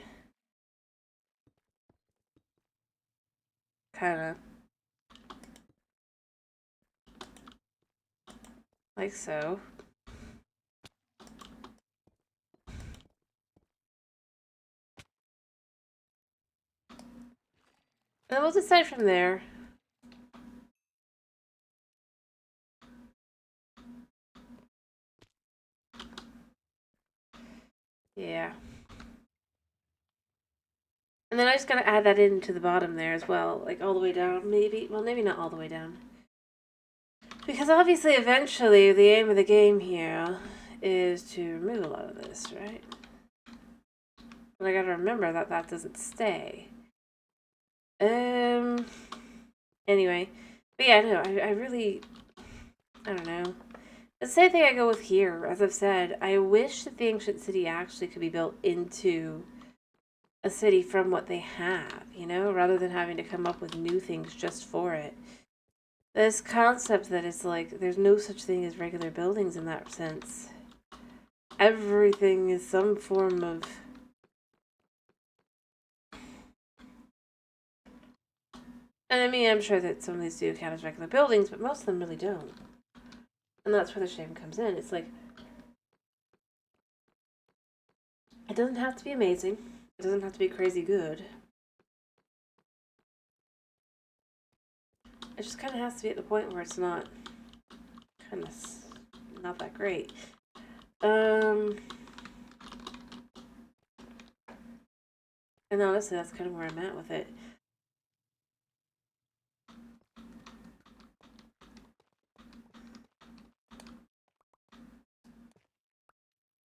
Kind of. Like so. And then we'll decide from there. Yeah. And then I just gotta add that into the bottom there as well, like all the way down, maybe. Well, maybe not all the way down. Because obviously, eventually, the aim of the game here is to remove a lot of this, right? But I gotta remember that that doesn't stay. Anyway. But yeah, no, I really... I don't know. The same thing I go with here. As I've said, I wish that the ancient city actually could be built into a city from what they have, you know, rather than having to come up with new things just for it. This concept that it's like there's no such thing as regular buildings in that sense. Everything is some form of... And I mean, I'm sure that some of these do count as regular buildings, but most of them really don't. And that's where the shame comes in. It's like, it doesn't have to be amazing. It doesn't have to be crazy good. It just kind of has to be at the point where it's not kind of not that great. And honestly, that's kind of where I'm at with it.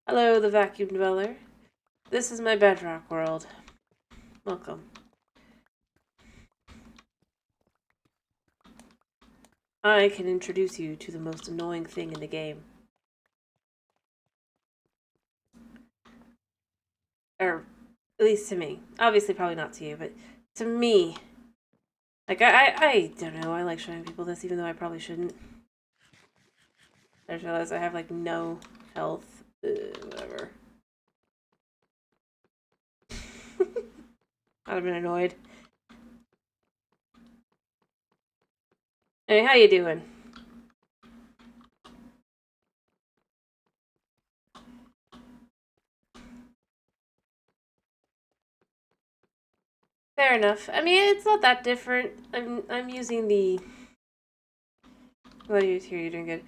Hello, the vacuum dweller. This is my bedrock world. Welcome. I can introduce you to the most annoying thing in the game. Or, at least to me. Obviously, probably not to you, but to me. Like, I don't know, I like showing people this, even though I probably shouldn't. I just realized I have, like, no health. Whatever. I'd have been annoyed. Hey, how you doing? Fair enough. I mean, it's not that different. I'm using the... What are you here? You're doing good.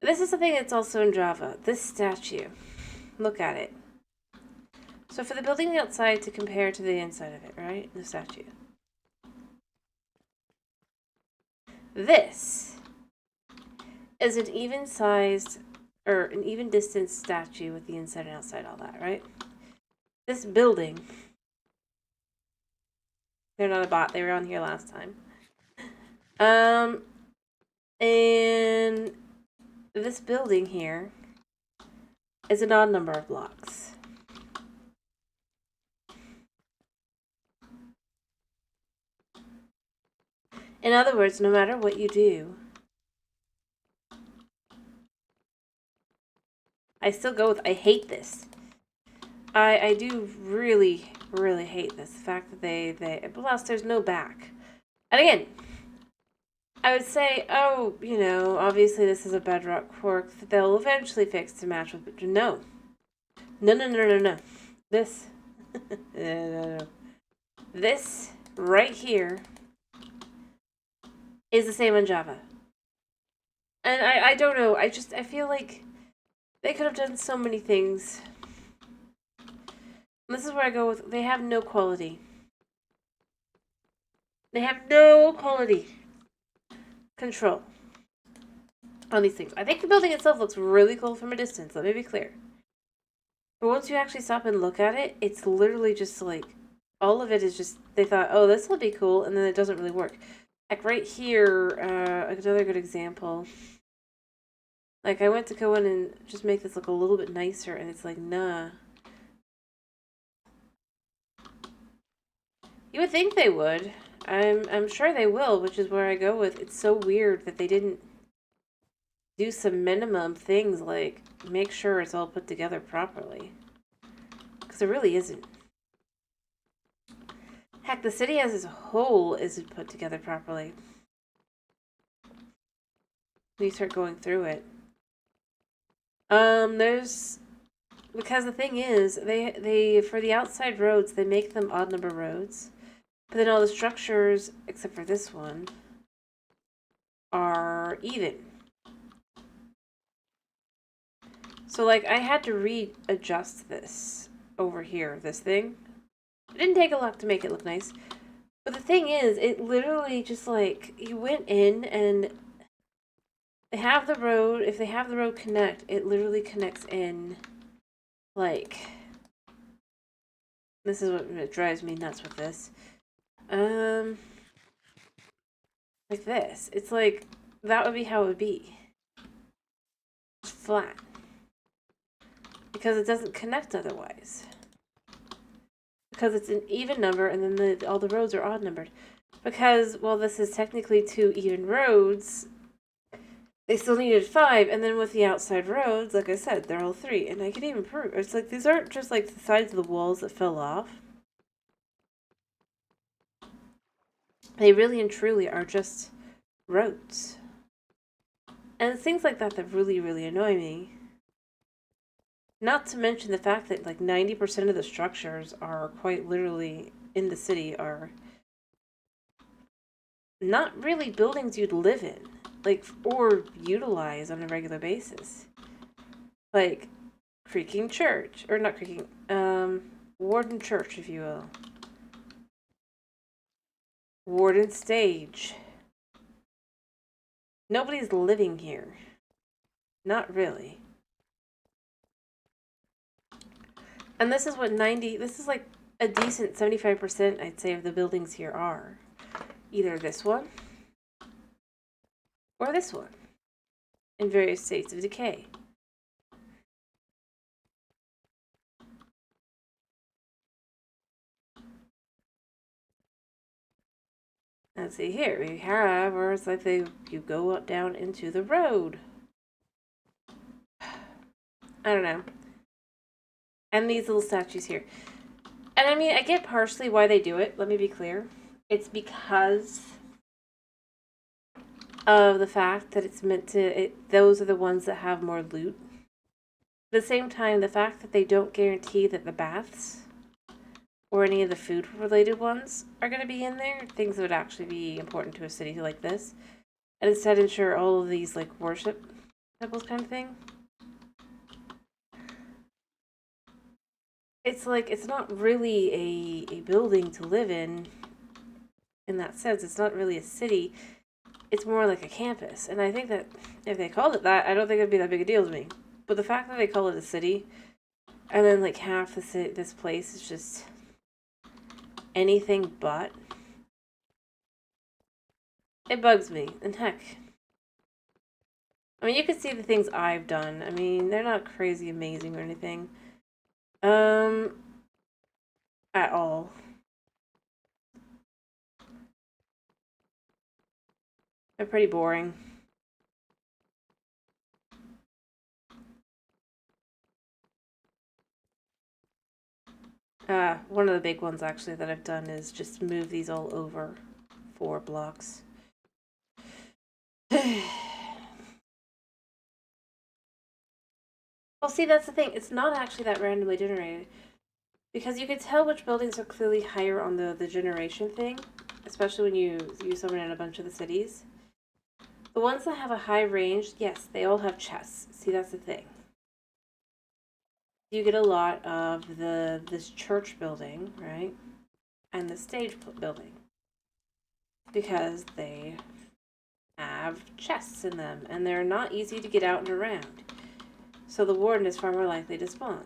This is something that's also in Java. This statue. Look at it. So for the building outside to compare to the inside of it, right? The statue. This is an even sized, or an even distance statue with the inside and outside, all that, right? This building They're not a bot. They were on here last time. And this building here is an odd number of blocks. In other words, no matter what you do, I still go with, I hate this. I do really, really hate this. The fact that plus there's no back. And again, I would say, oh, you know, obviously this is a bedrock quirk that they'll eventually fix to match with, no. No. This, no. This right here is the same on Java. And I don't know, I feel like they could have done so many things. And this is where I go with, they have no quality. They have no quality control on these things. I think the building itself looks really cool from a distance, let me be clear. But once you actually stop and look at it, it's literally just like, all of it is just, they thought, oh, this will be cool, and then it doesn't really work. Like right here, another good example. Like I went to go in and just make this look a little bit nicer, and it's like, nah. You would think they would. I'm sure they will, which is where I go with, it's so weird that they didn't do some minimum things like make sure it's all put together properly. Because it really isn't. Heck, the city as a whole isn't put together properly. When you start going through it. Because the thing is, they for the outside roads, they make them odd number roads. But then all the structures, except for this one, are even. So like I had to readjust this over here, this thing. It didn't take a lot to make it look nice. But the thing is, it literally just like, you went in and they have the road, if they have the road connect, it literally connects in like, this is what drives me nuts with this. Like this. It's like, that would be how it would be. It's flat. Because it doesn't connect otherwise. Because it's an even number, and then all the roads are odd numbered. Because, well, this is technically 2 even roads, they still needed 5, and then with the outside roads, like I said, they're all 3. And I can even prove, it's like, these aren't just like the sides of the walls that fell off. They really and truly are just roads. And it's things like that that really, really annoy me. Not to mention the fact that like 90% of the structures are quite literally in the city are not really buildings you'd live in, like, or utilize on a regular basis. Like Creaking Church, or not Creaking, Warden Church, if you will. Warden Stage. Nobody's living here. Not really. And this is what this is like a decent 75%, I'd say, of the buildings here are. Either this one, or this one, in various states of decay. Let's see here, we have where it's like you go up down into the road. I don't know. And these little statues here. And I mean, I get partially why they do it, let me be clear. It's because of the fact that it's meant to, those are the ones that have more loot. At the same time, the fact that they don't guarantee that the baths or any of the food-related ones are going to be in there, things that would actually be important to a city like this, and instead ensure all of these, like, worship temples kind of thing. It's like, it's not really a building to live in that sense. It's not really a city. It's more like a campus. And I think that if they called it that, I don't think it'd be that big a deal to me. But the fact that they call it a city, and then like half this place is just anything but, It bugs me. And heck, I mean, you can see the things I've done. I mean, they're not crazy amazing or anything. At all. They're pretty boring. One of the big ones actually that I've done is just move these all over 4 blocks. Well, see, that's the thing. It's not actually that randomly generated. Because you can tell which buildings are clearly higher on the generation thing. Especially when you summon in a bunch of the cities. The ones that have a high range, yes, they all have chests. See, that's the thing. You get a lot of this church building, right? And the stage building. Because they have chests in them, and they're not easy to get out and around. So the warden is far more likely to spawn.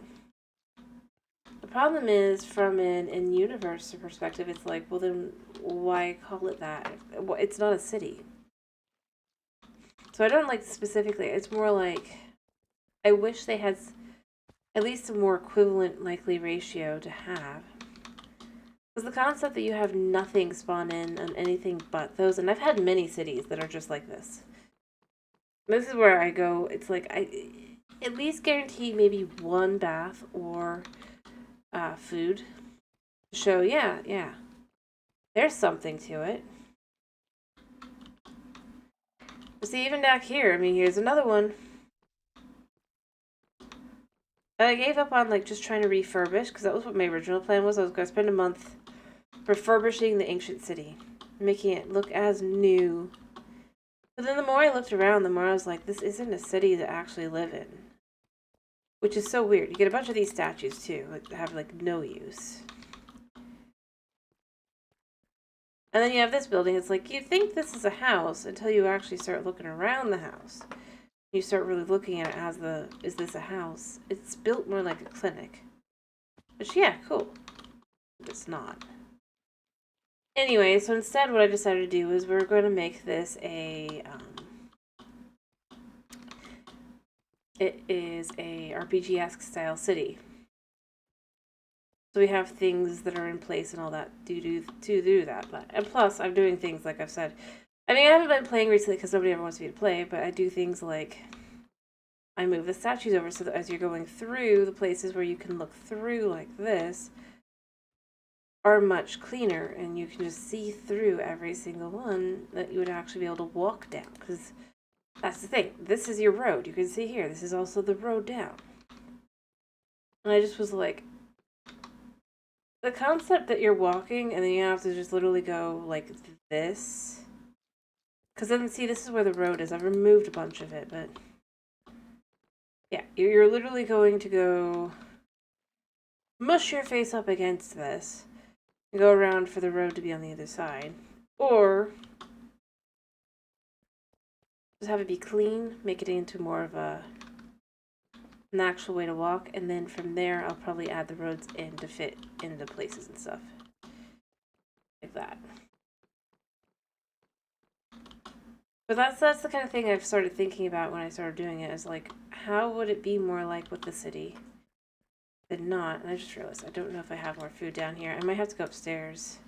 The problem is, from an in-universe perspective, it's like, well then, why call it that? It's not a city. So I don't like specifically, it's more like, I wish they had at least a more equivalent likely ratio to have. Because the concept that you have nothing spawn in on anything but those, and I've had many cities that are just like this. This is where I go, it's like, I at least guarantee maybe 1 bath or food. Show, yeah. There's something to it. But see, even back here, I mean, here's another one. And I gave up on, like, just trying to refurbish, because that was what my original plan was. I was going to spend a month refurbishing the ancient city, making it look as new. But then the more I looked around, the more I was like, this isn't a city to actually live in. Which is so weird. You get a bunch of these statues, too, that have, like, no use. And then you have this building. It's like, you think this is a house until you actually start looking around the house. You start really looking at it as is this a house? It's built more like a clinic. Which, yeah, cool. But it's not. Anyway, so instead what I decided to do is we're going to make this it is a RPG-esque style city. So we have things that are in place and all that to do that. And plus, I'm doing things like I've said. I mean, I haven't been playing recently because nobody ever wants me to play, but I do things like I move the statues over so that as you're going through, the places where you can look through like this are much cleaner, and you can just see through every single one that you would actually be able to walk down. Because that's the thing. This is your road. You can see here. This is also the road down. And I just was like, the concept that you're walking and then you have to just literally go like this. Because then, see, this is where the road is. I've removed a bunch of it, but yeah, you're literally going to go mush your face up against this and go around for the road to be on the other side. Or just have it be clean, make it into more of an actual way to walk, and then from there I'll probably add the roads in to fit into places and stuff. Like that. But that's the kind of thing I've started thinking about when I started doing it, is like, how would it be more like with the city than not? And I just realized I don't know if I have more food down here. I might have to go upstairs.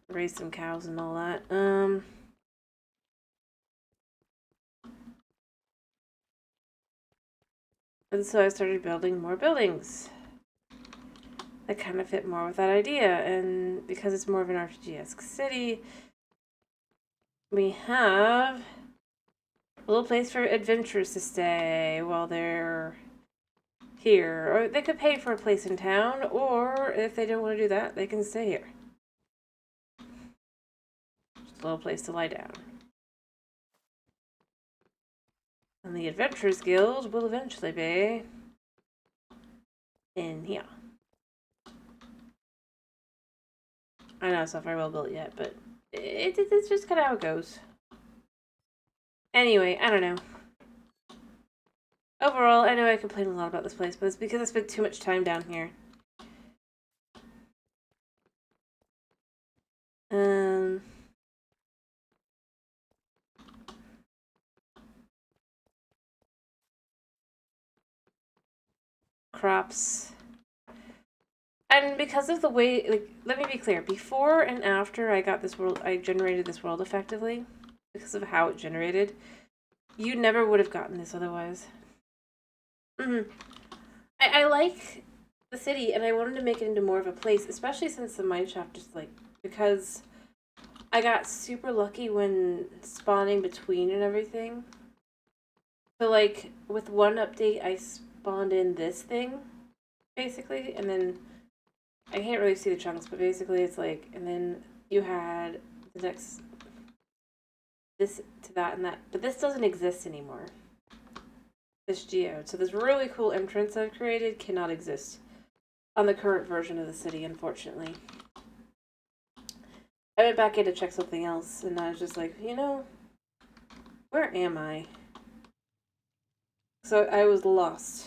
Raise some cows and all that. And so I started building more buildings that kind of fit more with that idea. And because it's more of an RPG-esque city, we have a little place for adventurers to stay while they're here. Or they could pay for a place in town, or if they don't want to do that, they can stay here. Just a little place to lie down. And the Adventurers Guild will eventually be in here. I know it's not very well built yet, but it's just kind of how it goes. Anyway, I don't know. Overall, I know I complain a lot about this place, but it's because I spent too much time down here. crops. And because of the way, like, let me be clear, before and after I got this world, I generated this world effectively, because of how it generated, you never would have gotten this otherwise. I like the city, and I wanted to make it into more of a place, especially since the mineshaft just, like, because I got super lucky when spawning between and everything. So, like, with one update, I spawned in this thing, basically, and then I can't really see the chunks, but basically it's like, and then you had the next, this to that and that, but this doesn't exist anymore. This geode. So this really cool entrance I've created cannot exist on the current version of the city, unfortunately. I went back in to check something else, and I was just like, you know, where am I? So I was lost.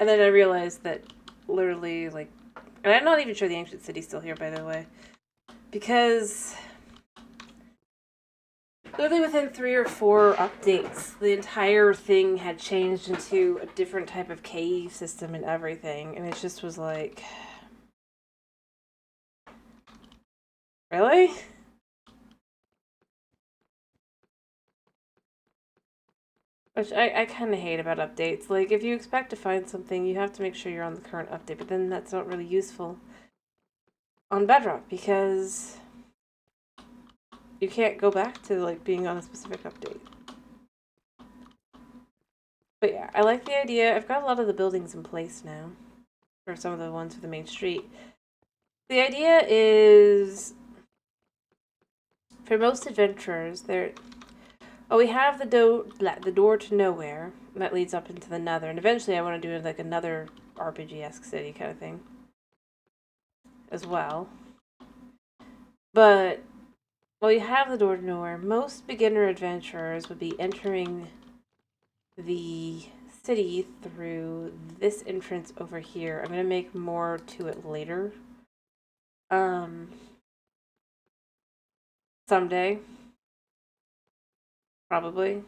And then I realized that literally, like, and I'm not even sure the ancient city's still here, by the way, because literally within 3 or 4 updates, the entire thing had changed into a different type of cave system and everything, and it just was like, really? Which I kind of hate about updates. Like, if you expect to find something, you have to make sure you're on the current update, but then that's not really useful on Bedrock, because you can't go back to, like, being on a specific update. But yeah, I like the idea. I've got a lot of the buildings in place now, or some of the ones for the main street. The idea is, for most adventurers, we have the door to nowhere that leads up into the Nether, and eventually I want to do like another RPG-esque city kind of thing as well. But you have the door to nowhere. Most beginner adventurers would be entering the city through this entrance over here. I'm gonna make more to it later. Someday. Probably.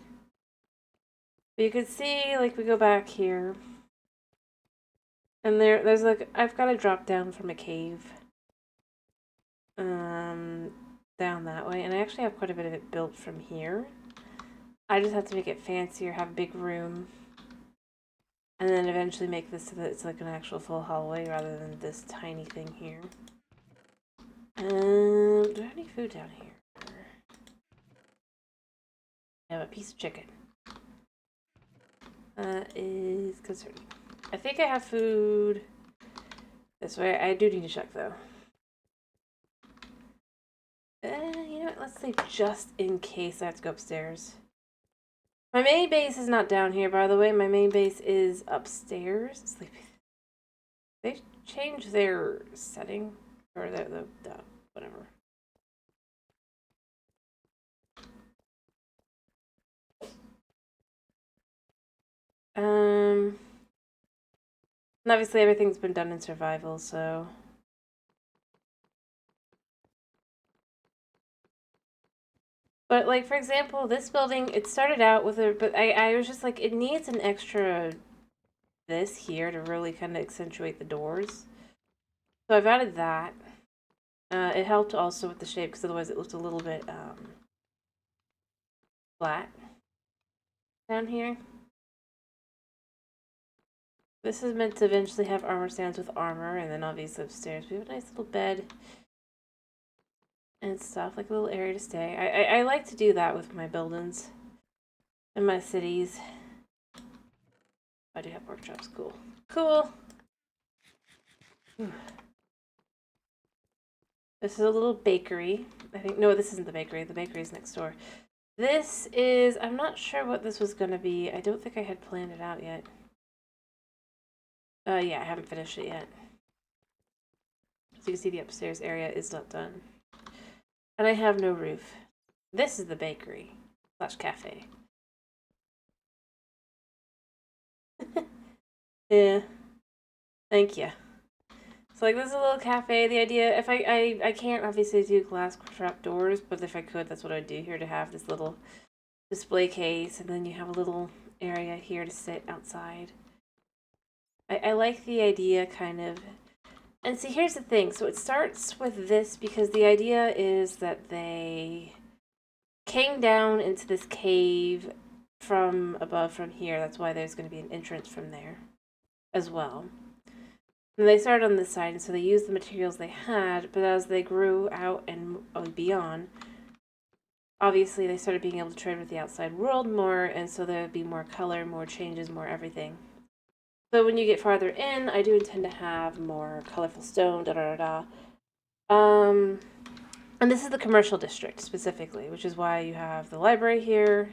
But you can see, like, we go back here. And there's like, I've got to drop down from a cave. Down that way. And I actually have quite a bit of it built from here. I just have to make it fancier, have a big room. And then eventually make this so that it's like an actual full hallway rather than this tiny thing here. Do I have any food down here? I have a piece of chicken. Is concerning. I think I have food this way. I do need to check though. You know what? Let's say just in case I have to go upstairs. My main base is not down here, by the way. My main base is upstairs. Sleepy. They changed their setting or the whatever. And obviously everything's been done in survival, so. But, like, for example, this building, it started out with but I was just like, it needs an extra this here to really kind of accentuate the doors. So I've added that. It helped also with the shape, because otherwise it looked a little bit, flat down here. This is meant to eventually have armor stands with armor, and then obviously upstairs we have a nice little bed and stuff, like a little area to stay. I like to do that with my buildings and my cities. I do have workshops. Cool. Cool. Whew. This is a little bakery. I think, no, this isn't the bakery. The bakery is next door. This is, I'm not sure what this was going to be. I don't think I had planned it out yet. Yeah, I haven't finished it yet. So you can see the upstairs area is not done. And I have no roof. This is the bakery / cafe. Yeah. Thank you. So, like, this is a little cafe. The idea, if I can't obviously do glass trap doors, but if I could, that's what I'd do here, to have this little display case, and then you have a little area here to sit outside. I like the idea kind of. And see, here's the thing. So it starts with this because the idea is that they came down into this cave from above from here. That's why there's going to be an entrance from there as well. And they started on this side, and so they used the materials they had, but as they grew out and beyond, obviously they started being able to trade with the outside world more, and so there would be more color, more changes, more everything. So when you get farther in, I do intend to have more colorful stone, and this is the commercial district specifically, which is why you have the library here.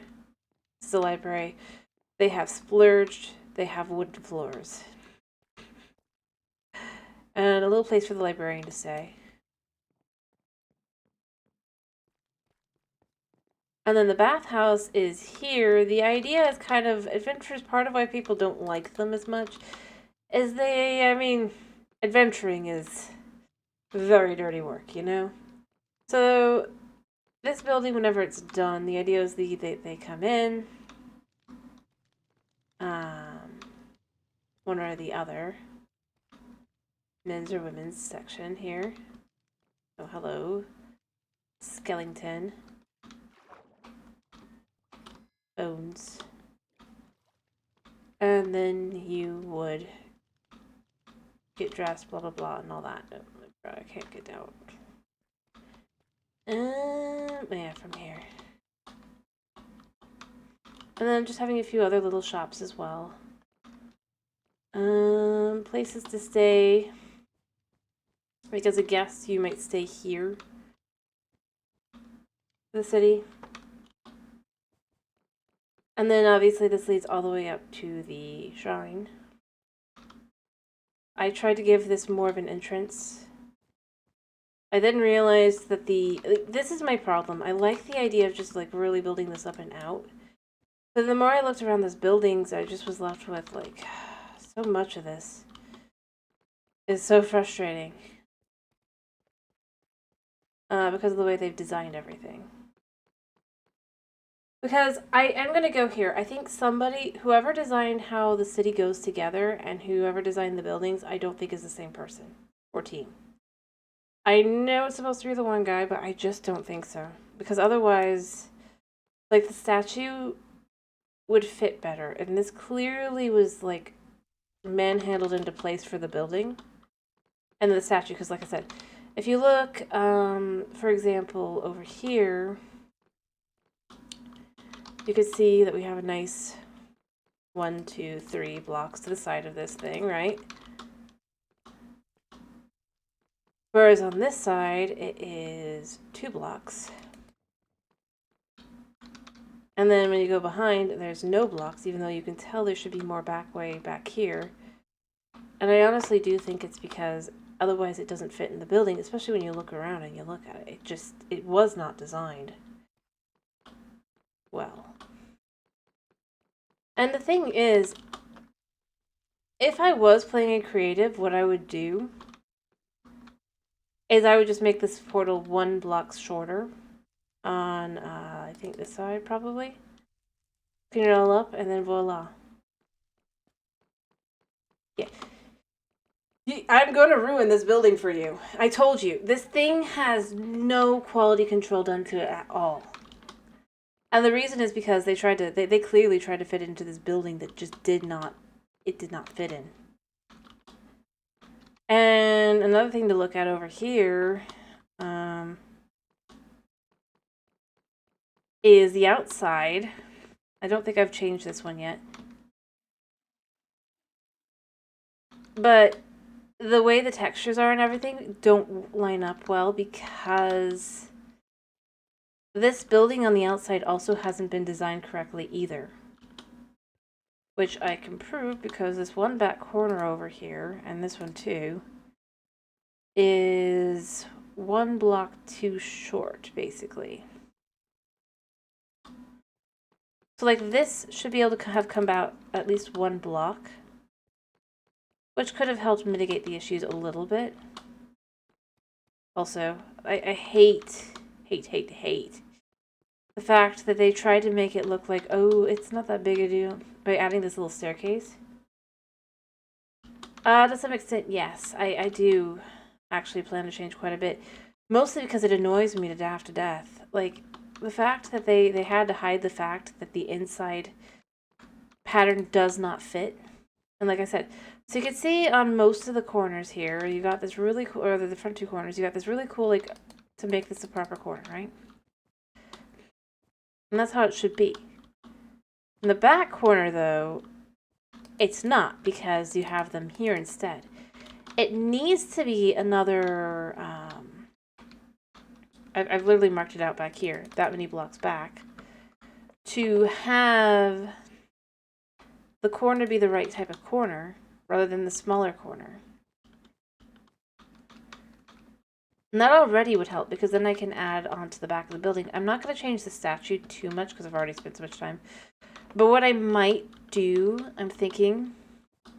This is the library. They have splurged. They have wooden floors. And a little place for the librarian to stay. And then the bathhouse is here. The idea is kind of, adventure is part of why people don't like them as much. Is adventuring is very dirty work, you know? So, this building, whenever it's done, the idea is they come in, one or the other, men's or women's section here. Oh, hello, skeleton, bones, and then you would get dressed, blah blah blah, and all that. Oh, I can't get down. Yeah, from here. And then just having a few other little shops as well. Places to stay. Like as a guest, you might stay here. The city. And then obviously this leads all the way up to the shrine. I tried to give this more of an entrance. I then realized that this is my problem. I like the idea of just like really building this up and out. But the more I looked around these buildings, I just was left with like so much of this. It's so frustrating. Because of the way they've designed everything. Because I am going to go here. I think whoever designed how the city goes together and whoever designed the buildings, I don't think is the same person or team. I know it's supposed to be the one guy, but I just don't think so. Because otherwise, like, the statue would fit better. And this clearly was, like, manhandled into place for the building. And the statue, because like I said, if you look, for example, over here, you can see that we have a nice 1, 2, 3 blocks to the side of this thing, right? Whereas on this side, it is 2 blocks. And then when you go behind, there's no blocks, even though you can tell there should be more way back here. And I honestly do think it's because otherwise it doesn't fit in the building, especially when you look around and you look at it. It was not designed well. And the thing is, if I was playing in creative, what I would do is I would just make this portal 1 block shorter on, I think this side probably. Clean it all up, and then voila. Yeah. I'm going to ruin this building for you. I told you. This thing has no quality control done to it at all. And the reason is because they clearly tried to fit it into this building that just did not fit in. And another thing to look at over here is the outside. I don't think I've changed this one yet. But the way the textures are and everything don't line up well because this building on the outside also hasn't been designed correctly either. Which I can prove because this one back corner over here, and this one too, is 1 block too short, basically. So like this should be able to have come out at least 1 block, which could have helped mitigate the issues a little bit. Also, I hate the fact that they tried to make it look like, oh, it's not that big a deal by adding this little staircase. To some extent, yes. I do actually plan to change quite a bit. Mostly because it annoys me to death. Like, the fact that they had to hide the fact that the inside pattern does not fit. And like I said, so you can see on most of the corners here, you got this really cool, or the front two corners, you got this really cool, like, to make this a proper corner, right? And that's how it should be. In the back corner, though, it's not, because you have them here instead. It needs to be another, I've literally marked it out back here, that many blocks back, to have the corner be the right type of corner, rather than the smaller corner. And that already would help, because then I can add onto the back of the building. I'm not going to change the statue too much, because I've already spent so much time. But what I might do, I'm thinking,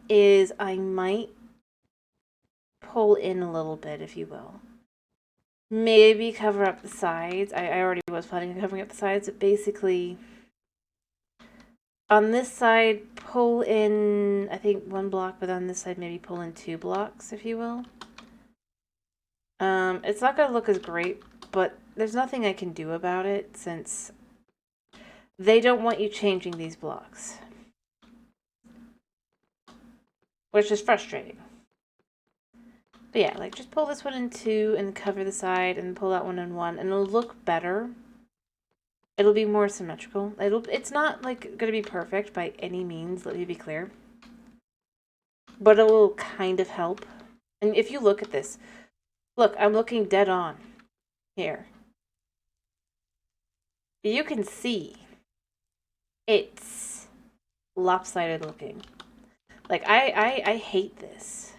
is I might pull in a little bit, if you will. Maybe cover up the sides. I already was planning on covering up the sides, but basically, on this side, pull in, I think, 1 block, but on this side, maybe pull in 2 blocks, if you will. It's not going to look as great, but there's nothing I can do about it, since they don't want you changing these blocks. Which is frustrating. But yeah, like, just pull this one in 2 and cover the side, and pull that one in 1, and it'll look better. It'll be more symmetrical. It's not, like, going to be perfect by any means, let me be clear. But it will kind of help. And if you look at this, look, I'm looking dead on here. You can see it's lopsided looking. Like, I hate this.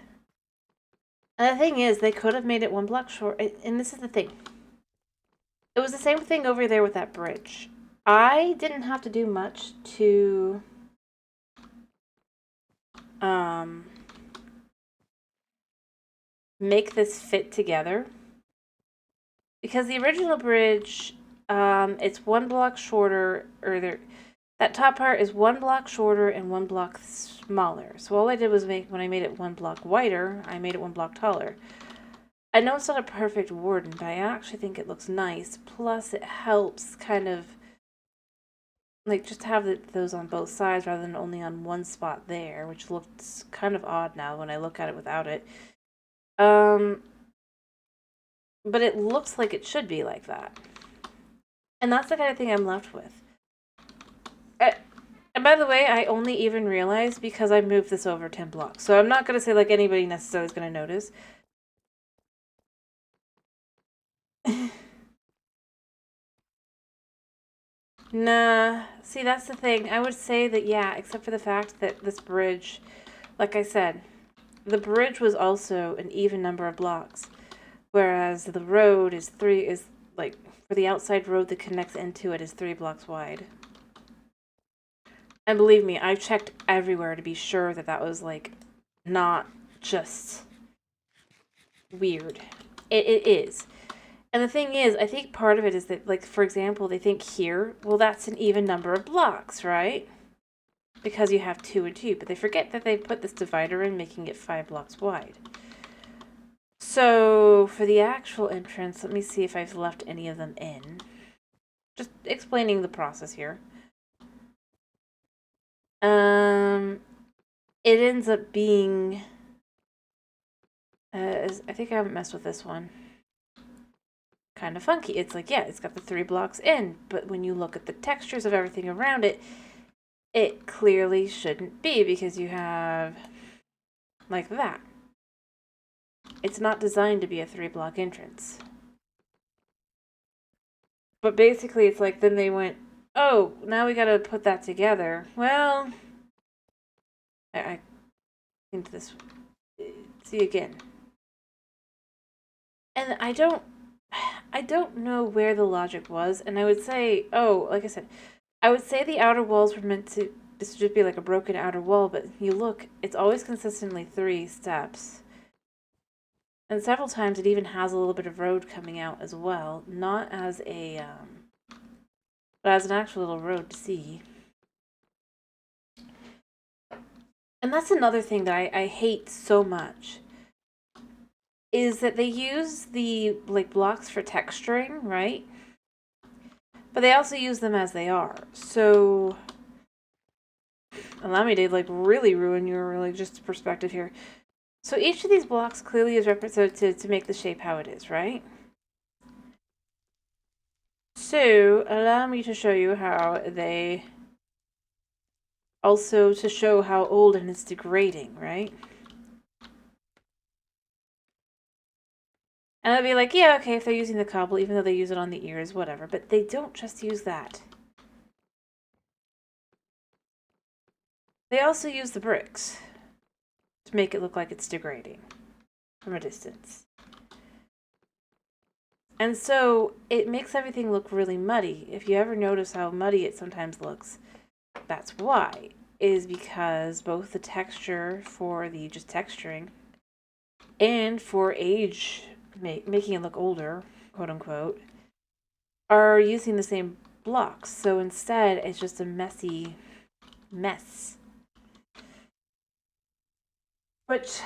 And the thing is, they could have made it 1 block short, and this is the thing. It was the same thing over there with that bridge. I didn't have to do much to make this fit together. Because the original bridge, it's 1 block shorter, or that top part is 1 block shorter and 1 block smaller. So all I did was when I made it 1 block wider, I made it 1 block taller. I know it's not a perfect warden, but I actually think it looks nice. Plus, it helps kind of, like, just have those on both sides rather than only on one spot there, which looks kind of odd now when I look at it without it. But it looks like it should be like that. And that's the kind of thing I'm left with. And by the way, I only even realized because I moved this over 10 blocks. So I'm not going to say, like, anybody necessarily is going to notice. Nah, see, that's the thing. I would say that, yeah, except for the fact that this bridge, like I said, the bridge was also an even number of blocks, whereas the road is like, for the outside road that connects into it is 3 blocks wide. And believe me, I've checked everywhere to be sure that that was, like, not just weird. It is. And the thing is, I think part of it is that, like, for example, they think here, well, that's an even number of blocks, right? Because you have 2 and 2. But they forget that they put this divider in, making it 5 blocks wide. So, for the actual entrance, let me see if I've left any of them in. Just explaining the process here. It ends up being... I think I haven't messed with this one. Kind of funky. It's like, yeah, it's got the 3 blocks in, but when you look at the textures of everything around it, it clearly shouldn't be, because you have like that. It's not designed to be a 3-block entrance. But basically, it's like, then they went, oh, now we gotta put that together. Well, I think this, see again. And I don't know where the logic was, and I would say, oh, like I said, I would say the outer walls were meant to, this would just be like a broken outer wall, but you look, it's always consistently 3 steps. And several times it even has a little bit of road coming out as well, not as a, as an actual little road to see. And that's another thing that I hate so much, is that they use the like blocks for texturing, right? But they also use them as they are. So allow me to like really ruin your like just perspective here. So each of these blocks clearly is represented to make the shape how it is, right? So allow me to show you how they also to show how old and it's degrading, right? And I'd be like, yeah, okay, if they're using the cobble, even though they use it on the ears, whatever. But they don't just use that. They also use the bricks to make it look like it's degrading from a distance. And so it makes everything look really muddy. If you ever notice how muddy it sometimes looks, that's why. Is because both the texture for the just texturing and for age, making it look older, quote unquote, are using the same blocks. So instead, it's just a messy mess. Which,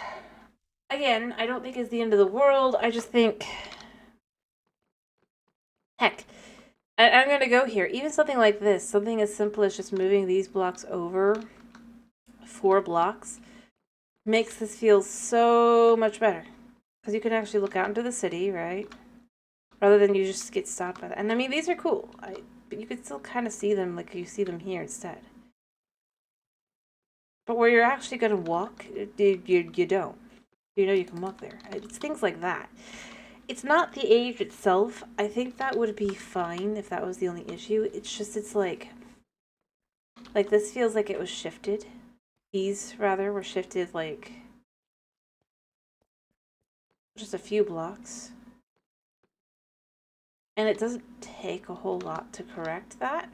again, I don't think is the end of the world. I just think, heck, I'm going to go here. Even something like this, something as simple as just moving these blocks over 4 blocks, makes this feel so much better. Because you can actually look out into the city, right? Rather than you just get stopped by that. And I mean, these are cool. But you can still kind of see them like you see them here instead. But where you're actually going to walk, you don't. You know you can walk there. It's things like that. It's not the age itself. I think that would be fine if that was the only issue. It's just, it's like this feels like it was shifted. These, rather, were shifted like just a few blocks. And it doesn't take a whole lot to correct that.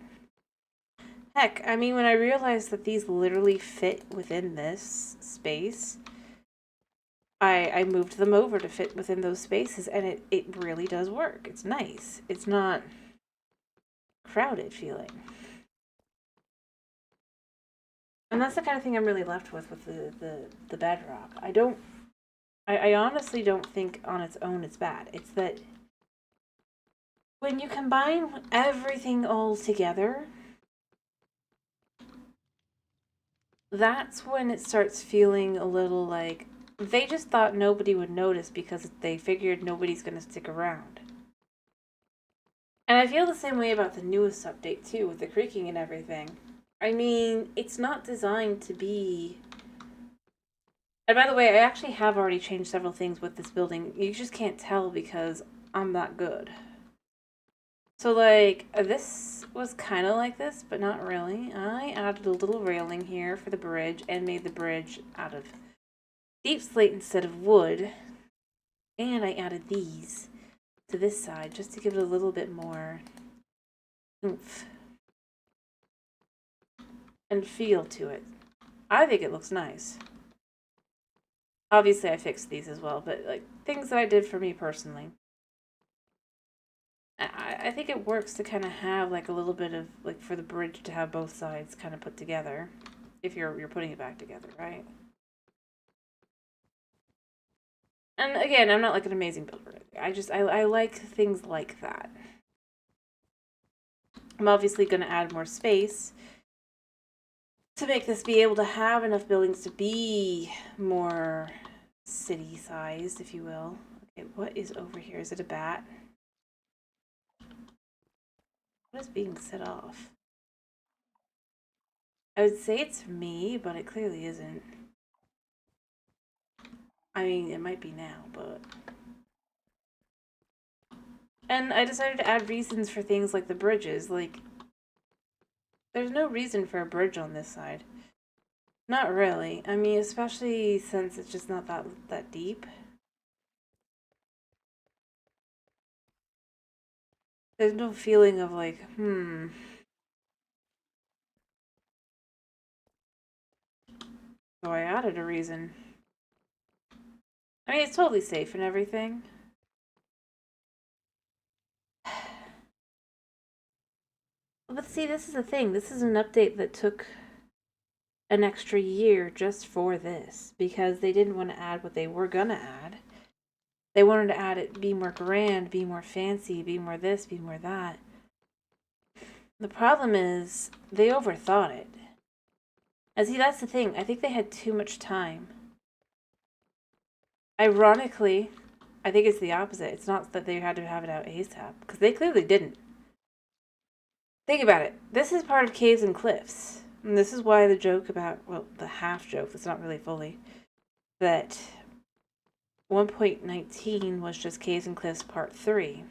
Heck, I mean, when I realized that these literally fit within this space, I moved them over to fit within those spaces, and it really does work. It's nice. It's not crowded feeling. And that's the kind of thing I'm really left with the bedrock. I honestly don't think on its own it's bad. It's that when you combine everything all together, that's when it starts feeling a little like they just thought nobody would notice because they figured nobody's going to stick around. And I feel the same way about the newest update too, with the creaking and everything. I mean, it's not designed to be. And by the way, I actually have already changed several things with this building. You just can't tell because I'm that good. So, like, this was kind of like this, but not really. I added a little railing here for the bridge and made the bridge out of deep slate instead of wood. And I added these to this side just to give it a little bit more oomph and feel to it. I think it looks nice. Obviously, I fixed these as well, but like things that I did for me personally. I think it works to kind of have like a little bit of like for the bridge to have both sides kind of put together, if you're putting it back together, right? And again, I'm not like an amazing builder. I like things like that. I'm obviously going to add more space to make this be able to have enough buildings to be more city-sized, if you will. Okay, what is over here? Is it a bat? What is being set off? I would say it's me, but it clearly isn't. I mean, it might be now, but... And I decided to add reasons for things like the bridges. Like, there's no reason for a bridge on this side. Not really. I mean, especially since it's just not that deep. There's no feeling of like, So I added a reason. I mean, it's totally safe and everything. But see, this is the thing. This is an update that took an extra year just for this because they didn't want to add what they were gonna add. They wanted to add it, be more grand, be more fancy, be more this, be more that. The problem is they overthought it. And see, that's the thing. I think they had too much time. Ironically, I think it's the opposite. It's not that they had to have it out ASAP, because they clearly didn't. Think about it. This is part of Caves and Cliffs. And this is why the joke about, well, the half joke, that's not really fully, that 1.19 was just Caves and Cliffs Part 3.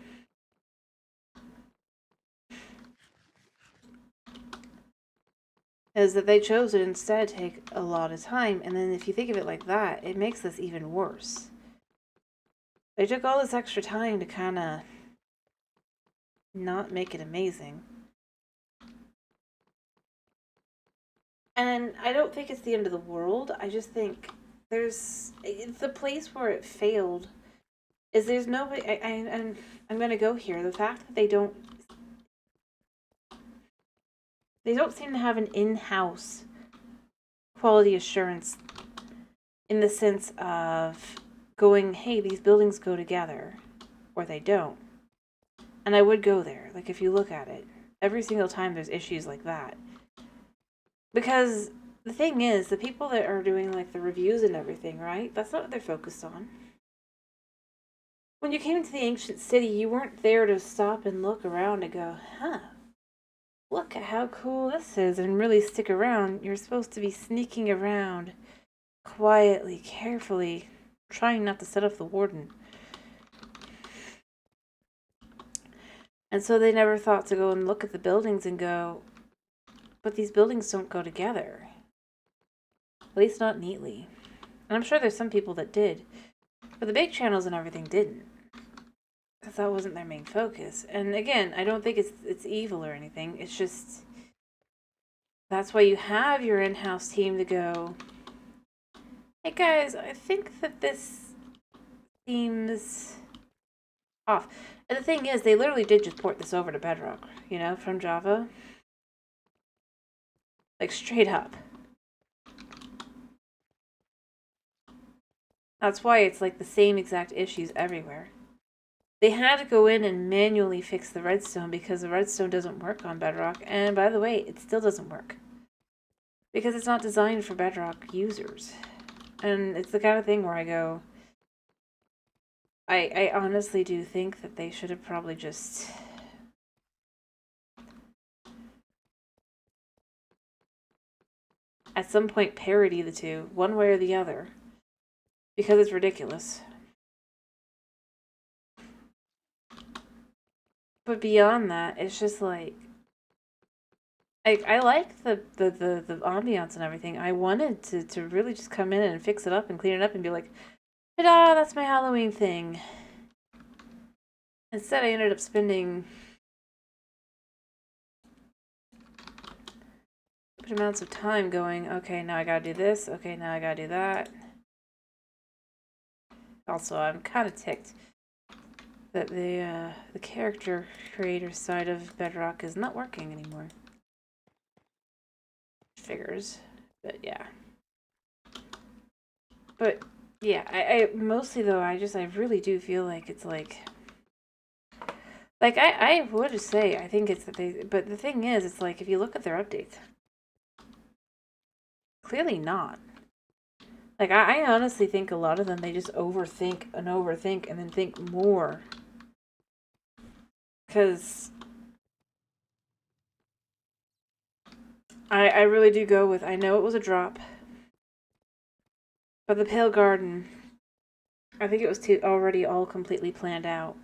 Is that they chose to instead take a lot of time, and then if you think of it like that, it makes this even worse. They took all this extra time to kind of not make it amazing. And I don't think it's the end of the world. I just think it's the place where it failed is there's nobody. I'm gonna go here. The fact that they don't seem to have an in-house quality assurance in the sense of going, hey, these buildings go together, or they don't. And I would go there. Like, if you look at it, every single time there's issues like that. Because the thing is, the people that are doing, like, the reviews and everything, right? That's not what they're focused on. When you came to the ancient city, you weren't there to stop and look around and go, huh, look at how cool this is, and really stick around. You're supposed to be sneaking around quietly, carefully, trying not to set off the warden. And so they never thought to go and look at the buildings and go, but these buildings don't go together. At least not neatly. And I'm sure there's some people that did. But the big channels and everything didn't. Because that wasn't their main focus. And again, I don't think it's evil or anything. It's just, that's why you have your in-house team to go, hey guys, I think that this seems off. And the thing is, they literally did just port this over to Bedrock, you know, from Java. Like, straight up. That's why it's like the same exact issues everywhere. They had to go in and manually fix the redstone because the redstone doesn't work on Bedrock. And by the way, it still doesn't work. Because it's not designed for Bedrock users. And it's the kind of thing where I go, I honestly do think that they should have probably just at some point parody the two, one way or the other. Because it's ridiculous. But beyond that, it's just like I like the ambiance and everything. I wanted to really just come in and fix it up and clean it up and be like, ta-da, that's my Halloween thing. Instead, I ended up spending good amounts of time going, okay, now I gotta do this, okay, now I gotta do that. Also, I'm kind of ticked that the character creator side of Bedrock is not working anymore. Figures, but yeah. But yeah, I mostly though I really do feel like it's like I would just say I think it's that they, but the thing is, it's like if you look at their updates, clearly not. Like I honestly think a lot of them they just overthink and then think more. Because I really do go with, I know it was a drop, but the Pale Garden, I think it was already all completely planned out.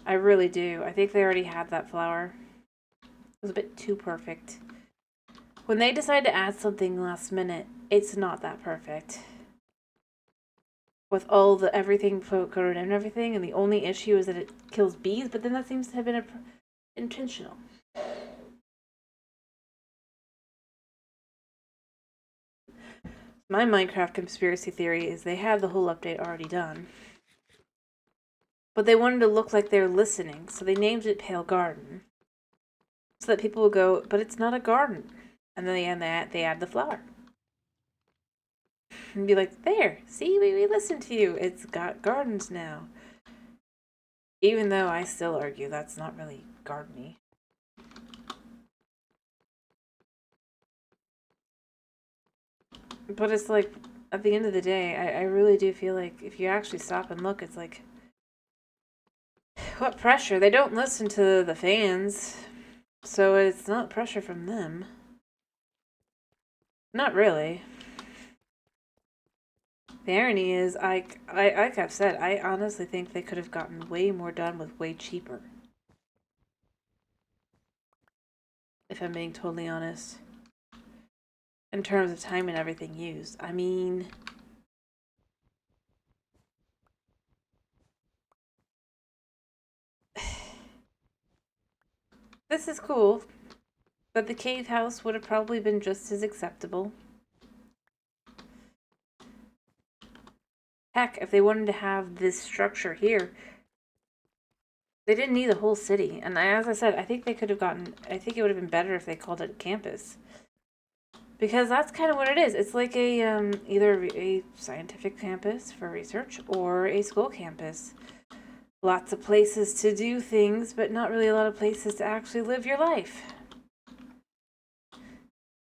I really do. I think they already had that flower. It was a bit too perfect. When they decide to add something last minute, it's not that perfect. With all the everything coded and everything, and the only issue is that it kills bees, but then that seems to have been intentional. My Minecraft conspiracy theory is they had the whole update already done. But they wanted to look like they're listening, so they named it Pale Garden. So that people will go, but it's not a garden. And then they add the flower. And be like, there, see, we listened to you. It's got gardens now. Even though I still argue that's not really gardeny. But it's like, at the end of the day, I really do feel like if you actually stop and look, it's like, what pressure? They don't listen to the fans, so it's not pressure from them. Not really. The irony is, like I've said, I honestly think they could have gotten way more done with way cheaper. If I'm being totally honest. In terms of time and everything used. I mean, this is cool, but the cave house would have probably been just as acceptable. Heck, if they wanted to have this structure here, they didn't need a whole city. And as I said, I think it would have been better if they called it a campus. Because that's kind of what it is. It's like a either a scientific campus for research or a school campus. Lots of places to do things, but not really a lot of places to actually live your life.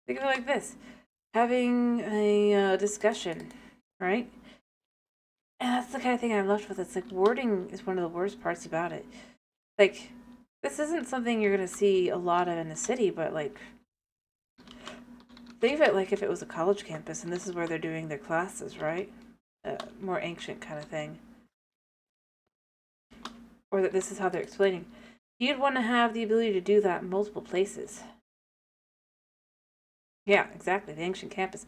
Think of it like this. Having a discussion, right? And that's the kind of thing I'm left with. It's like wording is one of the worst parts about it. Like, this isn't something you're going to see a lot of in the city, but like, think of it like if it was a college campus and this is where they're doing their classes, right? More ancient kind of thing. Or that this is how they're explaining. You'd want to have the ability to do that in multiple places. Yeah, exactly. The ancient campus.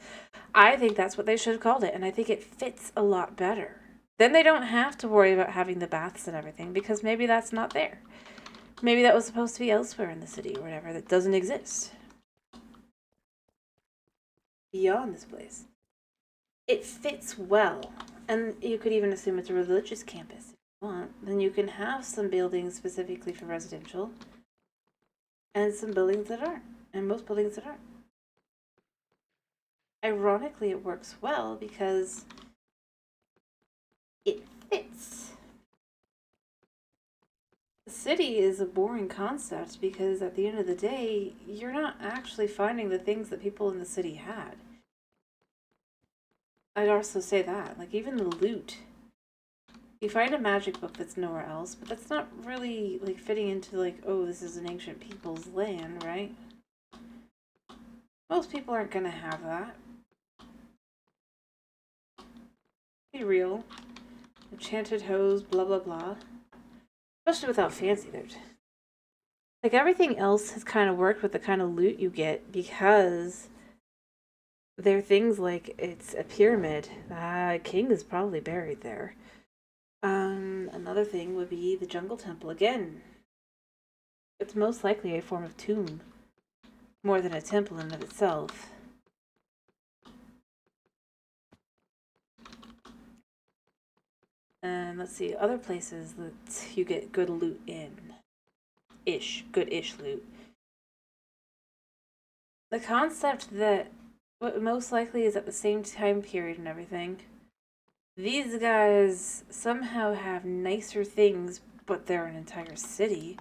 I think that's what they should have called it, and I think it fits a lot better. Then they don't have to worry about having the baths and everything because maybe that's not there. Maybe that was supposed to be elsewhere in the city or whatever that doesn't exist. Beyond this place. It fits well. And you could even assume it's a religious campus if you want. Then you can have some buildings specifically for residential and some buildings that aren't. And most buildings that aren't. Ironically, it works well because it fits. The city is a boring concept because at the end of the day, you're not actually finding the things that people in the city had. I'd also say that, like, even the loot. You find a magic book that's nowhere else, but that's not really, like, fitting into, like, oh, this is an ancient people's land, right? Most people aren't gonna have that. Be real. Enchanted hose, blah, blah, blah. Especially without fancy loot. Like, everything else has kind of worked with the kind of loot you get because there are things like it's a pyramid. King is probably buried there. Another thing would be the jungle temple again. It's most likely a form of tomb, more than a temple in and of itself. And let's see, other places that you get good loot in. Good-ish loot. The concept that what most likely is at the same time period and everything. These guys somehow have nicer things, but they're an entire city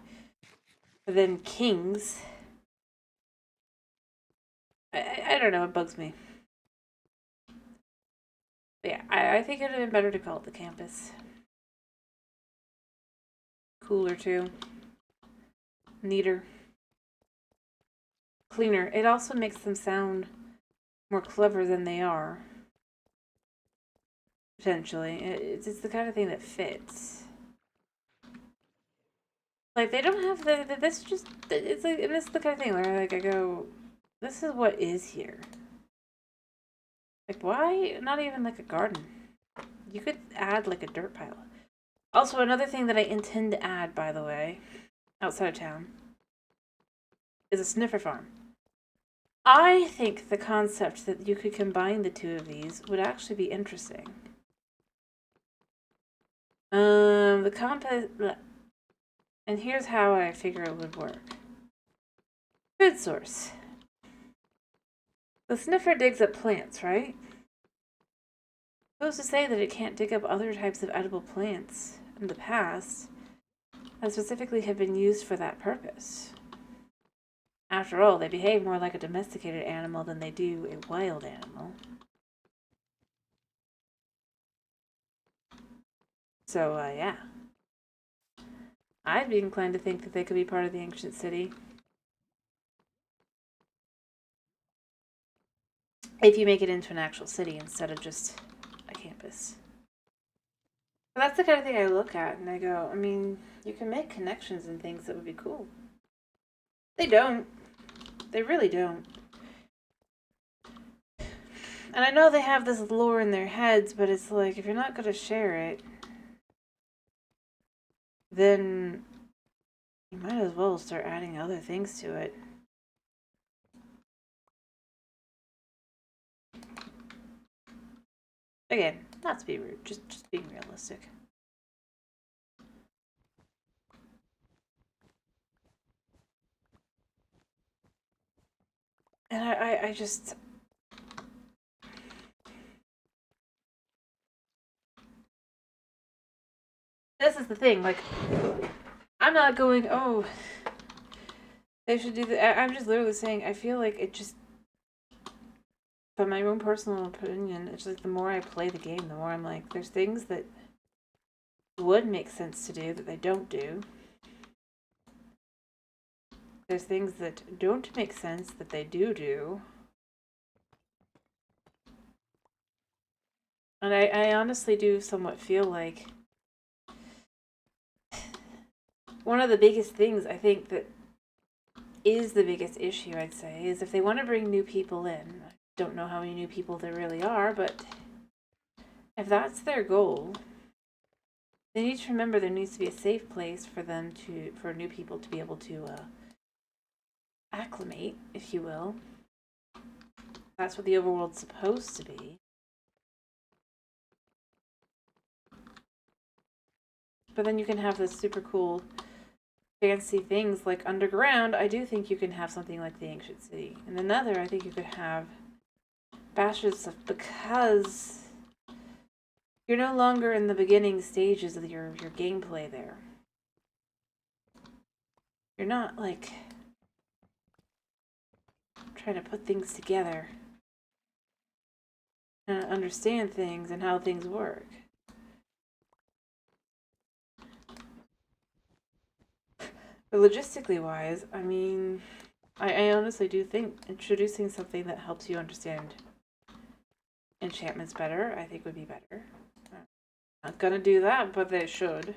than kings. I don't know, it bugs me. But yeah, I think it would have been better to call it the campus. Cooler too. Neater. Cleaner. It also makes them sound more clever than they are. Potentially. It's the kind of thing that fits. Like, they don't have this just, it's like, and this is the kind of thing where, like, I go, this is what is here. Like, why not even, like, a garden? You could add, like, a dirt pile. Also, another thing that I intend to add, by the way, outside of town, is a sniffer farm. I think the concept that you could combine the two of these would actually be interesting. The compass, and here's how I figure it would work. Food source. The sniffer digs up plants, right? Who's to say that it can't dig up other types of edible plants in the past that specifically have been used for that purpose? After all, they behave more like a domesticated animal than they do a wild animal. So, yeah. I'd be inclined to think that they could be part of the ancient city. If you make it into an actual city instead of just a campus. But that's the kind of thing I look at and I go, I mean, you can make connections and things that would be cool. They don't. They really don't. And I know they have this lore in their heads, but it's like, if you're not going to share it, then you might as well start adding other things to it. Again, not to be rude, just being realistic. And I just... This is the thing, like, I'm not going, oh, they should do that. I'm just literally saying, I feel like it just, from my own personal opinion, it's like the more I play the game, the more I'm like, there's things that would make sense to do that they don't do. There's things that don't make sense that they do. And I honestly do somewhat feel like one of the biggest things I think that is the biggest issue, I'd say, is if they want to bring new people in. I don't know how many new people there really are, but if that's their goal, they need to remember there needs to be a safe place for them to, for new people to be able to acclimate, if you will. That's what the overworld's supposed to be. But then you can have this super cool fancy things like underground. I do think you can have something like the ancient city. And another, I think you could have bastards stuff because you're no longer in the beginning stages of your gameplay there. You're not like trying to put things together and understand things and how things work. But logistically wise, I mean, I honestly do think introducing something that helps you understand enchantments better, I think would be better. Not gonna do that, but they should.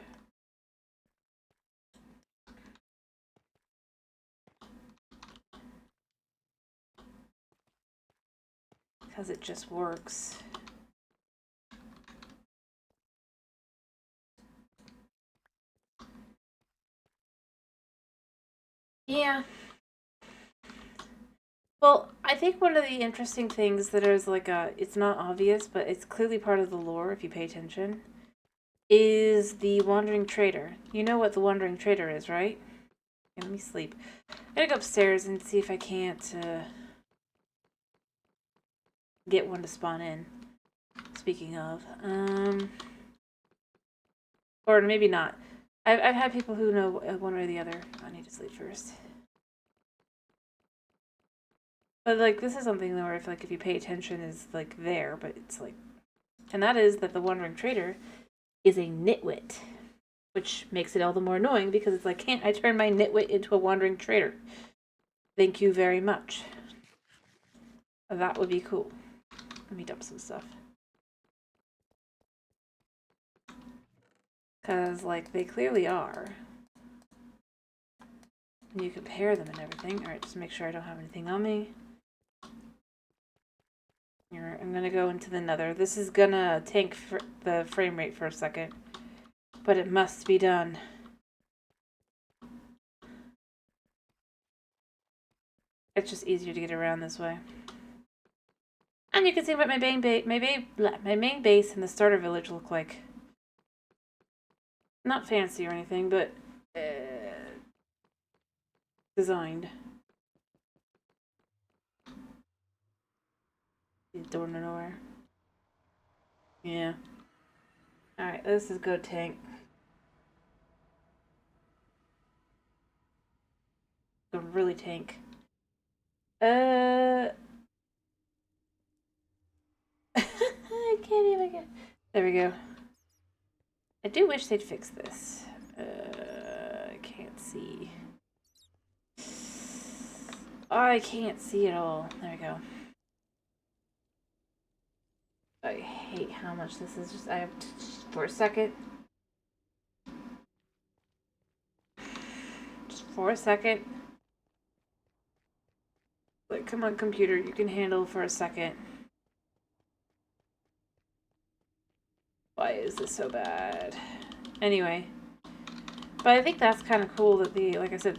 Because it just works. Yeah. Well, I think one of the interesting things that is like it's not obvious, but it's clearly part of the lore if you pay attention, is the Wandering Trader. You know what the Wandering Trader is, right? Okay, let me sleep. I'm gonna go upstairs and see if I can't get one to spawn in. Speaking of, or maybe not. I've had people who know one or the other. I need to sleep first. But like this is something where if you pay attention is like there, but it's like, and that is that the Wandering Trader is a nitwit, which makes it all the more annoying because it's like, can't I turn my nitwit into a Wandering Trader? Thank you very much. That would be cool. Let me dump some stuff. Because, like, they clearly are. And you compare them and everything. Alright, just make sure I don't have anything on me. Here, I'm gonna go into the nether. This is gonna tank the frame rate for a second. But it must be done. It's just easier to get around this way. And you can see what my main base and the starter village look like. Not fancy or anything, but designed. He's door to nowhere. Yeah. Alright, this is good tank. Go really tank. I can't even get. There we go. I do wish they'd fix this. I can't see. I can't see at all. There we go. I hate how much this is. Just I have for a second. Just for a second. Like, come on, computer, you can handle for a second. Why is this so bad? Anyway. But I think that's kind of cool that like I said,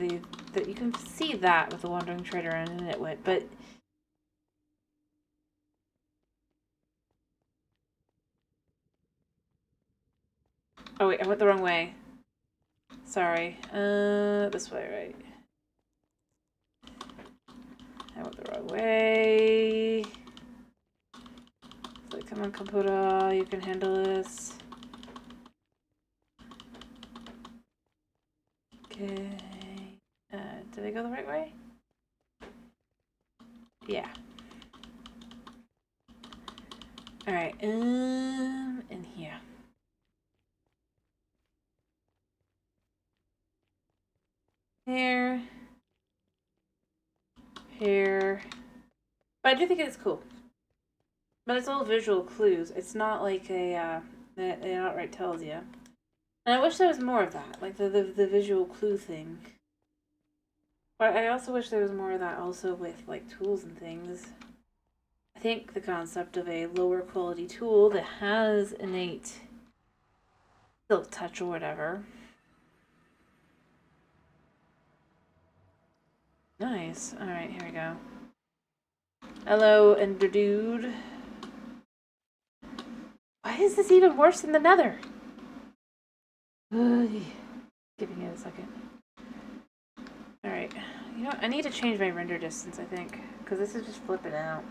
that you can see that with the Wandering Trader and a Nitwit, but oh wait, I went the wrong way. Sorry. This way, right? I went the wrong way. So come on, computer, you can handle this. Okay. Did I go the right way? Yeah. Alright, in here. Here. Here. But I do think it's cool. But it's all visual clues. It's not like that it outright tells you. And I wish there was more of that, like the visual clue thing. But I also wish there was more of that also with like tools and things. I think the concept of a lower quality tool that has innate silk touch or whatever. Nice. Alright, here we go. Hello, Ender Dude. Why is this even worse than the Nether? Ugh. Giving it a second. Alright. You know what? I need to change my render distance, I think. Because this is just flipping out.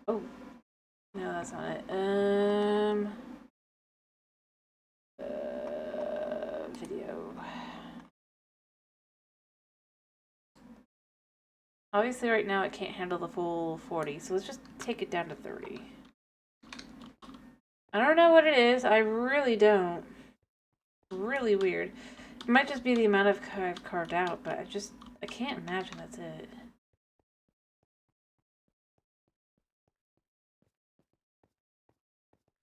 Oh. No, that's not it. Video. Obviously right now it can't handle the full 40, so let's just take it down to 30. I don't know what it is. I really don't. Really weird. It might just be the amount I've carved out, but I can't imagine that's it.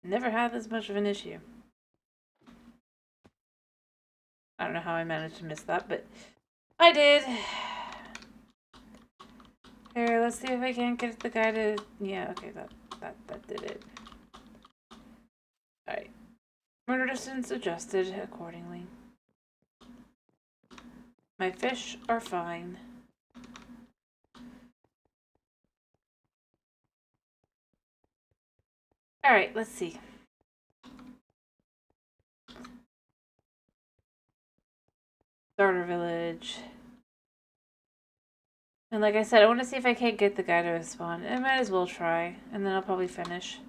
Never had this much of an issue. I don't know how I managed to miss that, but I did. Here, let's see if I can get the guy to... Yeah, okay, that did it. Alright. Murder distance adjusted accordingly. My fish are fine. Alright, let's see. Starter village. And like I said, I want to see if I can't get the guy to respond. I might as well try, and then I'll probably finish.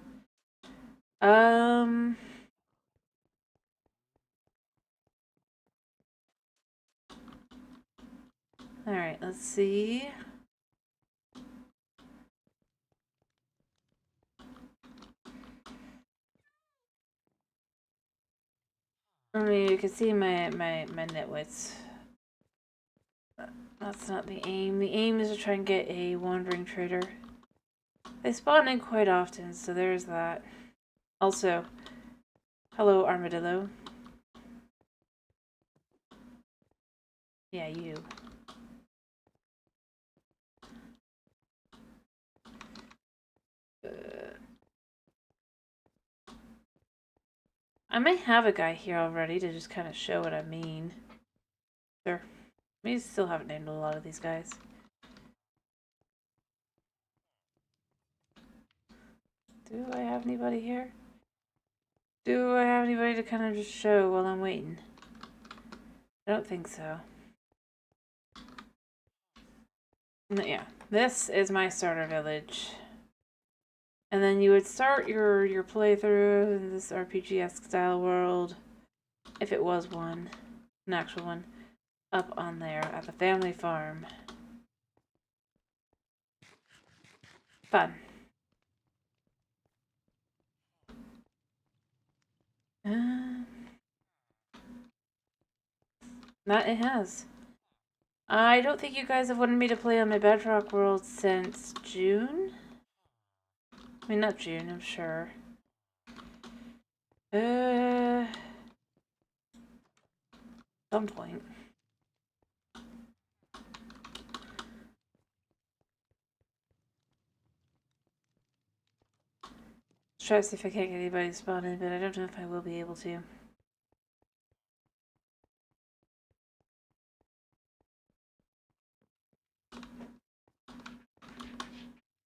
Alright, let's see. I mean, you can see my nitwits. That's not the aim. The aim is to try and get a Wandering Trader. They spawn in quite often, so there's that. Also, hello, Armadillo. Yeah, you. I may have a guy here already to just kind of show what I mean. Sure. We still haven't named a lot of these guys. Do I have anybody here? Do I have anybody to kind of just show while I'm waiting? I don't think so. No, yeah. This is my starter village. And then you would start your playthrough in this RPG-esque style world, if it was one, an actual one, up on there at the family farm. Fun. That it has. I don't think you guys have wanted me to play on my Bedrock world since June? I mean, not June, I'm sure. Some point. Let's try to see if I can't get anybody to spawn in, but I don't know if I will be able to.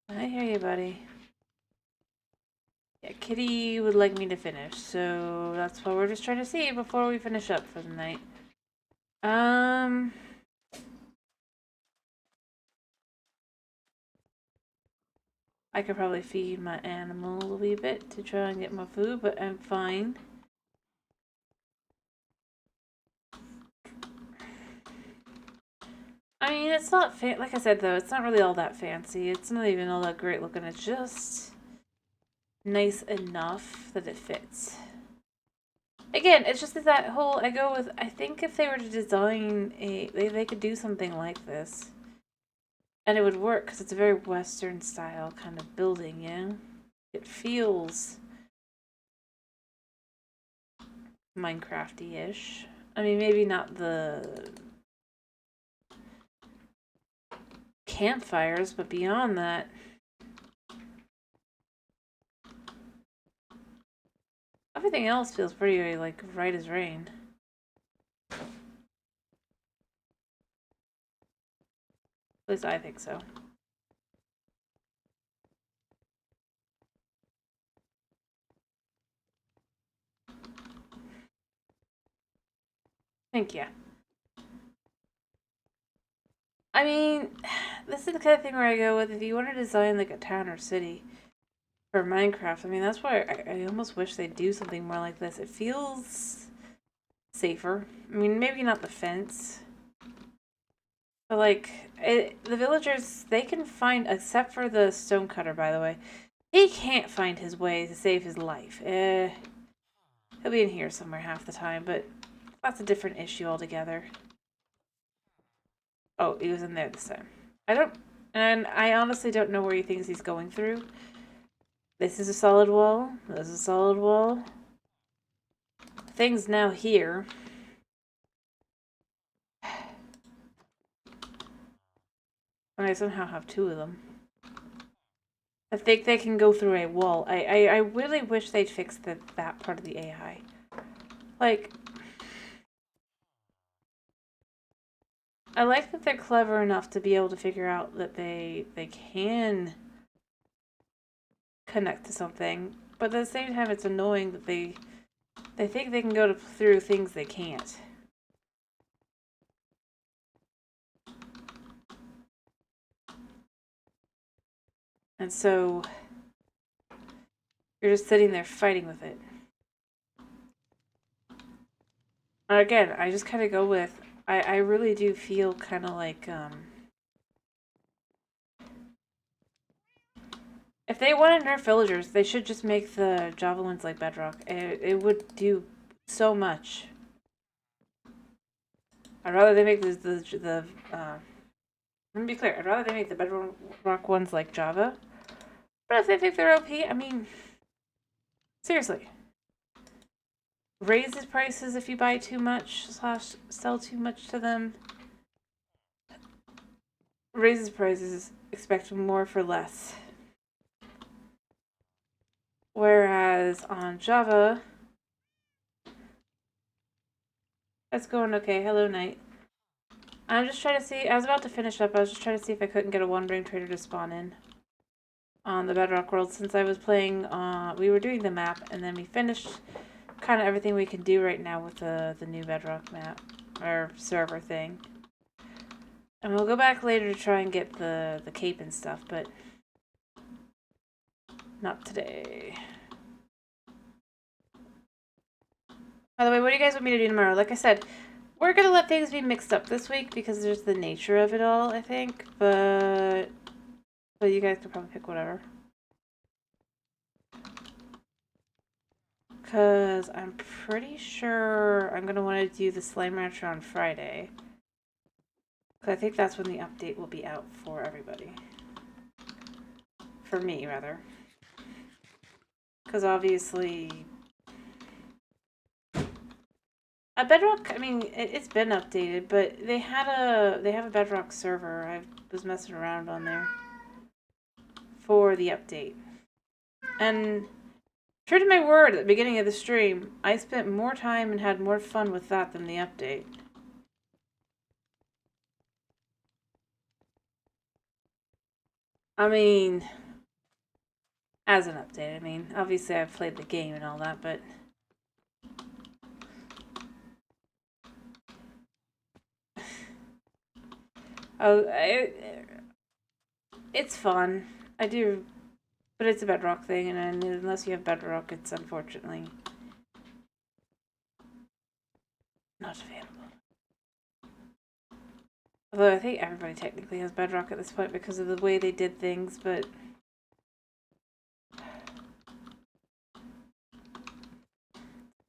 I hear you, buddy. Yeah, Kitty would like me to finish, so that's what we're just trying to see before we finish up for the night. I could probably feed my animal a wee bit to try and get my food, but I'm fine. I mean, it's not like I said though, it's not really all that fancy. It's not even all that great looking. It's just nice enough that it fits. Again, it's just that whole, I go with, I think if they were to design they could do something like this. And it would work, because it's a very Western style kind of building, yeah? It feels Minecrafty-ish. I mean, maybe not the campfires, but beyond that, everything else feels pretty, like, right as rain. At least I think so. Thank you. I mean, this is the kind of thing where I go with, if you want to design, like, a town or city for Minecraft, I mean, that's why I almost wish they'd do something more like this. It feels safer. I mean, maybe not the fence. But, like, the villagers, they can find, except for the stonecutter, by the way, he can't find his way to save his life. He'll be in here somewhere half the time, but that's a different issue altogether. Oh, he was in there this time. And I honestly don't know where he thinks he's going through. This is a solid wall. This is a solid wall. Thing's now here. And I somehow have two of them. I think they can go through a wall. I really wish they'd fix that part of the AI. Like, I like that they're clever enough to be able to figure out that they can connect to something, but at the same time, it's annoying that they think they can go through things they can't. And so you're just sitting there fighting with it. And again, I just kind of go with, I really do feel kind of like, if they want to nerf villagers, they should just make the javelins like Bedrock. It would do so much. I'd rather they make let me be clear, I'd rather they make the Bedrock ones like Java. But if they think they're OP, I mean, seriously. Raises prices if you buy too much, / sell too much to them. Raises prices, expect more for less. Whereas on Java, that's going okay. Hello, Night. I'm just trying to see, I was about to finish up, I was just trying to see if I couldn't get a one-brain trader to spawn in on the Bedrock world, since I was playing, we were doing the map, and then we finished kind of everything we can do right now with the new Bedrock map, or server thing. And we'll go back later to try and get the cape and stuff, but not today. By the way, what do you guys want me to do tomorrow? Like I said, we're gonna let things be mixed up this week because there's the nature of it all, I think. But you guys could probably pick whatever. Because I'm pretty sure I'm gonna want to do the Slime Rancher on Friday. Because I think that's when the update will be out for everybody. For me, rather. Because obviously... Bedrock, I mean, it's been updated, but they have a Bedrock server. I was messing around on there for the update. And true to my word, at the beginning of the stream, I spent more time and had more fun with that than the update. I mean, as an update, I mean, obviously I've played the game and all that, but... it's fun. I do, but it's a Bedrock thing, and unless you have Bedrock, it's unfortunately not available. Although I think everybody technically has Bedrock at this point because of the way they did things, but...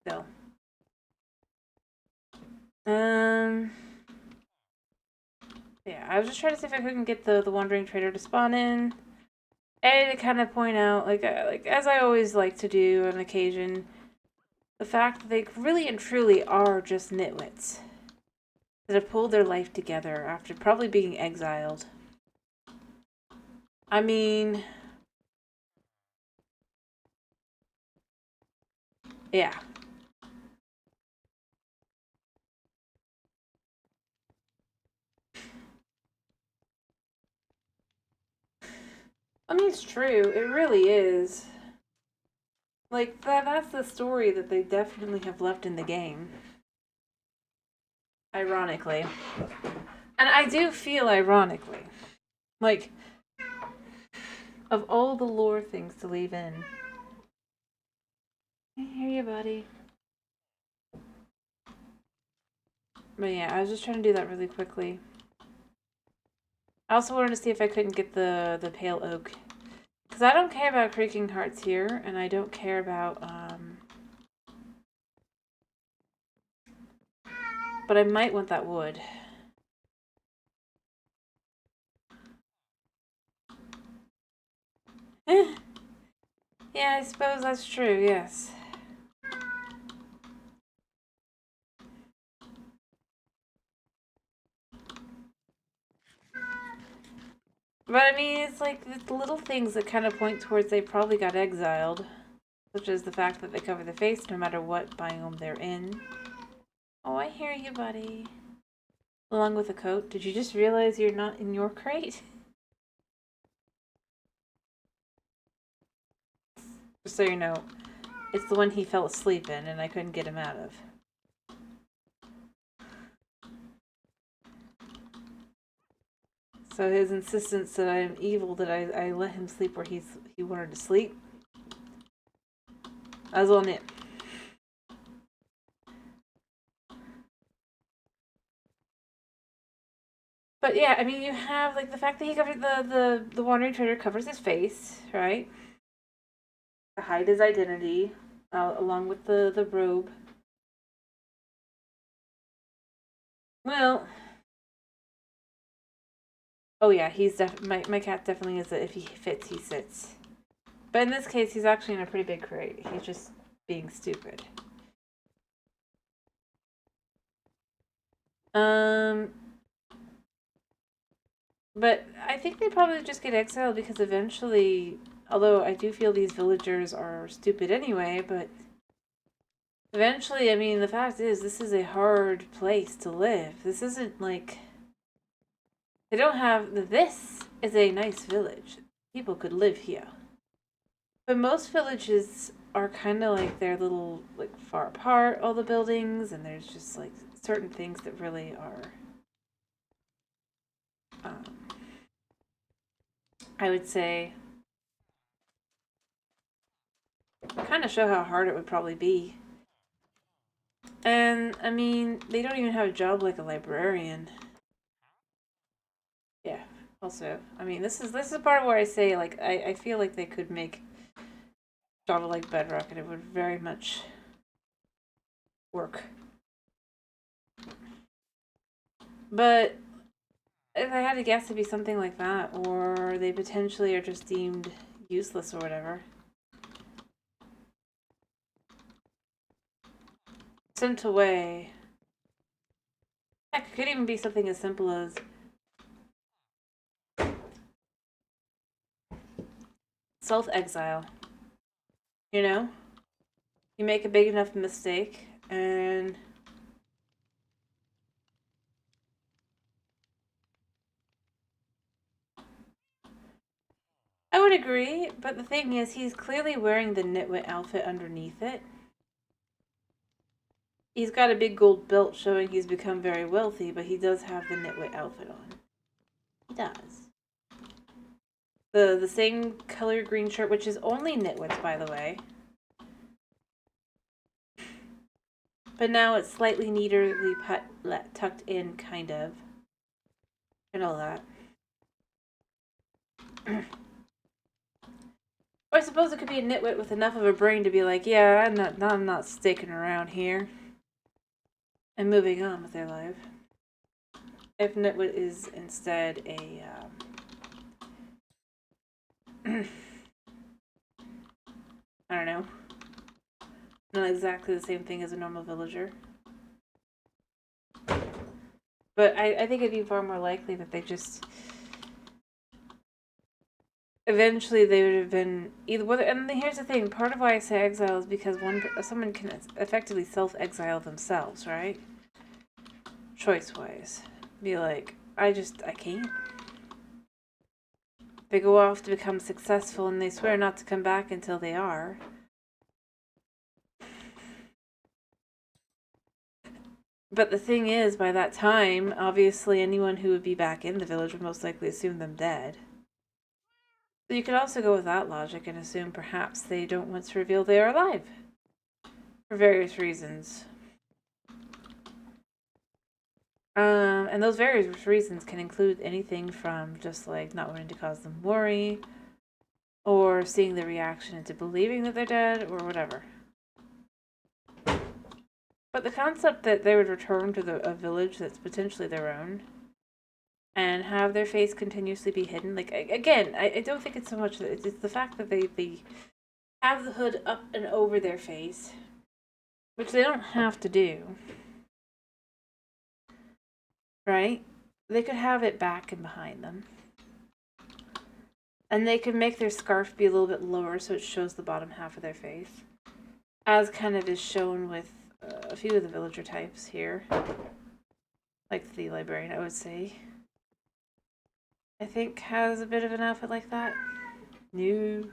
still. Yeah, I was just trying to see if I couldn't get the Wandering Trader to spawn in. And to kind of point out, like as I always like to do on occasion, the fact that they really and truly are just nitwits that have pulled their life together after probably being exiled. I mean... yeah. I mean, it's true. It really is. Like, that's the story that they definitely have left in the game. Ironically. And I do feel ironically. Like, of all the lore things to leave in. I hear you, buddy. But yeah, I was just trying to do that really quickly. I also wanted to see if I couldn't get the Pale Oak. Because I don't care about Creaking Hearts here, and I don't care about, but I might want that wood. Yeah, I suppose that's true, yes. But I mean, it's like the little things that kind of point towards they probably got exiled. Such as the fact that they cover the face no matter what biome they're in. Oh, I hear you, buddy. Along with the coat. Did you just realize you're not in your crate? Just so you know, it's the one he fell asleep in and I couldn't get him out of. So his insistence that I am evil, that I let him sleep where he wanted to sleep, I was on it. But yeah, I mean, you have like the fact that he covered the Wandering Trader covers his face, right? To hide his identity, along with the robe. Well, oh yeah, he's my cat definitely is. If he fits, he sits. But in this case, he's actually in a pretty big crate. He's just being stupid. But I think they probably just get exiled because eventually, although I do feel these villagers are stupid anyway, but eventually, I mean, the fact is, this is a hard place to live. This isn't like... they don't have... this is a nice village. People could live here. But most villages are kind of like they're little, like, far apart, all the buildings, and there's just, like, certain things that really are I would say kind of show how hard it would probably be. And I mean, they don't even have a job like a librarian. Yeah. Also, I mean, this is part of where I say like I feel like they could make Java like Bedrock, and it would very much work. But if I had to guess, it'd be something like that, or they potentially are just deemed useless or whatever. Sent away. Heck, it could even be something as simple as self-exile. You know? You make a big enough mistake, and I would agree, but the thing is, he's clearly wearing the nitwit outfit underneath it. He's got a big gold belt showing he's become very wealthy, but he does have the nitwit outfit on. He does. The same color green shirt, which is only nitwits, by the way. But now it's slightly neatly tucked in, kind of. And all that. Or I suppose it could be a nitwit with enough of a brain to be like, yeah, I'm not sticking around here. And moving on with their life. If nitwit is instead a, I don't know. Not exactly the same thing as a normal villager. But I think it'd be far more likely that they just... Eventually they would have been... either whether. And here's the thing. Part of why I say exile is because someone can effectively self-exile themselves, right? Choice-wise. Be like, I can't. They go off to become successful and they swear not to come back until they are. But the thing is, by that time, obviously anyone who would be back in the village would most likely assume them dead. So you could also go with that logic and assume perhaps they don't want to reveal they are alive. For various reasons. And those various reasons can include anything from just like not wanting to cause them worry, or seeing the reaction into believing that they're dead, or whatever. But the concept that they would return to a village that's potentially their own and have their face continuously be hidden, like, again, I don't think it's so much that it's the fact that they have the hood up and over their face, which they don't have to do. Right? They could have it back and behind them. And they could make their scarf be a little bit lower so it shows the bottom half of their face. As kind of is shown with a few of the villager types here. Like the librarian, I would say. I think has a bit of an outfit like that. New.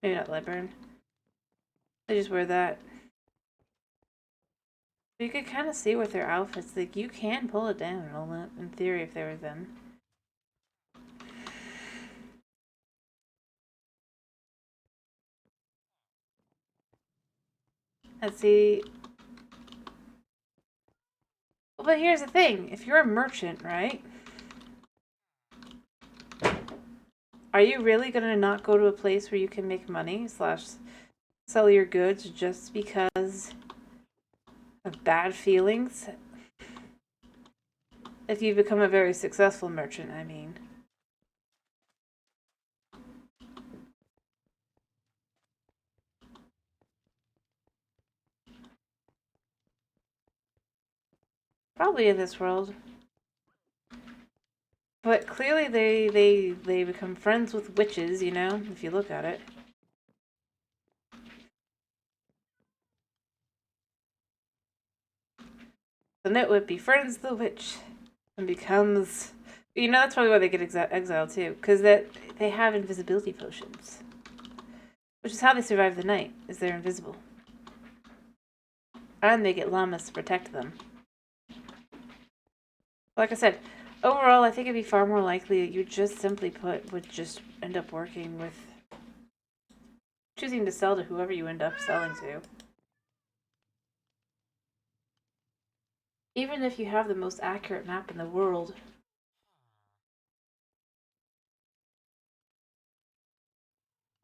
Maybe not librarian. They just wear that. But you could kind of see with their outfits, like, you can pull it down and all that, in theory, if they were them. Let's see. Well, but here's the thing. If you're a merchant, right? Are you really going to not go to a place where you can make money / sell your goods just because of bad feelings? If you become a very successful merchant, I mean. Probably in this world. But clearly they become friends with witches, you know, if you look at it. The nitwit befriends the witch and becomes... You know, that's probably why they get exiled too, because they have invisibility potions. Which is how they survive the night, is they're invisible. And they get llamas to protect them. Like I said, overall, I think it'd be far more likely that you just simply put would just end up working with choosing to sell to whoever you end up selling to. Even if you have the most accurate map in the world.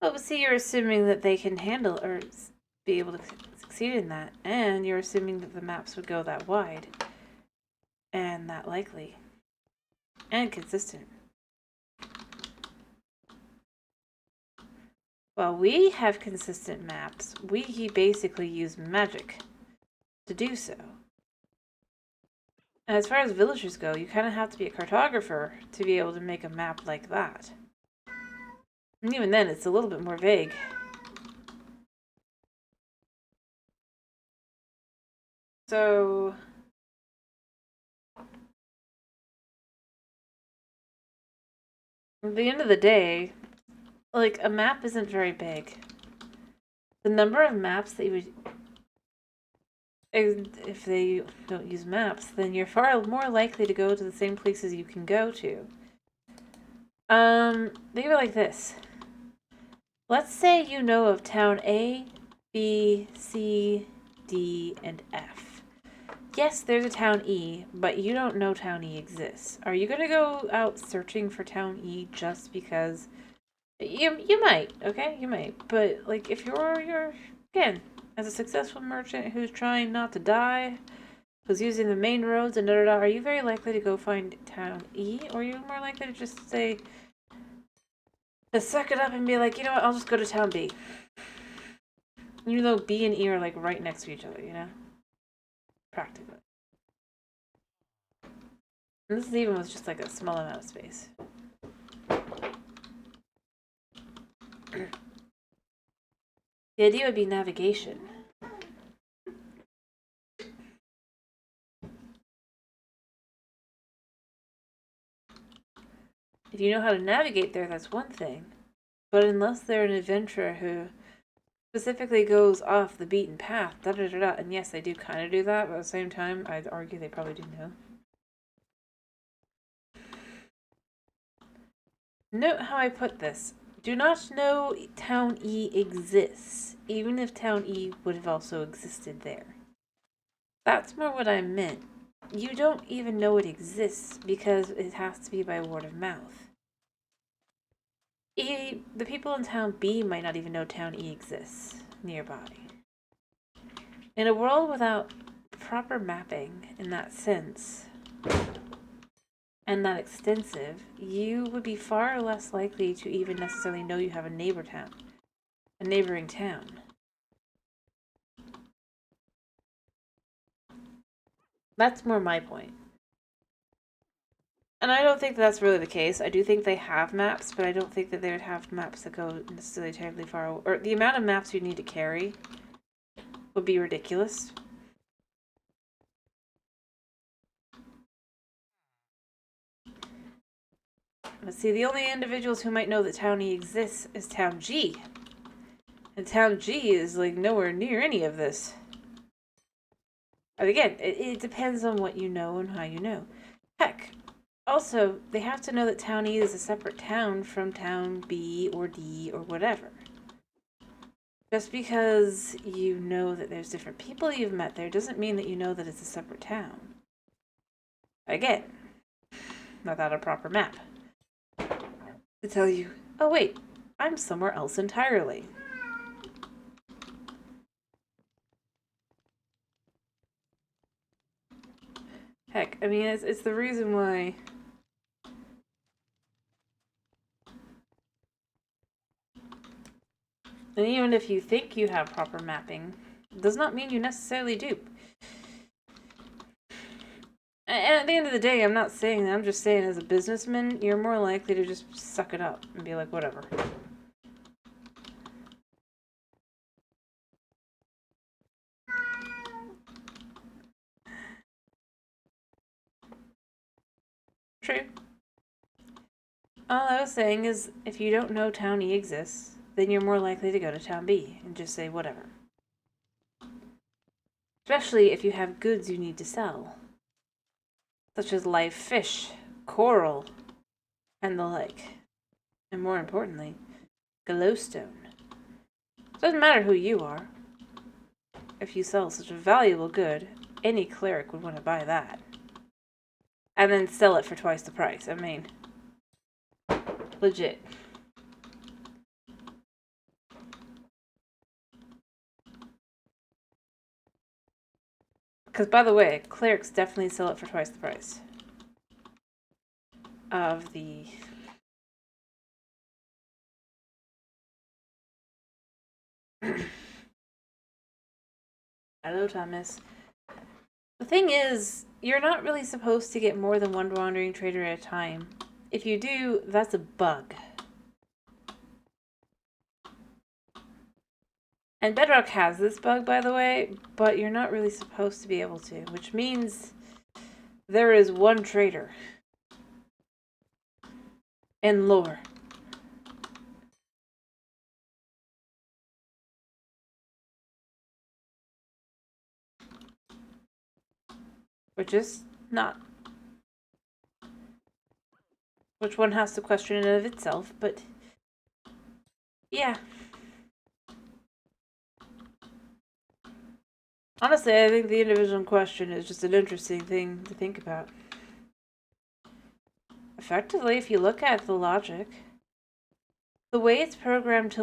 Oh, but see, you're assuming that they can handle or be able to succeed in that, and you're assuming that the maps would go that wide and that likely and consistent. Well, we have consistent maps. We basically use magic to do so. And as far as villagers go, you kind of have to be a cartographer to be able to make a map like that. And even then, it's a little bit more vague. So, at the end of the day, like, a map isn't very big. The number of maps that you would, if they don't use maps, then you're far more likely to go to the same places you can go to. Think of it like this. Let's say you know of town A, B, C, D, and F. Yes, there's a town E, but you don't know town E exists. Are you gonna go out searching for town E just because? You might, okay? You might. But, like, if you're again, as a successful merchant who's trying not to die, who's using the main roads and da-da-da, are you very likely to go find town E? Or are you more likely to just say, to suck it up and be like, you know what, I'll just go to town B. Even though B and E are, like, right next to each other, you know? Practically. And this is even with just, like, a small amount of space. The idea would be navigation. If you know how to navigate there, that's one thing. But unless they're an adventurer who specifically goes off the beaten path, da-da-da-da, and yes, they do kind of do that, but at the same time, I'd argue they probably do know. Note how I put this. Do not know Town E exists, even if Town E would have also existed there. That's more what I meant. You don't even know it exists because it has to be by word of mouth. The people in Town B might not even know Town E exists nearby. In a world without proper mapping in that sense, and that extensive, you would be far less likely to even necessarily know you have a neighboring town. That's more my point. And I don't think that's really the case. I do think they have maps, but I don't think that they would have maps that go necessarily terribly far, or the amount of maps you need to carry would be ridiculous. But see, the only individuals who might know that Town E exists is Town G. And Town G is, like, nowhere near any of this. And again, it depends on what you know and how you know. Heck, also, they have to know that Town E is a separate town from Town B or D or whatever. Just because you know that there's different people you've met there doesn't mean that you know that it's a separate town. Again, without a proper map. To tell you, oh wait, I'm somewhere else entirely. Heck, I mean, it's the reason why and even if you think you have proper mapping, does not mean you necessarily do. And at the end of the day, I'm not saying that. I'm just saying as a businessman, you're more likely to just suck it up and be like, whatever. True. All I was saying is, if you don't know Town E exists, then you're more likely to go to Town B and just say whatever. Especially if you have goods you need to sell. such as live fish, coral, and the like. And more importantly, glowstone. Doesn't matter who you are. If you sell such a valuable good, any cleric would want to buy that. And then sell it for twice the price. I mean, legit. Because, by the way, clerics definitely sell it for twice the price of the... Hello, Thomas. The thing is, you're not really supposed to get more than one wandering trader at a time. If you do, that's a bug. And Bedrock has this bug, by the way, but you're not really supposed to be able to, which means there is one trader in lore. Which is not. Which one has to question in and of itself, but yeah. Honestly, I think the individual in question is just an interesting thing to think about. Effectively, if you look at the logic, the way it's programmed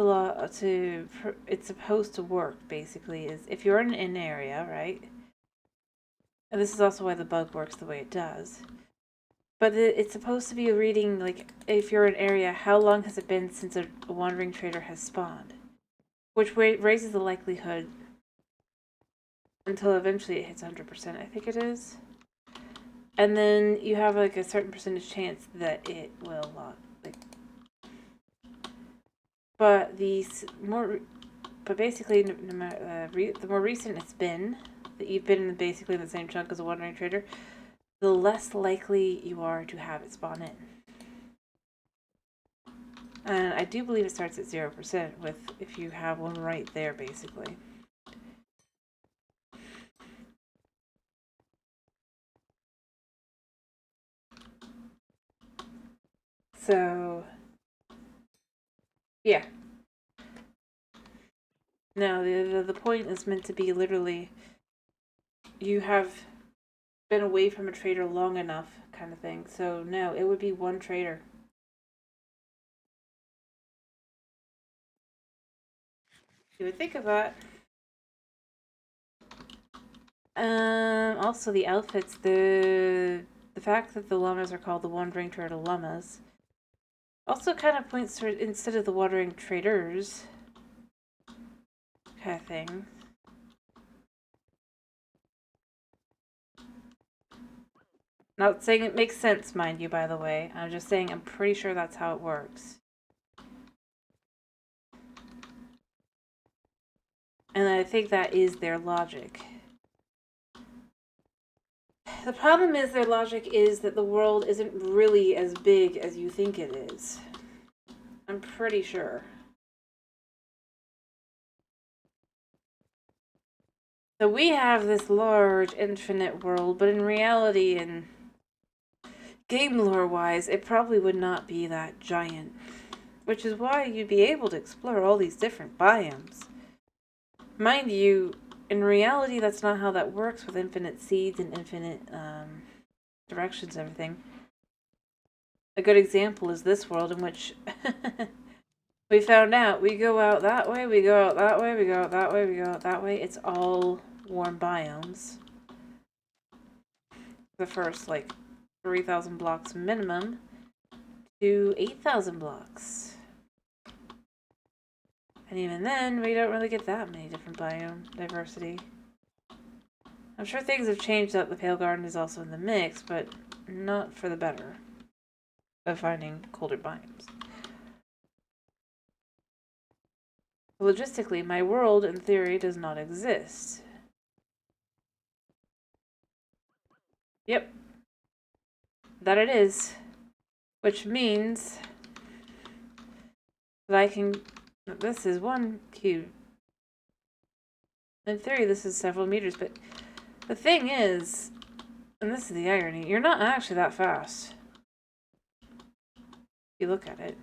it's supposed to work, basically, is if you're in an area, right? And this is also why the bug works the way it does. But it's supposed to be reading, like, if you're in an area, how long has it been since a wandering trader has spawned? Which raises the likelihood until eventually it hits 100%, I think it is. And then you have, like, a certain percentage chance that it will, but basically, the more recent it's been, that you've been basically in the same chunk as a wandering trader, the less likely you are to have it spawn in. And I do believe it starts at 0% if you have one right there, basically. So, yeah. No, the point is meant to be literally, you have been away from a trader long enough, kind of thing. So, no, it would be one trader. You would think of that. Also the outfits, the fact that the llamas are called the Wandering Turtle Llamas also kind of points to, instead of the Wandering Traders kind of thing. Not saying it makes sense, mind you, by the way. I'm just saying I'm pretty sure that's how it works. And I think that is their logic. The problem is their logic is that the world isn't really as big as you think it is. I'm pretty sure. So we have this large, infinite world, but in reality, and game lore-wise, it probably would not be that giant. Which is why you'd be able to explore all these different biomes. Mind you, in reality, that's not how that works with infinite seeds and infinite directions and everything. A good example is this world, in which we found out we go out that way, we go out that way, we go out that way, we go out that way. It's all warm biomes. The first, like, 3,000 blocks minimum to 8,000 blocks. And even then, we don't really get that many different biome diversity. I'm sure things have changed that the Pale Garden is also in the mix, but not for the better of finding colder biomes. Logistically, my world, in theory, does not exist. Yep. That it is. Which means that I can... This is 1 cube. In theory, this is several meters, but the thing is, And this is the irony. You're not actually that fast. If you look at it.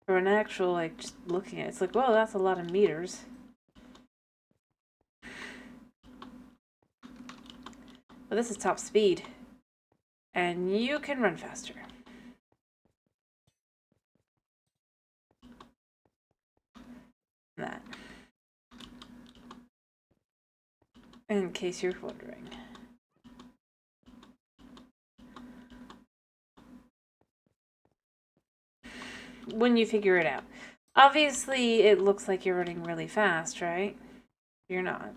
For an actual, like, just looking at it, it's like, well, that's a lot of meters. But this is top speed. And you can run faster. That. In case you're wondering. When you figure it out. Obviously, it looks like you're running really fast, right? You're not.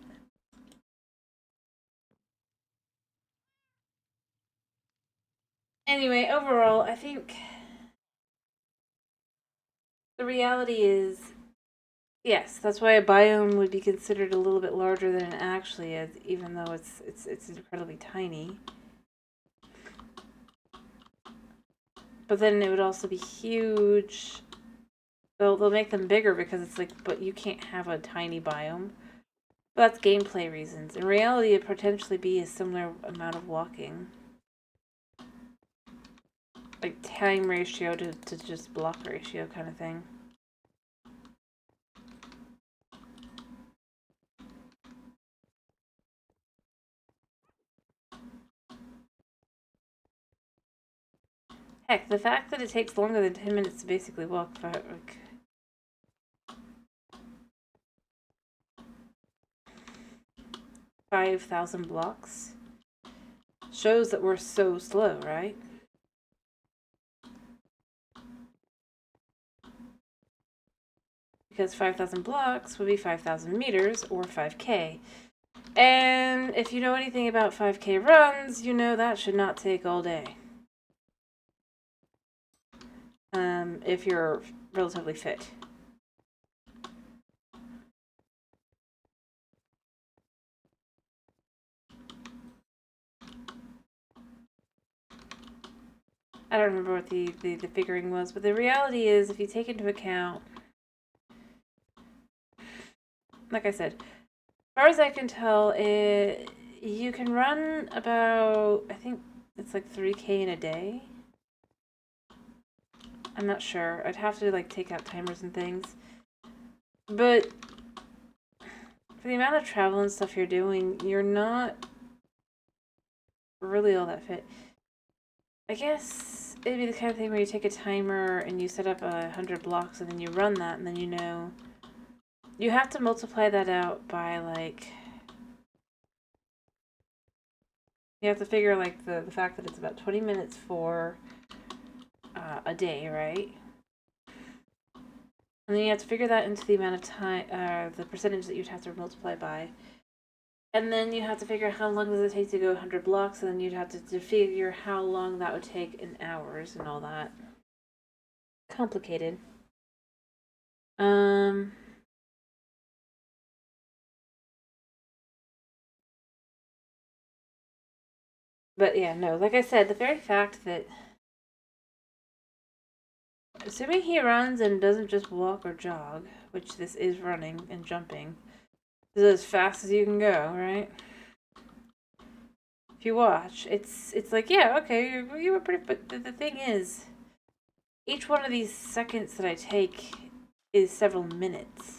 Anyway, overall, I think the reality is, yes, that's why a biome would be considered a little bit larger than it actually is, even though it's incredibly tiny. But then it would also be huge. They'll make them bigger because it's like, but you can't have a tiny biome. But that's gameplay reasons. In reality, it'd potentially be a similar amount of walking. Like time ratio to just block ratio kind of thing. Heck, the fact that it takes longer than 10 minutes to basically walk for, like, 5,000 blocks shows that we're so slow, right? Because 5,000 blocks would be 5,000 meters, or 5K. And if you know anything about 5K runs, you know that should not take all day. If you're relatively fit. I don't remember what the figuring was, but the reality is, if you take into account, like I said, as far as I can tell, you can run about, I think it's like 3K in a day. I'm not sure. I'd have to like take out timers and things. But for the amount of travel and stuff you're doing, you're not really all that fit. I guess it'd be the kind of thing where you take a timer and you set up 100 blocks and then you run that, and then you know you have to multiply that out by like, you have to figure like the fact that it's about 20 minutes for a day, right? And then you have to figure that into the amount of time, the percentage that you'd have to multiply by. And then you have to figure how long does it take to go 100 blocks, and then you'd have to figure how long that would take in hours and all that. Complicated. But yeah, no, like I said, the very fact that, assuming he runs and doesn't just walk or jog, which this is running and jumping, this is as fast as you can go, right? If you watch, it's like, yeah, okay, you were pretty, but the thing is, each one of these seconds that I take is several minutes.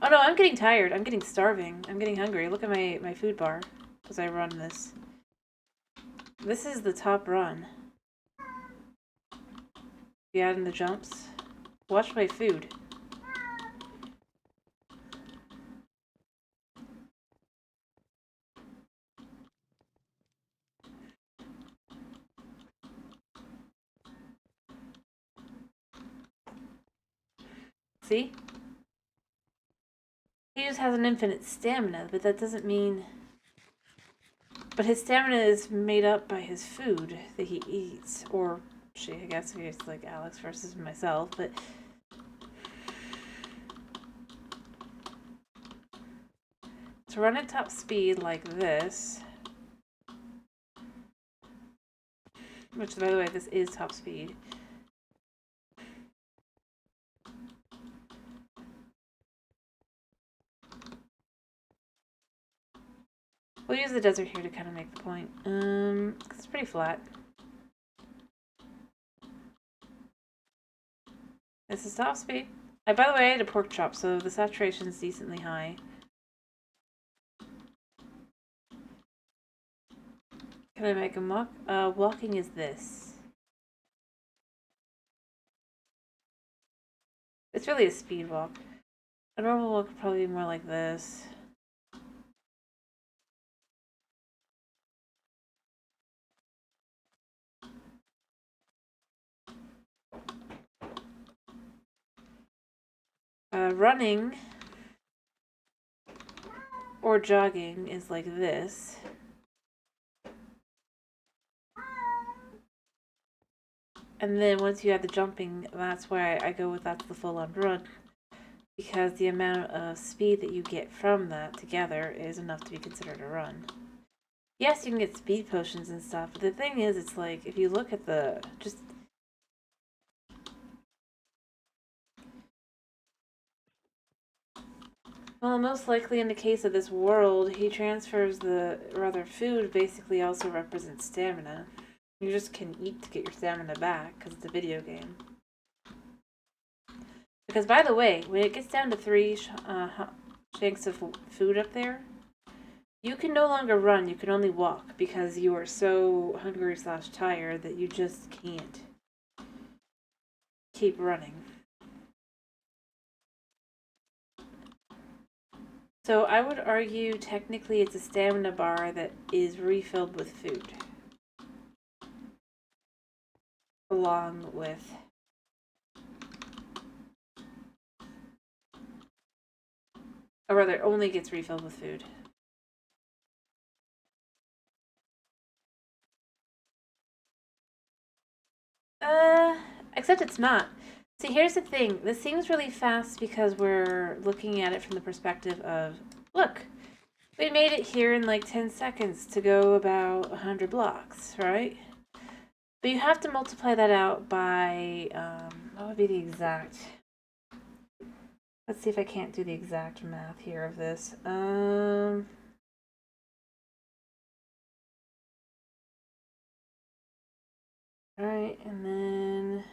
Oh no, I'm getting tired. I'm getting starving. I'm getting hungry. Look at my food bar as I run this. This is the top run. You add in the jumps. Watch my food. See? He just has an infinite stamina, but that doesn't mean... But his stamina is made up by his food that he eats. Or she, I guess, if it's like Alex versus myself, but... To run at top speed like this... Which, by the way, this is top speed. use the desert here to kind of make the point. 'Cause it's pretty flat. This is top speed. By the way, I ate a pork chop, so the saturation is decently high. Can I make a mock? Walking is this. It's really a speed walk. A normal walk would probably be more like this. Running or jogging is like this. And then once you add the jumping, that's why I go with that's the full-on run. Because the amount of speed that you get from that together is enough to be considered a run. Yes, you can get speed potions and stuff, but the thing is, it's like, if you look at the, just... Well, most likely in the case of this world, he transfers the, rather food basically also represents stamina. You just can eat to get your stamina back, because it's a video game. Because, by the way, when it gets down to 3 shanks of food up there, you can no longer run, you can only walk, because you are so hungry / tired that you just can't keep running. So I would argue technically it's a stamina bar that is refilled with food. Along with or rather only gets refilled with food. Except it's not. See, here's the thing. This seems really fast because we're looking at it from the perspective of, look, we made it here in like 10 seconds to go about 100 blocks, right? But you have to multiply that out by, what would be the exact? Let's see if I can't do the exact math here of this. Alright, and then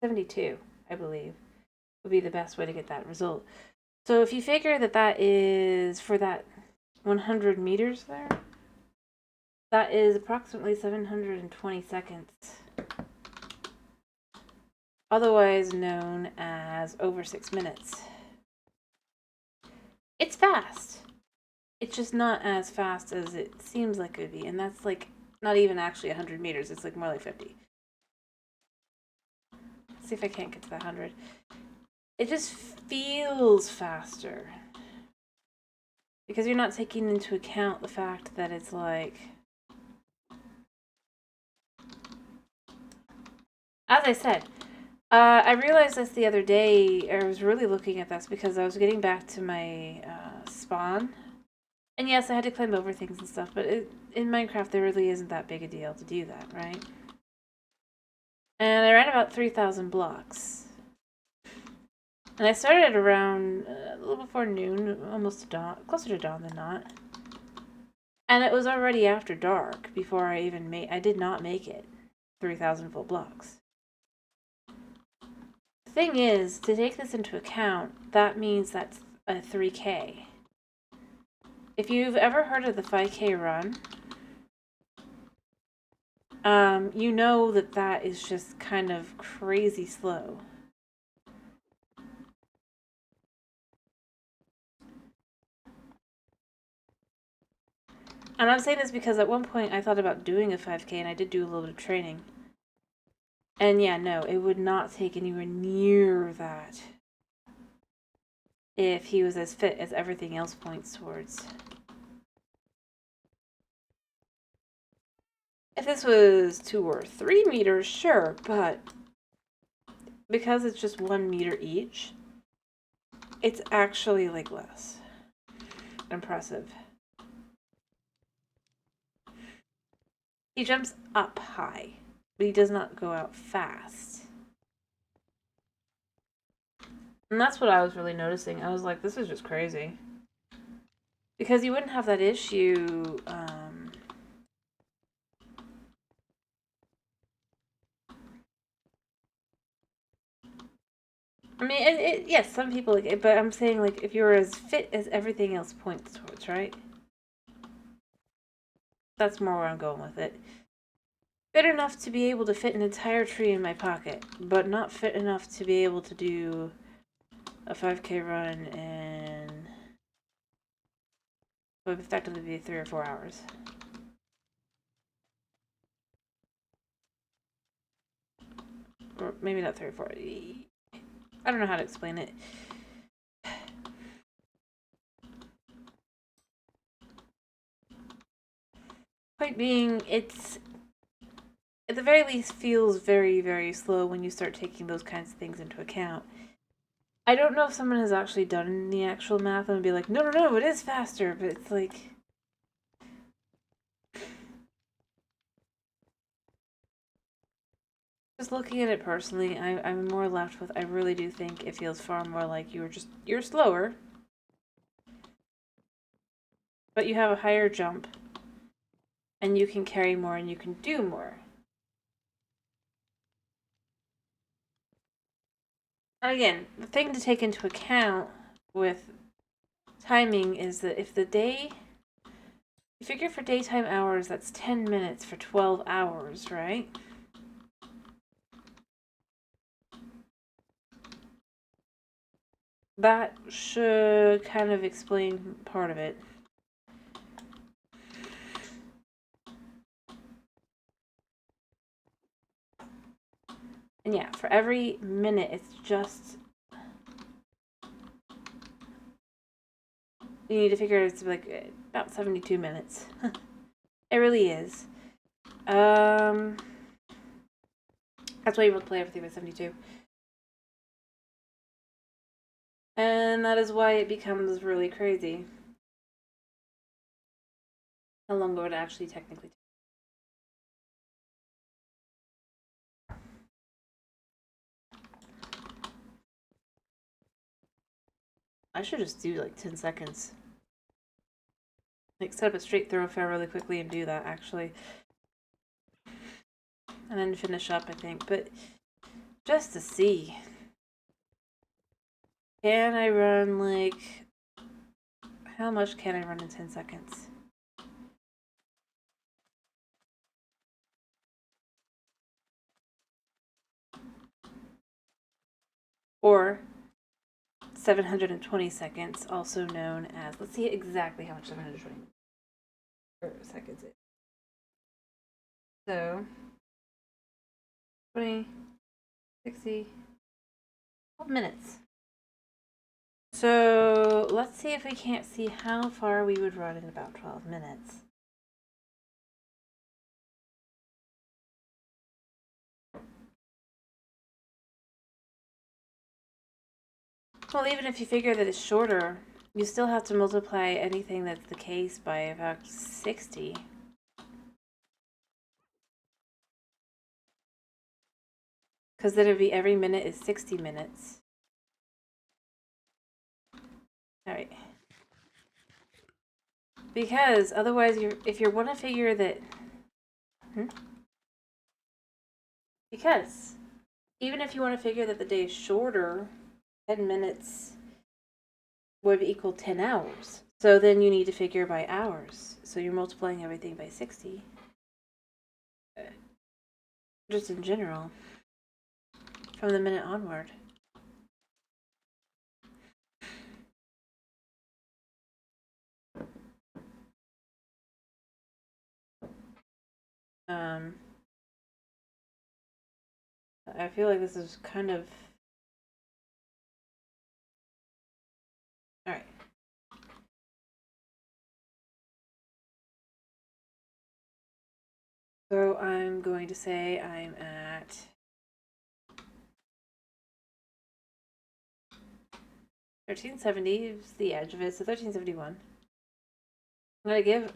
72, I believe, would be the best way to get that result. So if you figure that that is, for that 100 meters there, that is approximately 720 seconds. Otherwise known as over 6 minutes. It's fast. It's just not as fast as it seems like it would be. And that's like not even actually 100 meters. It's like more like 50. Let's see if I can't get to that 100. It just feels faster. Because you're not taking into account the fact that it's like... As I said, I realized this the other day. I was really looking at this because I was getting back to my spawn. And yes, I had to climb over things and stuff, but in Minecraft, there really isn't that big a deal to do that, right? And I ran about 3,000 blocks. And I started around a little before noon, almost to dawn, closer to dawn than not. And it was already after dark before I even I did not make it 3,000 full blocks. The thing is, to take this into account, that means that's a 3K. If you've ever heard of the 5K run, you know that that is just kind of crazy slow. And I'm saying this because at one point I thought about doing a 5K and I did do a little bit of training. And yeah, no, it would not take anywhere near that if he was as fit as everything else points towards. If this was 2 or 3 meters, sure, but because it's just 1 meter each, it's actually like less impressive. He jumps up high, but he does not go out fast. And that's what I was really noticing. I was like, this is just crazy. Because you wouldn't have that issue, I mean, yes, some people like it, but I'm saying, like, if you're as fit as everything else points towards, right? That's more where I'm going with it. Fit enough to be able to fit an entire tree in my pocket, but not fit enough to be able to do a 5K run in what would effectively be 3 or 4 hours. Or maybe not 3 or 4. I don't know how to explain it. Point being, it's at the very least feels very, very slow when you start taking those kinds of things into account. I don't know if someone has actually done the actual math and be like, no, no, no, it is faster, but it's like, just looking at it personally, I'm more left with, I really do think it feels far more like you're slower, but you have a higher jump, and you can carry more and you can do more. And again, the thing to take into account with timing is that if the day, you figure for daytime hours, that's 10 minutes for 12 hours, right? That should kind of explain part of it. And yeah, for every minute, it's just, you need to figure it's like about 72 minutes. It really is. That's why you multiply everything by 72. And that is why it becomes really crazy. How long would it actually technically take? I should just do like 10 seconds. Like set up a straight thoroughfare really quickly and do that actually. And then finish up, I think. But just to see. Can I run like, how much can I run in 10 seconds? Or 720 seconds, also known as, let's see exactly how much 720 seconds is. So, 20, 60, 12 minutes. So, let's see if we can't see how far we would run in about 12 minutes. Well, even if you figure that it's shorter, you still have to multiply anything that's the case by about 60. Because then it would be every minute is 60 minutes. Alright. Because otherwise, if you want to figure that... Because even if you want to figure that the day is shorter, 10 minutes would equal 10 hours. So then you need to figure by hours. So you're multiplying everything by 60. Just in general. From the minute onward. I feel like this is kind of... Alright. So I'm going to say I'm at 1370 is the edge of it, so 1371. I'm gonna give...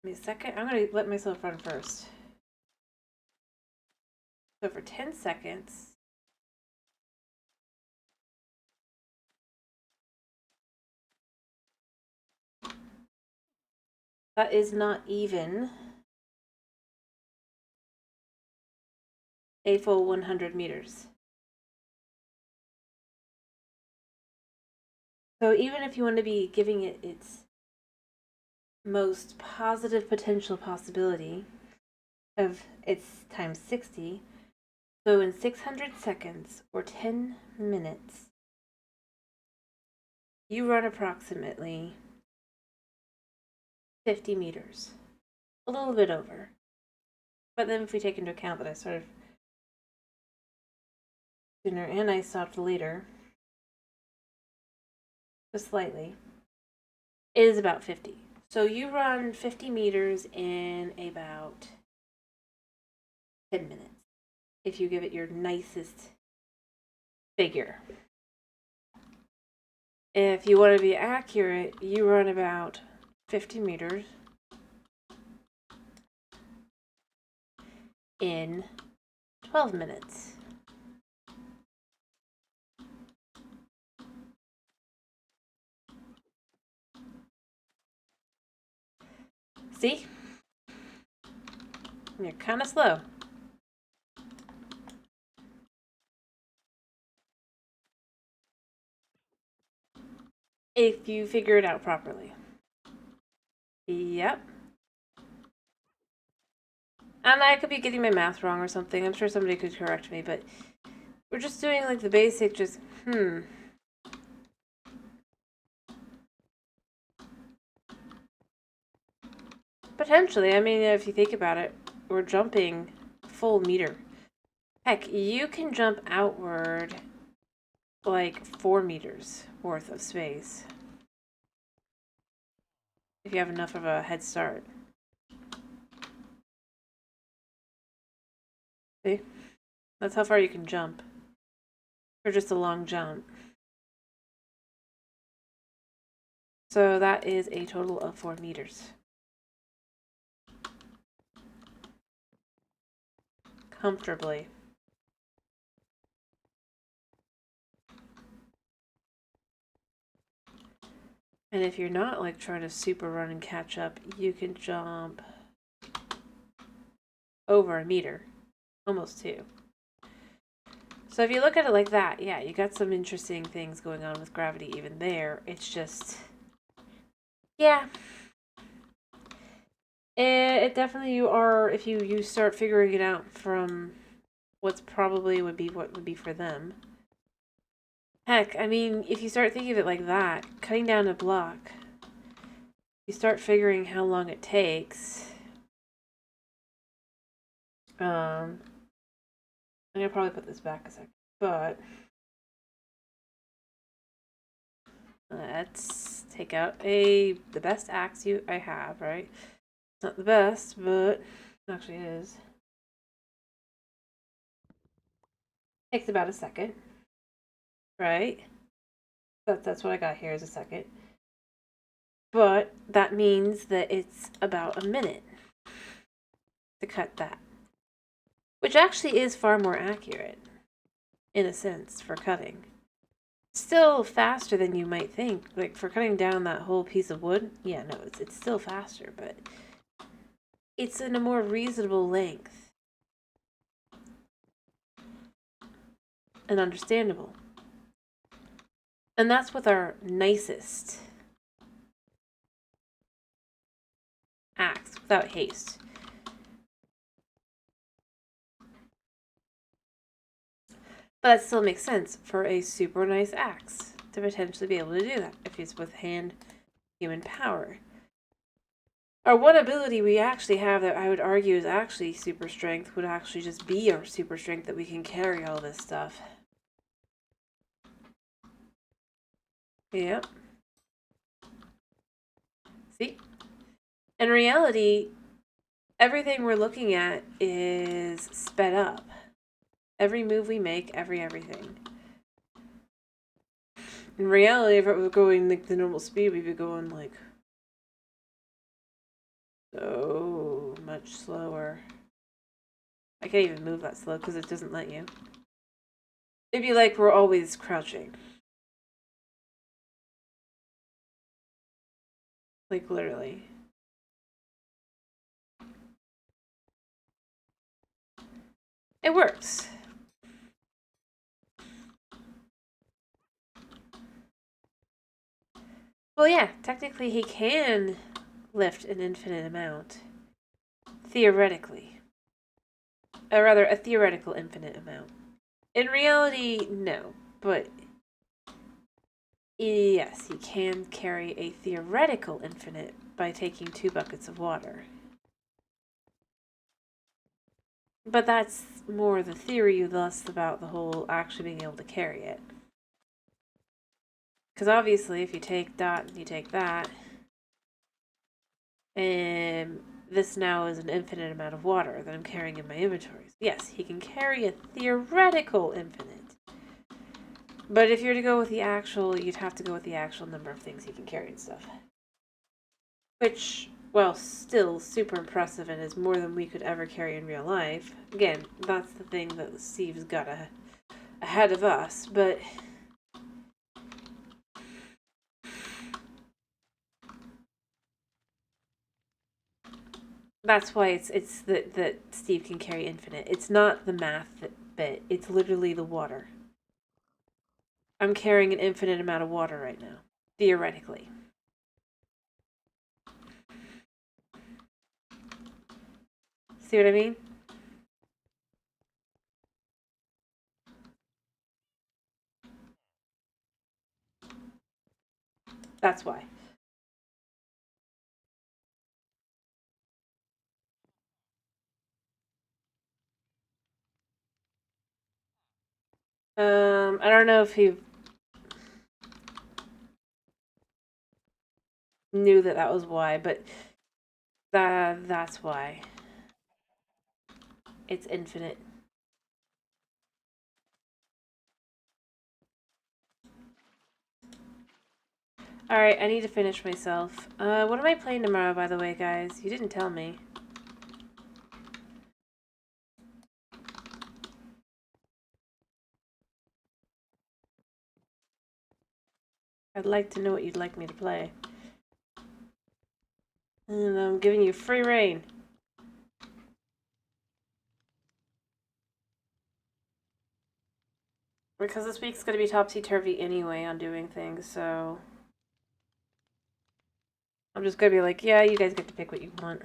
Give me a second. I'm gonna let myself run first. So for 10 seconds, that is not even a full 100 meters. So even if you want to be giving it its most positive potential possibility of its times 60, so in 600 seconds or 10 minutes, you run approximately 50 meters. A little bit over. But then if we take into account that I started sooner and I stopped later, just slightly, it is about 50. So you run 50 meters in about 10 minutes if you give it your nicest figure. If you want to be accurate, you run about 50 meters in 12 minutes. See? You're kind of slow. If you figure it out properly. Yep. And I could be getting my math wrong or something. I'm sure somebody could correct me, but we're just doing like the basic, just, Potentially. I mean, if you think about it, we're jumping full meter. Heck, you can jump outward like 4 meters worth of space if you have enough of a head start. See? That's how far you can jump. For just a long jump. So that is a total of 4 meters. Comfortably. And if you're not like trying to super run and catch up, you can jump over a meter. Almost 2. So if you look at it like that, yeah, you got some interesting things going on with gravity even there. It's just, yeah. It definitely, you are, if you start figuring it out from what's probably would be what would be for them. Heck, I mean, if you start thinking of it like that, cutting down a block, you start figuring how long it takes. I'm gonna probably put this back a second, but let's take out the best axe I have, right? It's not the best, but it actually is. Takes about a second, right? That's what I got here is a second. But that means that it's about a minute to cut that. Which actually is far more accurate, in a sense, for cutting. Still faster than you might think. Like, for cutting down that whole piece of wood, yeah, no, it's still faster, but it's in a more reasonable length. And understandable. And that's with our nicest axe, without haste. But that still makes sense for a super nice axe to potentially be able to do that if it's with hand human power. Our one ability we actually have that I would argue is actually super strength would actually just be our super strength that we can carry all this stuff. Yep. See? In reality, everything we're looking at is sped up. Every move we make, everything. In reality, if it was going like the normal speed, we'd be going like so much slower. I can't even move that slow because it doesn't let you. It'd be like we're always crouching. Like, literally. It works. Well, yeah, technically he can lift an infinite amount. Theoretically. Or rather, a theoretical infinite amount. In reality, no. But yes, he can carry a theoretical infinite by taking 2 buckets of water. But that's more the theory, less about the whole actually being able to carry it. Because obviously, if you take that and you take that, and this now is an infinite amount of water that I'm carrying in my inventories. Yes, he can carry a theoretical infinite. But if you're to go with the actual, you'd have to go with the actual number of things he can carry and stuff. Which, well, still super impressive and is more than we could ever carry in real life. Again, that's the thing that Steve's got ahead of us, but that's why it's that Steve can carry infinite. It's not the math bit, it's literally the water. I'm carrying an infinite amount of water right now, theoretically. See what I mean? That's why. I don't know if he knew that was why, but that's why. It's infinite. Alright, I need to finish myself. What am I playing tomorrow, by the way, guys? You didn't tell me. I'd like to know what you'd like me to play. And I'm giving you free reign. Because this week's going to be topsy-turvy anyway on doing things, so... I'm just going to be like, yeah, you guys get to pick what you want.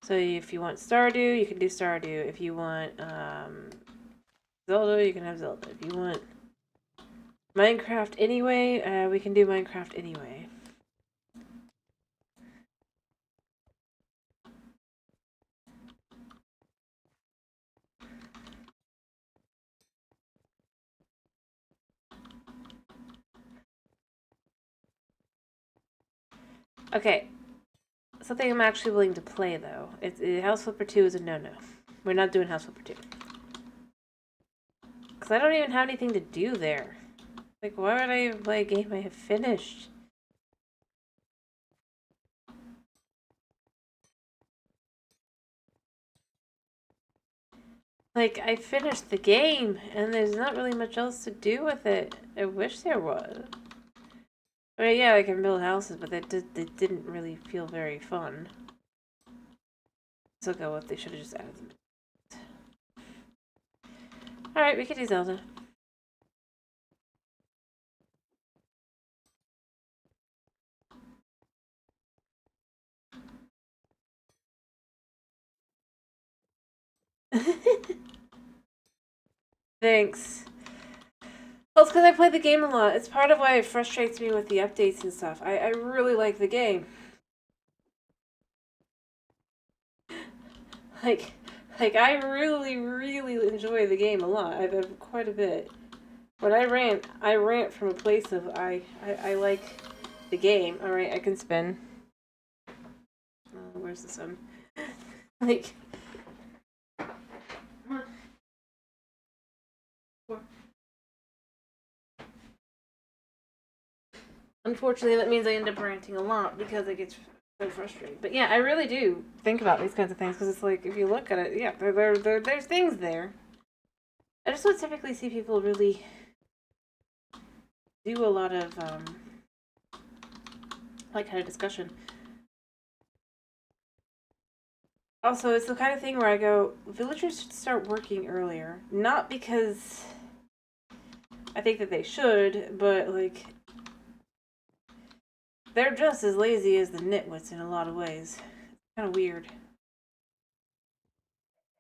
So if you want Stardew, you can do Stardew. If you want Zelda, you can have Zelda. If you want Minecraft anyway, we can do Minecraft anyway. Okay, something I'm actually willing to play, though. House Flipper 2 is a no-no. We're not doing House Flipper 2. Because I don't even have anything to do there. Like, why would I even play a game I have finished? Like, I finished the game, and there's not really much else to do with it. I wish there was. I mean, yeah, I can build houses, but they didn't really feel very fun. So go with, they should have just added them. Alright, we can do Zelda. Thanks. Well, it's because I play the game a lot. It's part of why it frustrates me with the updates and stuff. I really like the game. Like, I really, really enjoy the game a lot. I've quite a bit. When I rant from a place of I like the game. Alright, I can spin. Where's the sun? Like... Unfortunately, that means I end up ranting a lot because it gets So frustrating. But yeah, I really do think about these kinds of things because it's like if you look at it, yeah, there's things there. I just don't typically see people really do a lot of like kind of discussion. Also, it's the kind of thing where I go, villagers should start working earlier. Not because I think that they should, but like they're just as lazy as the nitwits in a lot of ways. It's kind of weird.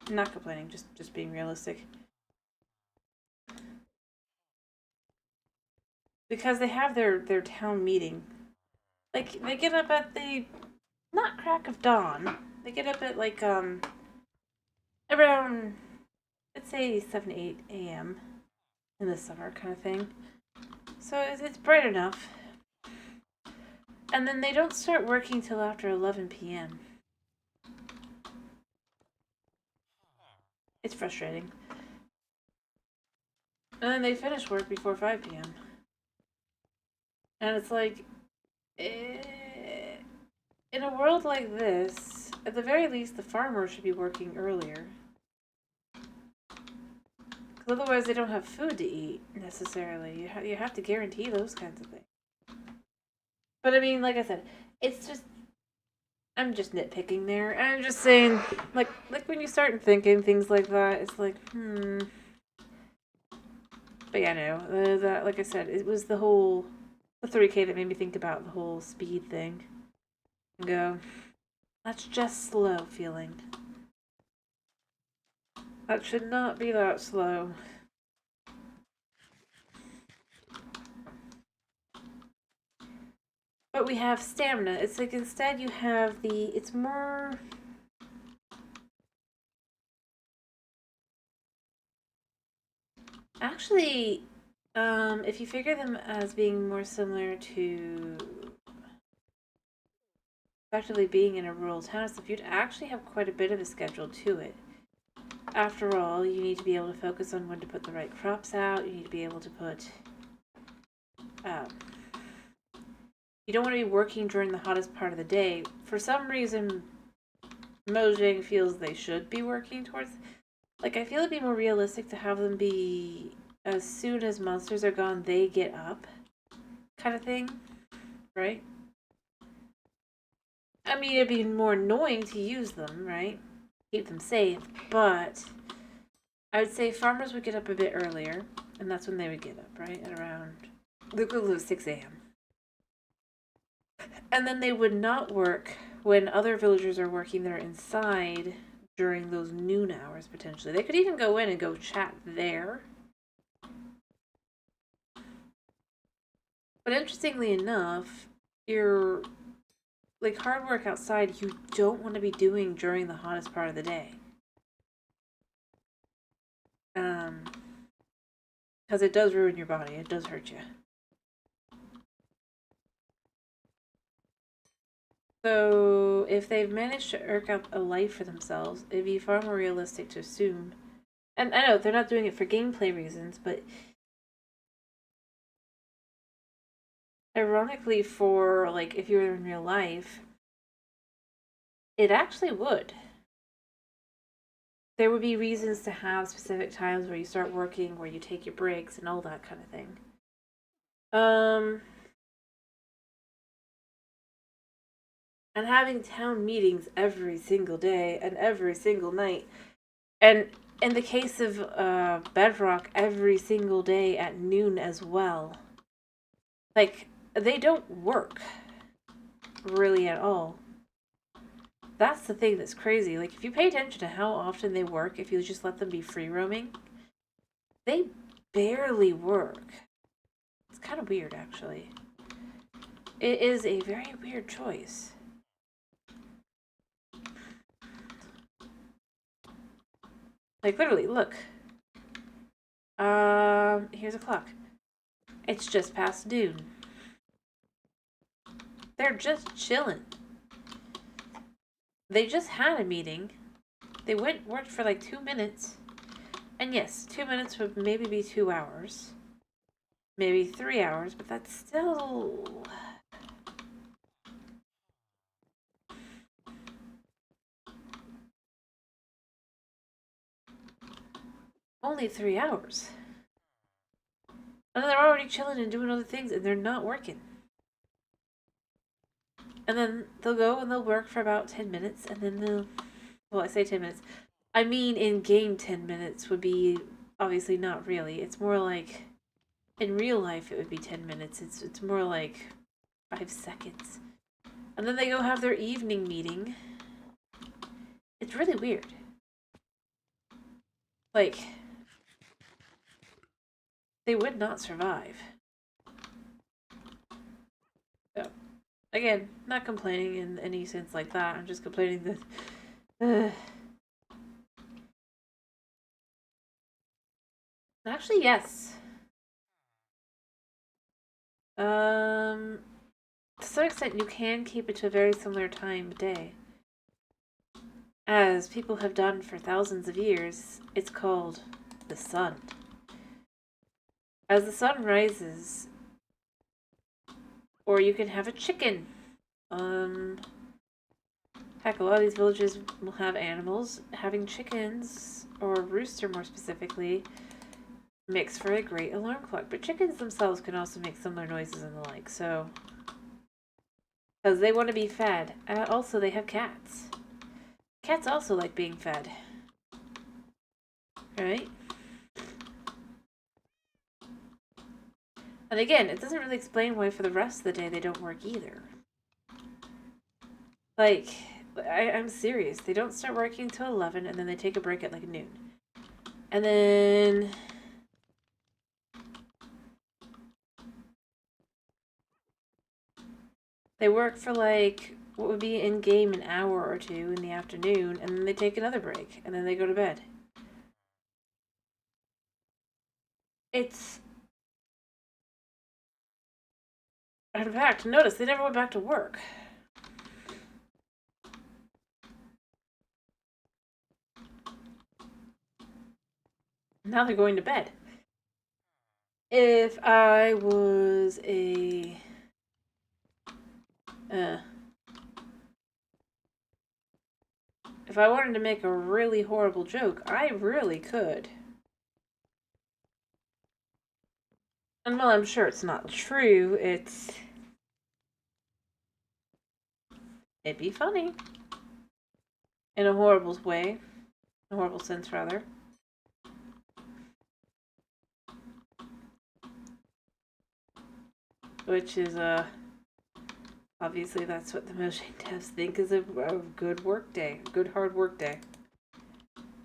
I'm not complaining, just being realistic. Because they have their town meeting. Like they get up at the not crack of dawn. They get up at like around let's say 7 to 8 a.m. in the summer kind of thing. So it's bright enough. And then they don't start working till after 11 p.m. It's frustrating. And then they finish work before 5 p.m. And it's like, in a world like this, at the very least, the farmer should be working earlier. Because otherwise, they don't have food to eat necessarily. You have to guarantee those kinds of things. But I mean, like I said, it's just I'm just nitpicking there. I'm just saying, like when you start thinking things like that, it's like, But yeah, no, that like I said, it was the 3K that made me think about the whole speed thing. And go, that's just slow feeling. That should not be that slow. But we have stamina. It's like instead you have it's more. Actually, if you figure them as being more similar to effectively being in a rural town, stuff, you'd actually have quite a bit of a schedule to it. After all, you need to be able to focus on when to put the right crops out. You need to be able to put. You don't want to be working during the hottest part of the day. For some reason, Mojang feels they should be working towards. Like, I feel it'd be more realistic to have them be as soon as monsters are gone, they get up, kind of thing, right? I mean, it'd be more annoying to use them, right? Keep them safe, but I would say farmers would get up a bit earlier, and that's when they would get up, right? At around the equivalent of 6 a.m. And then they would not work when other villagers are working there inside during those noon hours, potentially. They could even go in and go chat there. But interestingly enough, your like hard work outside you don't want to be doing during the hottest part of the day. Because it does ruin your body. It does hurt you. So, if they've managed to work out a life for themselves, it'd be far more realistic to assume. And I know they're not doing it for gameplay reasons, but ironically, for like if you were in real life, it actually would. There would be reasons to have specific times where you start working, where you take your breaks, and all that kind of thing. And having town meetings every single day and every single night. And in the case of Bedrock, every single day at noon as well. Like, they don't work really at all. That's the thing that's crazy. Like, if you pay attention to how often they work, if you just let them be free roaming, they barely work. It's kind of weird, actually. It is a very weird choice. Like, literally, look. Here's a clock. It's just past noon. They're just chilling. They just had a meeting. They worked for like 2 minutes. And yes, 2 minutes would maybe be 2 hours. Maybe 3 hours, but that's still... Only 3 hours. And they're already chilling and doing other things, and they're not working. And then they'll go and they'll work for about 10 minutes, and then they'll... Well, I say 10 minutes. I mean, in-game 10 minutes would be... Obviously not really. It's more like... In real life, it would be 10 minutes. It's more like 5 seconds. And then they go have their evening meeting. It's really weird. Like... They would not survive. So, again, not complaining in any sense like that. I'm just complaining that... Actually, yes. To some extent, you can keep it to a very similar time of day. As people have done for thousands of years, it's called the sun. As the sun rises, or you can have a chicken. Heck, a lot of these villages will have animals. Having chickens, or a rooster more specifically, makes for a great alarm clock. But chickens themselves can also make similar noises and the like, so... Because they want to be fed. Also, they have cats. Cats also like being fed. Right? And again, it doesn't really explain why for the rest of the day they don't work either. Like, I'm serious. They don't start working until 11, and then they take a break at like noon. And then... They work for like, what would be in-game an hour or two in the afternoon, and then they take another break, and then they go to bed. It's... In fact, notice, they never went back to work. Now they're going to bed. If I was a... if I wanted to make a really horrible joke, I really could. And while I'm sure it's not true, it'd be funny. In a horrible way. In a horrible sense, rather. Which is, obviously that's what the Mojang devs think is a good work day. Good hard work day.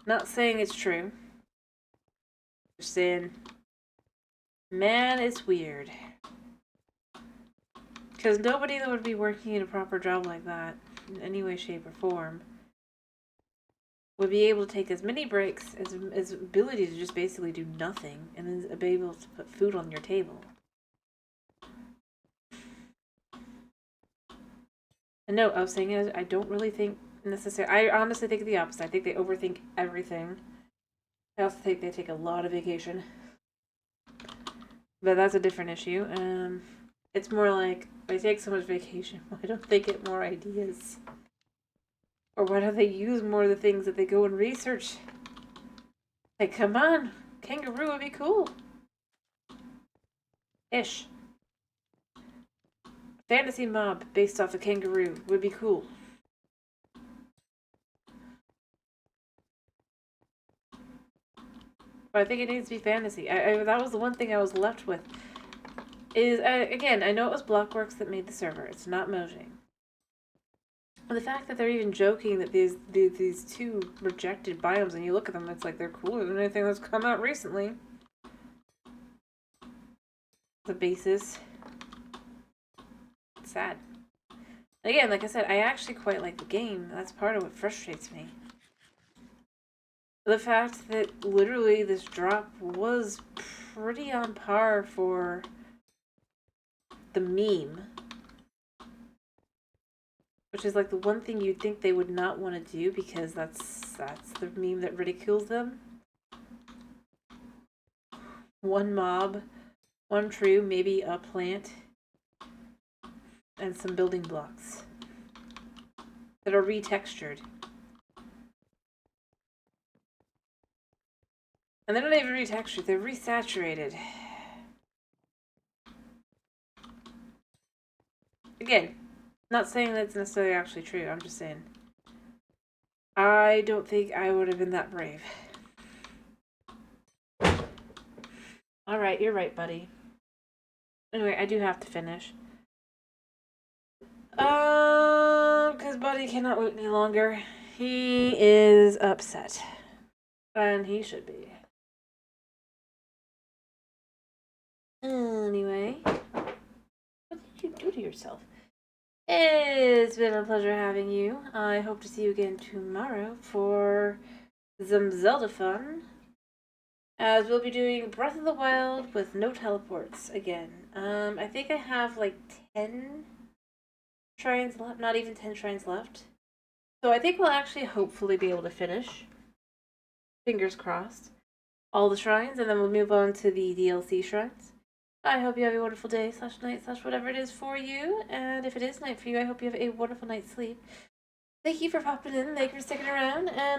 Not saying it's true. Just saying, man, it's weird. Because nobody that would be working in a proper job like that, in any way, shape, or form, would be able to take as many breaks as ability to just basically do nothing, and then be able to put food on your table. And no, I was saying I don't really think necessarily. I honestly think the opposite. I think they overthink everything. I also think they take a lot of vacation. But that's a different issue. It's more like, they take so much vacation, why don't they get more ideas? Or why don't they use more of the things that they go and research? Like, come on! Kangaroo would be cool! Ish. Fantasy mob based off a kangaroo would be cool. But I think it needs to be fantasy. That was the one thing I was left with. Is, again, I know it was Blockworks that made the server. It's not Mojang. And the fact that they're even joking that these two rejected biomes, and you look at them, it's like they're cooler than anything that's come out recently. The basis. It's sad. Again, like I said, I actually quite like the game. That's part of what frustrates me. The fact that literally this drop was pretty on par for the meme. Which is like the one thing you'd think they would not want to do, because that's the meme that ridicules them. One mob, one tree, maybe a plant, and some building blocks that are retextured. And they're not even retextured, they're resaturated. Again, not saying that's necessarily actually true, I'm just saying. I don't think I would have been that brave. Alright, you're right, buddy. Anyway, I do have to finish. Because Buddy cannot wait any longer. He is upset. And he should be. Anyway, what did you do to yourself? It's been a pleasure having you. I hope to see you again tomorrow for some Zelda fun. As we'll be doing Breath of the Wild with no teleports again. I think I have like 10 shrines left. Not even 10 shrines left. So I think we'll actually hopefully be able to finish. Fingers crossed. All the shrines, and then we'll move on to the DLC shrines. I hope you have a wonderful day / night / whatever it is for you. And if it is night for you, I hope you have a wonderful night's sleep. Thank you for popping in. Thank you for sticking around. And